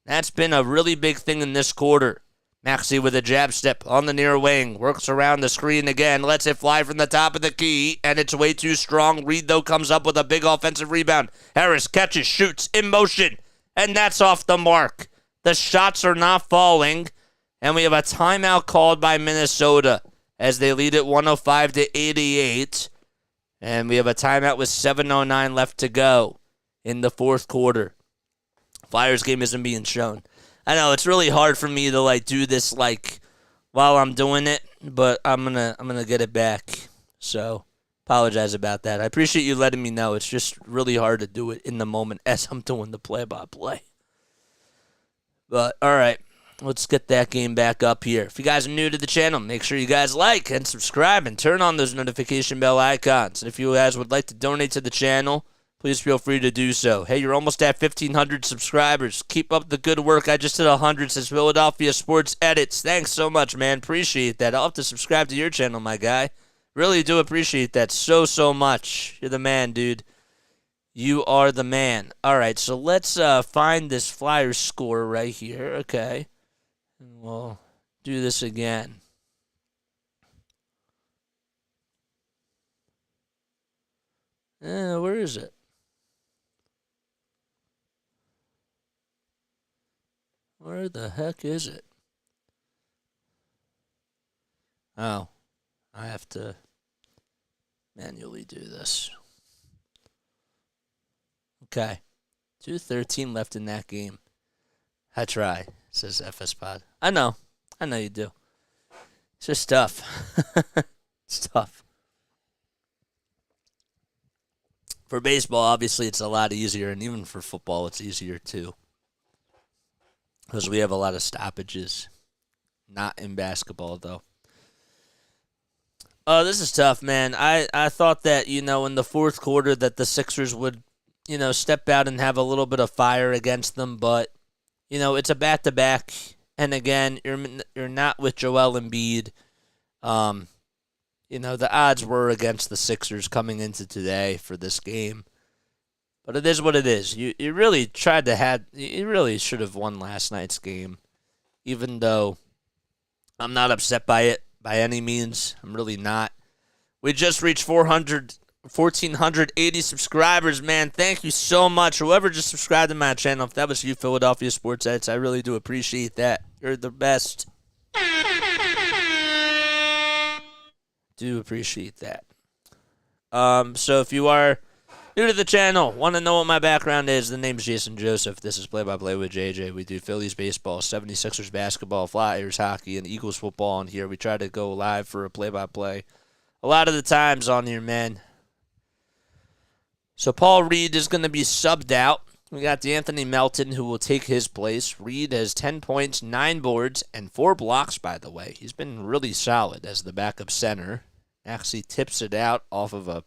That's been a really big thing in this quarter. Maxey with a jab step on the near wing. Works around the screen again. Lets it fly from the top of the key. And it's way too strong. Reed, though, comes up with a big offensive rebound. Harris catches, shoots, in motion. And that's off the mark. The shots are not falling. And we have a timeout called by Minnesota as they lead it 105-88. And we have a timeout with 7:09 left to go in the fourth quarter. Flyers game isn't being shown. I know it's really hard for me to do this while I'm doing it, but I'm gonna get it back. So apologize about that. I appreciate you letting me know. It's just really hard to do it in the moment as I'm doing the play-by-play. But all right, let's get that game back up here. If you guys are new to the channel, make sure you guys like and subscribe and turn on those notification bell icons. And if you guys would like to donate to the channel, please feel free to do so. Hey, you're almost at 1,500 subscribers. Keep up the good work. I just hit 100 since Philadelphia Sports Edits. Thanks so much, man. Appreciate that. I'll have to subscribe to your channel, my guy. Really do appreciate that so much. You're the man, dude. You are the man. All right, so let's find this Flyers score right here. Okay. And we'll do this again. Where is it? Where the heck is it? Oh, I have to manually do this. Okay. 2:13 left in that game. I try, says FS Pod. I know you do. It's just tough. It's tough. For baseball, obviously, it's a lot easier, and even for football, it's easier too. Because we have a lot of stoppages. Not in basketball, though. Oh, this is tough, man. I thought that, in the fourth quarter that the Sixers would, step out and have a little bit of fire against them. But, it's a back-to-back. And, again, you're not with Joel Embiid. The odds were against the Sixers coming into today for this game. But it is what it is. You really you really should have won last night's game, even though I'm not upset by it by any means. I'm really not. We just reached 1,480 subscribers, man. Thank you so much. Whoever just subscribed to my channel, if that was you, Philadelphia Sports Edits, I really do appreciate that. You're the best. Do appreciate that. So if you are new to the channel, want to know what my background is, the name's Jason Joseph. This is Play-by-Play with JJ. We do Phillies baseball, 76ers basketball, Flyers hockey, and Eagles football on here. We try to go live for a play-by-play a lot of the times on here, man. So Paul Reed is going to be subbed out. We got D'Anthony Melton, who will take his place. Reed has 10 points, 9 boards, and 4 blocks, by the way. He's been really solid as the backup center. Actually tips it out off of a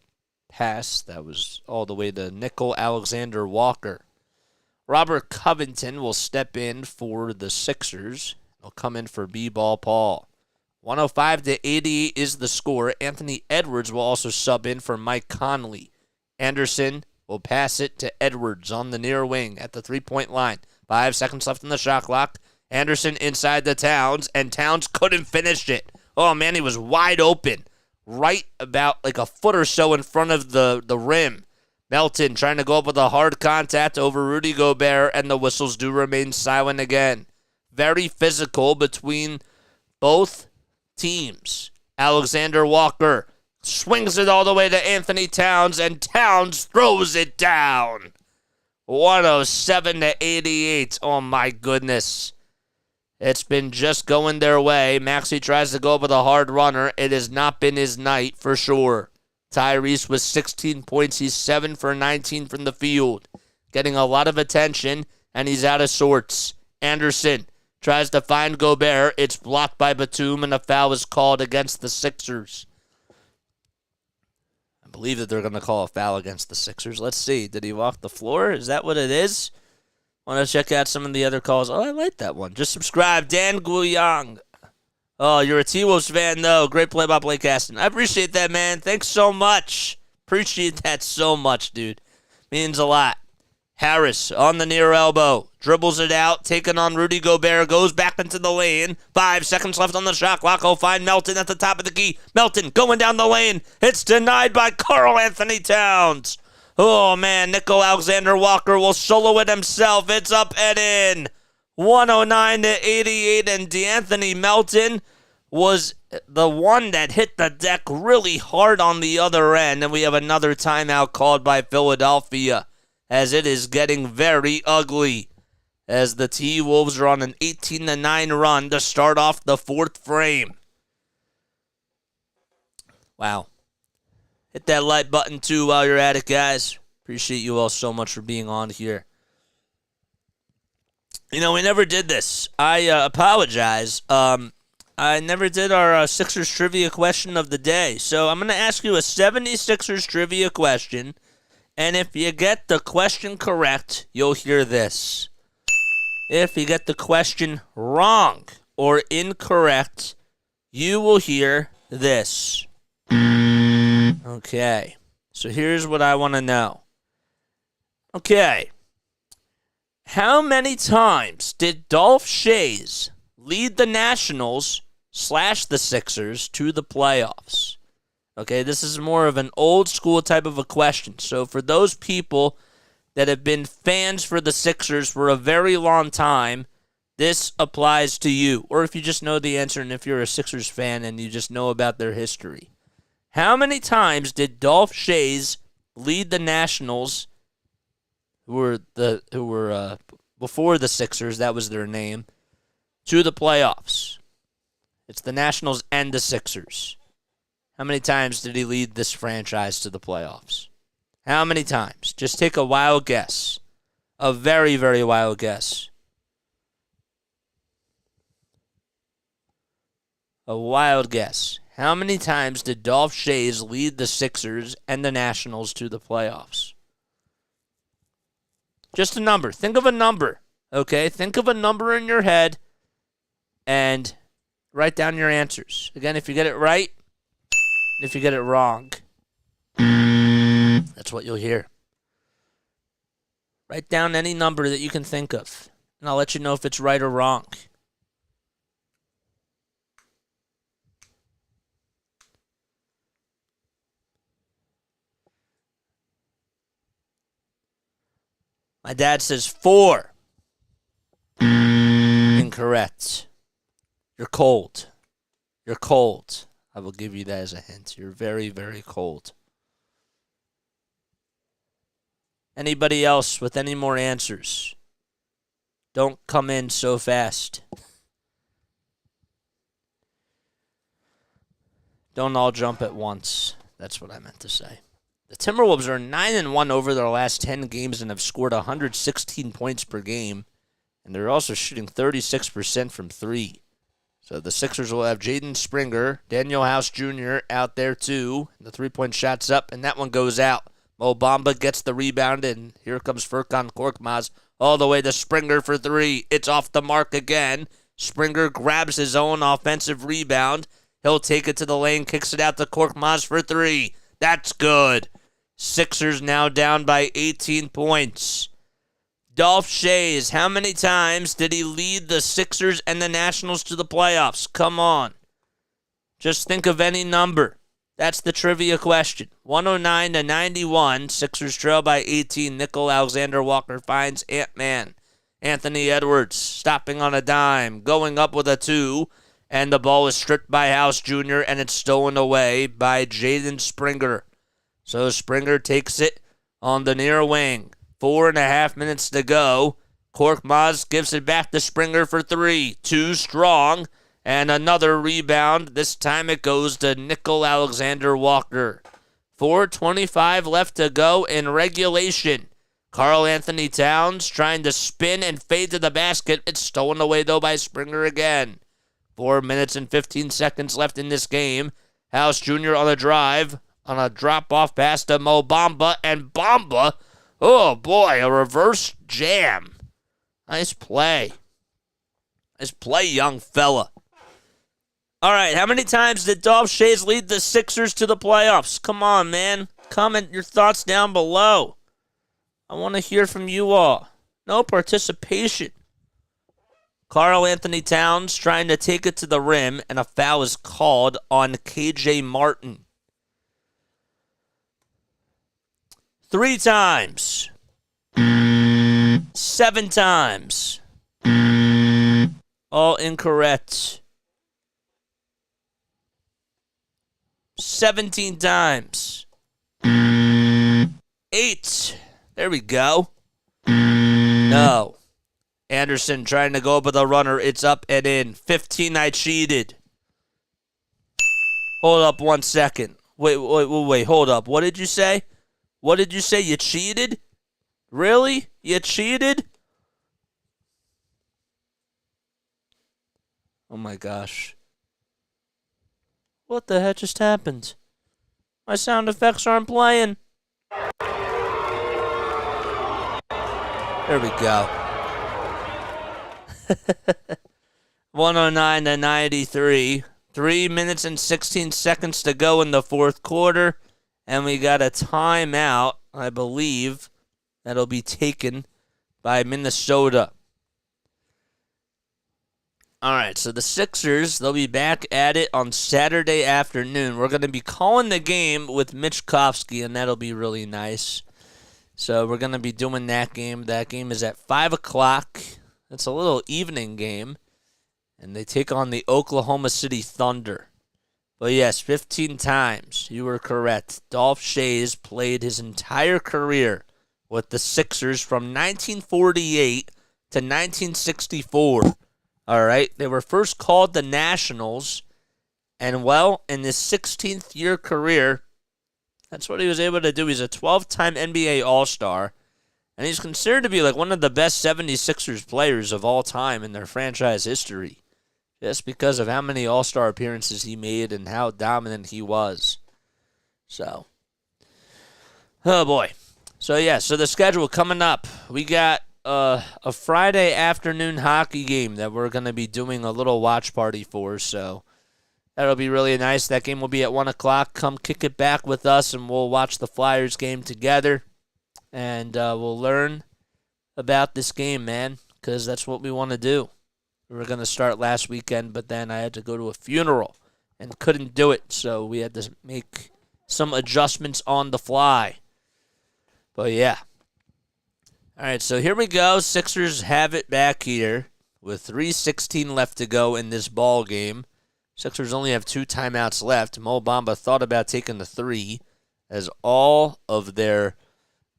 pass that was all the way to Nickel Alexander-Walker. Robert Covington will step in for the Sixers. He'll come in for B-Ball Paul. 105-88 is the score. Anthony Edwards will also sub in for Mike Conley. Anderson will pass it to Edwards on the near wing at the three-point line. 5 seconds left in the shot clock. Anderson inside the Towns, and Towns couldn't finish it. Oh, man, he was wide open. Right about a foot or so in front of the rim. Melton trying to go up with a hard contact over Rudy Gobert, and the whistles do remain silent again. Very physical between both teams. Alexander Walker swings it all the way to Anthony Towns, and Towns throws it down. 107-88. Oh, my goodness. It's been just going their way. Maxey tries to go up with a hard runner. It has not been his night for sure. Tyrese with 16 points. He's 7 for 19 from the field. Getting a lot of attention, and he's out of sorts. Anderson tries to find Gobert. It's blocked by Batum, and a foul is called against the Sixers. I believe that they're going to call a foul against the Sixers. Let's see. Did he walk the floor? Is that what it is? Want to check out some of the other calls? Oh, I like that one. Just subscribe. Dan Guyang. Oh, you're a T-Wolves fan, though. Great play-by-play casting. I appreciate that, man. Thanks so much. Appreciate that so much, dude. Means a lot. Harris on the near elbow. Dribbles it out. Taking on Rudy Gobert. Goes back into the lane. 5 seconds left on the shot clock. He'll find Melton at the top of the key. Melton going down the lane. It's denied by Karl Anthony Towns. Oh, man. Nickel Alexander-Walker will solo it himself. It's up and in. 109-88. And DeAnthony Melton was the one that hit the deck really hard on the other end. And we have another timeout called by Philadelphia, as it is getting very ugly, as the T-Wolves are on an 18-9 run to start off the fourth frame. Wow. Hit that like button, too, while you're at it, guys. Appreciate you all so much for being on here. You know, we never did this. I apologize. I never did our Sixers trivia question of the day. So I'm going to ask you a 76ers trivia question. And if you get the question correct, you'll hear this. If you get the question wrong or incorrect, you will hear this. Okay, so here's what I want to know. Okay, how many times did Dolph Schayes lead the Nationals / the Sixers to the playoffs? Okay, this is more of an old school type of a question. So for those people that have been fans for the Sixers for a very long time, this applies to you. Or if you just know the answer and if you're a Sixers fan and you just know about their history. How many times did Dolph Schayes lead the Nationals, who were before the Sixers, that was their name, to the playoffs? It's the Nationals and the Sixers. How many times did he lead this franchise to the playoffs? How many times? Just take a wild guess. A very, very wild guess. A wild guess. How many times did Dolph Schayes lead the Sixers and the Nationals to the playoffs? Just a number. Think of a number. Okay? Think of a number in your head and write down your answers. Again, if you get it right, if you get it wrong, that's what you'll hear. Write down any number that you can think of, and I'll let you know if it's right or wrong. My dad says 4. Incorrect. You're cold. You're cold. I will give you that as a hint. You're very, very cold. Anybody else with any more answers? Don't come in so fast. Don't all jump at once. That's what I meant to say. The Timberwolves are 9-1 over their last 10 games and have scored 116 points per game. And they're also shooting 36% from 3. So the Sixers will have Jaden Springer, Daniel House Jr. out there too. The three-point shot's up, and that one goes out. Mo Bamba gets the rebound, and here comes Furkan Korkmaz all the way to Springer for 3. It's off the mark again. Springer grabs his own offensive rebound. He'll take it to the lane, kicks it out to Korkmaz for 3. That's good. Sixers now down by 18 points. Dolph Schayes, how many times did he lead the Sixers and the Nationals to the playoffs? Come on. Just think of any number. That's the trivia question. 109-91. Sixers trail by 18. Nickel Alexander-Walker finds Ant-Man. Anthony Edwards stopping on a dime, going up with a 2, and the ball is stripped by House Jr., and it's stolen away by Jaden Springer. So Springer takes it on the near wing. 4.5 minutes to go. Korkmaz gives it back to Springer for 3. Too strong. And another rebound. This time it goes to Nickel Alexander-Walker. 4:25 left to go in regulation. Karl Anthony Towns trying to spin and fade to the basket. It's stolen away, though, by Springer again. 4 minutes and 15 seconds left in this game. House Jr. on a drive. On a drop-off pass to Mo Bamba. And Bamba, oh boy, a reverse jam. Nice play. Nice play, young fella. All right, how many times did Dolph Schayes lead the Sixers to the playoffs? Come on, man. Comment your thoughts down below. I want to hear from you all. No participation. Karl Anthony Towns trying to take it to the rim, and a foul is called on KJ Martin. 3 times. 7 times. All incorrect. 17 times. 8. There we go. No. Anderson trying to go up with a runner. It's up and in. 15, I cheated. Hold up 1 second. Wait. Hold up. What did you say? What did you say? You cheated? Really? You cheated? Oh my gosh. What the heck just happened? My sound effects aren't playing. There we go. 109 to 93. 3 minutes and 16 seconds to go in the fourth quarter. And we got a timeout, I believe, that'll be taken by Minnesota. All right, so the Sixers, they'll be back at it on Saturday afternoon. We're going to be calling the game with Mitch Kofsky, and that'll be really nice. So we're going to be doing that game. That game is at 5 o'clock. It's a little evening game, and they take on the Oklahoma City Thunder. But yes, 15 times. You were correct. Dolph Schayes played his entire career with the Sixers from 1948 to 1964. All right, they were first called the Nationals, and well, in his 16th year career, that's what he was able to do. He's a 12-time NBA All-Star, and he's considered to be like one of the best 76ers players of all time in their franchise history, just because of how many All-Star appearances he made and how dominant he was. So, oh boy. So yeah, so the schedule coming up, we got a Friday afternoon hockey game that we're going to be doing a little watch party for, so that'll be really nice. That game will be at 1 o'clock. Come kick it back with us, and we'll watch the Flyers game together, and we'll learn about this game, man, because that's what we want to do. We were going to start last weekend, but then I had to go to a funeral and couldn't do it, so we had to make some adjustments on the fly. But yeah. All right, so here we go. Sixers have it back here with 3:16 left to go in this ball game. Sixers only have 2 timeouts left. Mo Bamba thought about taking the 3 as all of their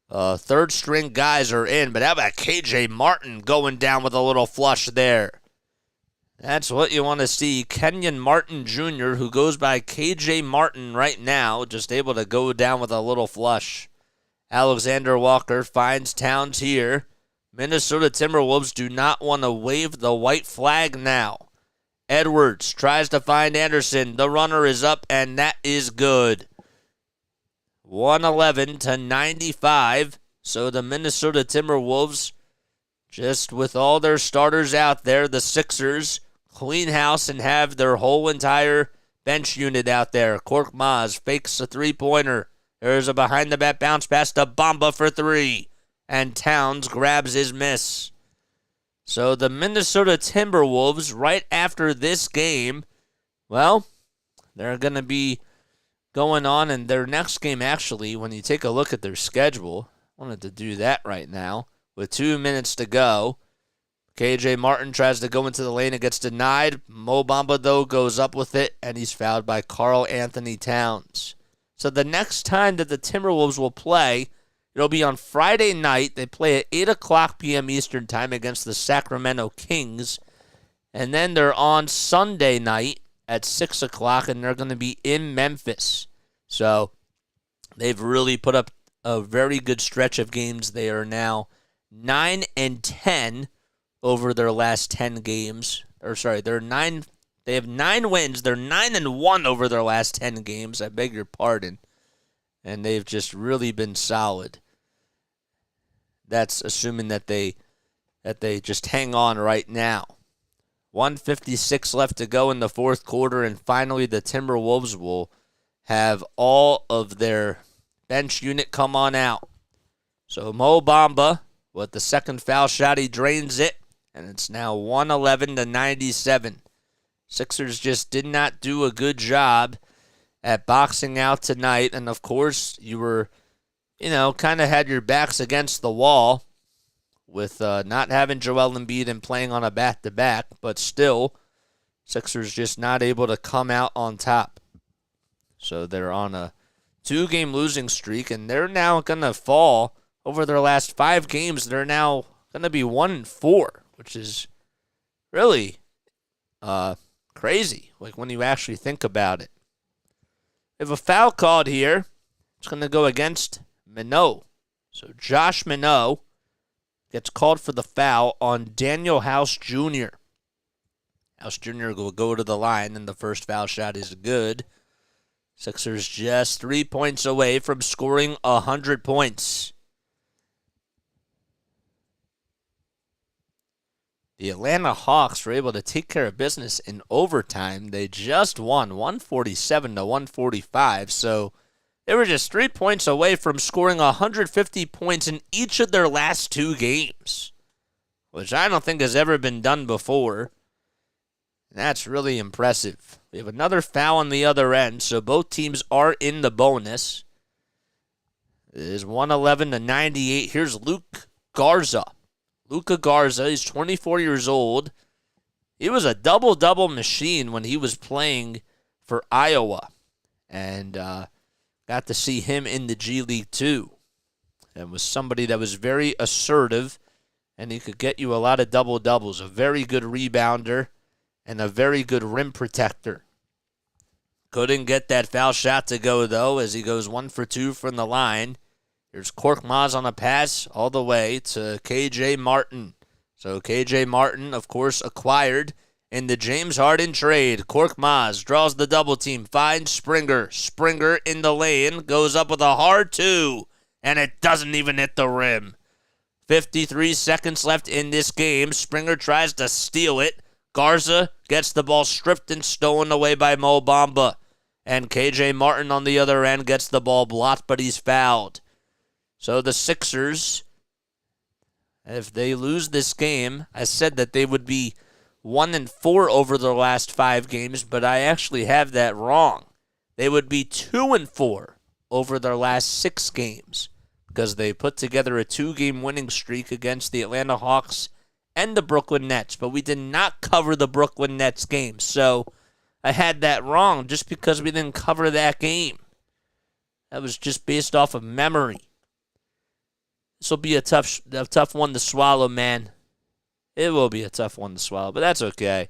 third-string guys are in. But how about KJ Martin going down with a little flush there? That's what you want to see. Kenyon Martin Jr., who goes by KJ Martin right now, just able to go down with a little flush. Alexander Walker finds Towns here. Minnesota Timberwolves do not want to wave the white flag now. Edwards tries to find Anderson. The runner is up, and that is good. 111 to 95. So the Minnesota Timberwolves, just with all their starters out there, the Sixers clean house and have their whole entire bench unit out there. Kork Maz fakes a three-pointer. There's a behind-the-back bounce pass to Bamba for 3. And Towns grabs his miss. So the Minnesota Timberwolves, right after this game, well, they're going to be going on in their next game, actually, when you take a look at their schedule. I wanted to do that right now. With 2 minutes to go, KJ Martin tries to go into the lane and gets denied. Mo Bamba, though, goes up with it, and he's fouled by Karl Anthony Towns. So the next time that the Timberwolves will play, it'll be on Friday night. They play at 8 o'clock p.m. Eastern Time against the Sacramento Kings. And then they're on Sunday night at 6 o'clock, and they're going to be in Memphis. So they've really put up a very good stretch of games. They are now 9-10 over their last 10 games. They have 9 wins. They're 9-1 over their last 10 games. I beg your pardon. And they've just really been solid. That's assuming that they just hang on right now. 1:56 left to go in the fourth quarter, and finally the Timberwolves will have all of their bench unit come on out. So Mo Bamba, with the second foul shot, he drains it, and it's now 111-97. Sixers just did not do a good job at boxing out tonight, and of course, you were, kind of had your backs against the wall with not having Joel Embiid and playing on a back-to-back, but still, Sixers just not able to come out on top. So they're on a 2-game losing streak, and they're now going to fall over their last 5 games. They're now going to be 1-4, which is really crazy, like when you actually think about it. We have a foul called here. It's going to go against Minot. So Josh Minot gets called for the foul on Daniel House Jr. House Jr. will go to the line, and the first foul shot is good. Sixers just 3 points away from scoring 100 points. The Atlanta Hawks were able to take care of business in overtime. They just won 147-145, so they were just 3 points away from scoring 150 points in each of their last 2 games, which I don't think has ever been done before. That's really impressive. We have another foul on the other end, so both teams are in the bonus. It is 111-98. Here's Luka Garza, he's 24 years old. He was a double-double machine when he was playing for Iowa. And got to see him in the G League too. And was somebody that was very assertive, and he could get you a lot of double-doubles. A very good rebounder and a very good rim protector. Couldn't get that foul shot to go, though, as he goes 1 for 2 from the line. Here's Korkmaz on a pass all the way to K.J. Martin. So K.J. Martin, of course, acquired in the James Harden trade. Korkmaz draws the double team, finds Springer. Springer in the lane, goes up with a hard 2, and it doesn't even hit the rim. 53 seconds left in this game. Springer tries to steal it. Garza gets the ball stripped and stolen away by Mo Bamba. And K.J. Martin on the other end gets the ball blocked, but he's fouled. So the Sixers, if they lose this game, I said that they would be 1-4 over their last 5 games, but I actually have that wrong. They would be 2-4 over their last 6 games because they put together a 2-game winning streak against the Atlanta Hawks and the Brooklyn Nets, but we did not cover the Brooklyn Nets game, so I had that wrong just because we didn't cover that game. That was just based off of memory. This will be a tough one to swallow, man. It will be a tough one to swallow, but that's okay.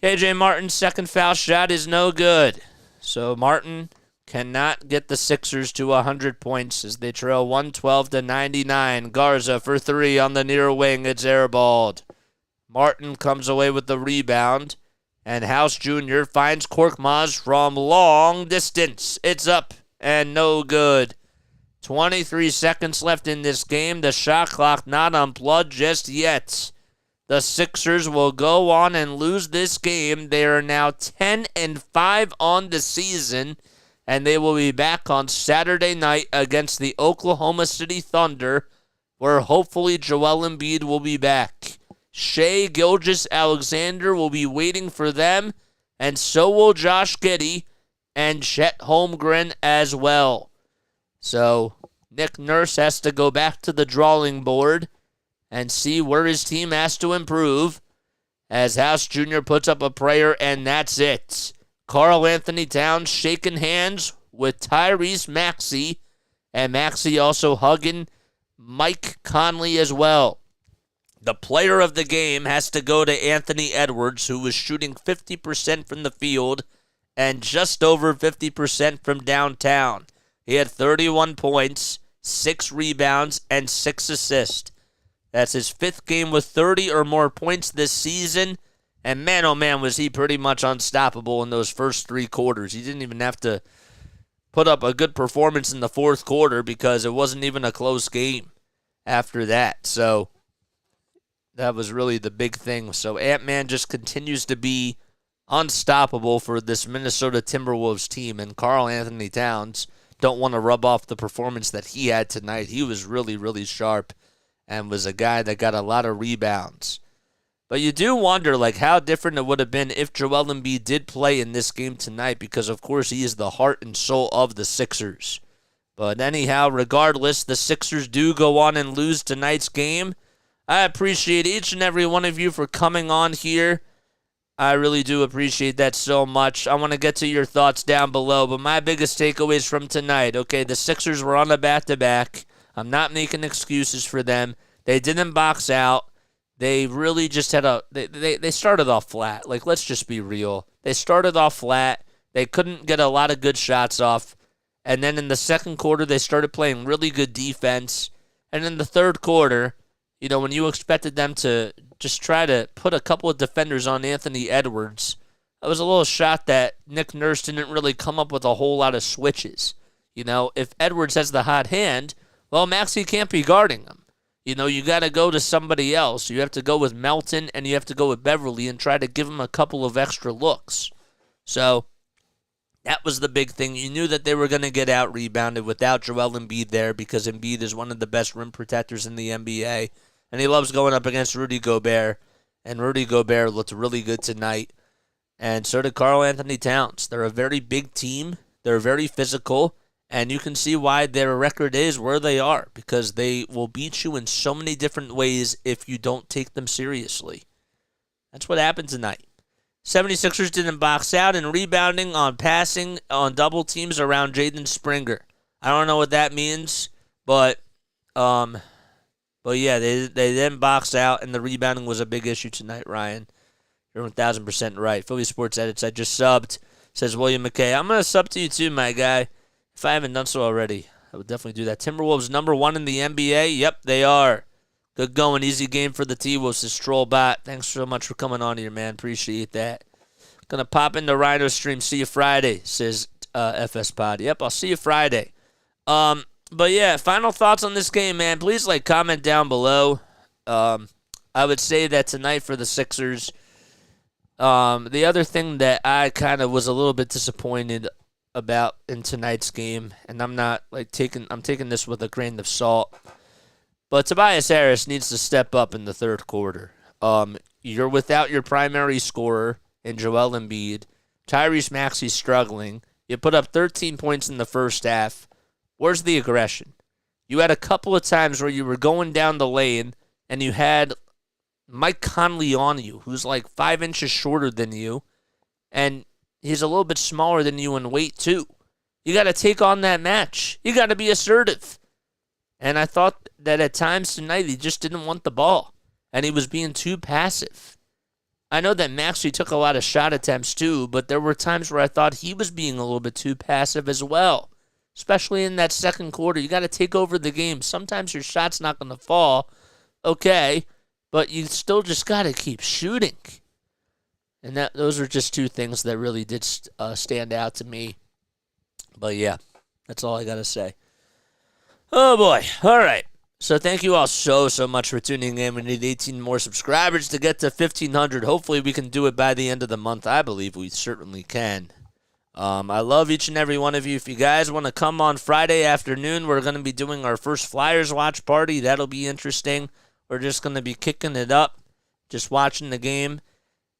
K.J. Martin's second foul shot is no good. So Martin cannot get the Sixers to 100 points as they trail 112-99. Garza for 3 on the near wing. It's airballed. Martin comes away with the rebound, and House Jr. finds Korkmaz from long distance. It's up and no good. 23 seconds left in this game. The shot clock not unplugged just yet. The Sixers will go on and lose this game. They are now 10-5 on the season, and they will be back on Saturday night against the Oklahoma City Thunder, where hopefully Joel Embiid will be back. Shai Gilgeous-Alexander will be waiting for them, and so will Josh Giddey and Chet Holmgren as well. So Nick Nurse has to go back to the drawing board and see where his team has to improve as House Jr. puts up a prayer, and that's it. Karl Anthony Towns shaking hands with Tyrese Maxey, and Maxey also hugging Mike Conley as well. The player of the game has to go to Anthony Edwards, who was shooting 50% from the field and just over 50% from downtown. He had 31 points, 6 rebounds, and 6 assists. That's his 5th game with 30 or more points this season. And man, oh man, was he pretty much unstoppable in those first 3 quarters. He didn't even have to put up a good performance in the 4th quarter because it wasn't even a close game after that. So that was really the big thing. So Ant-Man just continues to be unstoppable for this Minnesota Timberwolves team. And Karl Anthony Towns don't want to rub off the performance that he had tonight. He was really, really sharp and was a guy that got a lot of rebounds. But you do wonder, like, how different it would have been if Joel Embiid did play in this game tonight, because, of course, he is the heart and soul of the Sixers. But anyhow, regardless, the Sixers do go on and lose tonight's game. I appreciate each and every one of you for coming on here. I really do appreciate that so much. I want to get to your thoughts down below, but my biggest takeaways from tonight, okay, the Sixers were on a back-to-back. I'm not making excuses for them. They didn't box out. They really just had they started off flat. Like, let's just be real. They started off flat. They couldn't get a lot of good shots off. And then in the second quarter, they started playing really good defense. And in the third quarter, you know, when you expected them to just try to put a couple of defenders on Anthony Edwards, I was a little shocked that Nick Nurse didn't really come up with a whole lot of switches. You know, if Edwards has the hot hand, well, Maxey can't be guarding him. You know, you got to go to somebody else. You have to go with Melton and you have to go with Beverly and try to give him a couple of extra looks. So that was the big thing. You knew that they were going to get out-rebounded without Joel Embiid there, because Embiid is one of the best rim protectors in the NBA. And he loves going up against Rudy Gobert. And Rudy Gobert looked really good tonight. And so did Karl Anthony Towns. They're a very big team. They're very physical. And you can see why their record is where they are, because they will beat you in so many different ways if you don't take them seriously. That's what happened tonight. 76ers didn't box out in rebounding, on passing, on double teams around Jaden Springer. I don't know what that means, but yeah, they didn't box out, and the rebounding was a big issue tonight, Ryan. You're 1,000% right. Philly Sports Edits, I just subbed, says William McKay. I'm going to sub to you too, my guy. If I haven't done so already, I would definitely do that. Timberwolves #1 in the NBA. Yep, they are. Good going. Easy game for the T-Wolves. This Trollbot. Thanks so much for coming on here, man. Appreciate that. Gonna pop into Rhino stream. See you Friday, says FS Pod. Yep, I'll see you Friday. But yeah, final thoughts on this game, man. Please comment down below. I would say that tonight for the Sixers, the other thing that I kind of was a little bit disappointed about in tonight's game, and I'm not I'm taking this with a grain of salt, but Tobias Harris needs to step up in the third quarter. You're without your primary scorer in Joel Embiid. Tyrese Maxey's struggling. You put up 13 points in the first half. Where's the aggression? You had a couple of times where you were going down the lane and you had Mike Conley on you, who's like 5 inches shorter than you, and he's a little bit smaller than you in weight too. You got to take on that match. You got to be assertive. And I thought that at times tonight he just didn't want the ball, and he was being too passive. I know that Maxey took a lot of shot attempts too, but there were times where I thought he was being a little bit too passive as well, especially in that second quarter. You got to take over the game. Sometimes your shot's not going to fall, okay, but you still just got to keep shooting. And those are just two things that really did stand out to me. But yeah, that's all I got to say. Oh boy. All right. So thank you all so much for tuning in. We need 18 more subscribers to get to 1,500. Hopefully we can do it by the end of the month. I believe we certainly can. I love each and every one of you. If you guys want to come on Friday afternoon, we're going to be doing our first Flyers watch party. That'll be interesting. We're just going to be kicking it up, just watching the game,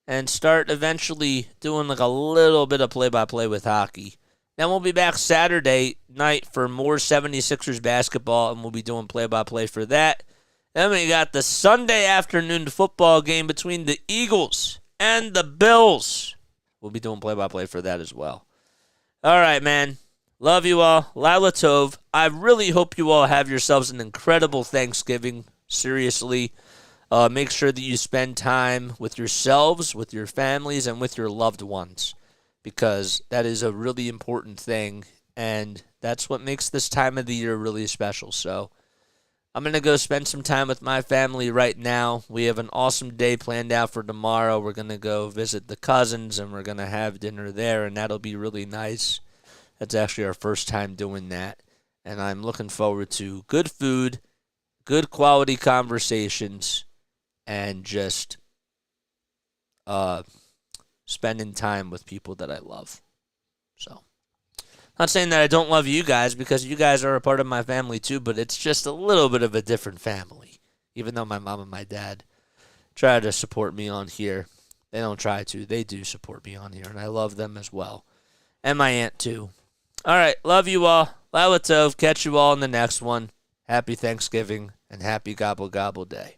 and start eventually doing like a little bit of play-by-play with hockey. Then we'll be back Saturday night for more 76ers basketball, and we'll be doing play-by-play for that. Then we got the Sunday afternoon football game between the Eagles and the Bills. We'll be doing play-by-play for that as well. All right, man. Love you all. Lila Tov. I really hope you all have yourselves an incredible Thanksgiving. Seriously. Make sure that you spend time with yourselves, with your families, and with your loved ones, because that is a really important thing, and that's what makes this time of the year really special. So I'm going to go spend some time with my family right now. We have an awesome day planned out for tomorrow. We're going to go visit the cousins, and we're going to have dinner there, and that'll be really nice. That's actually our first time doing that, and I'm looking forward to good food, good quality conversations, and just spending time with people that I love. So Not saying that I don't love you guys, because you guys are a part of my family too, but it's just a little bit of a different family. Even though my mom and my dad try to support me on here, they don't try to. They do support me on here, and I love them as well. And my aunt too. All right, love you all. Laila Tov. Catch you all in the next one. Happy Thanksgiving and happy Gobble Gobble Day.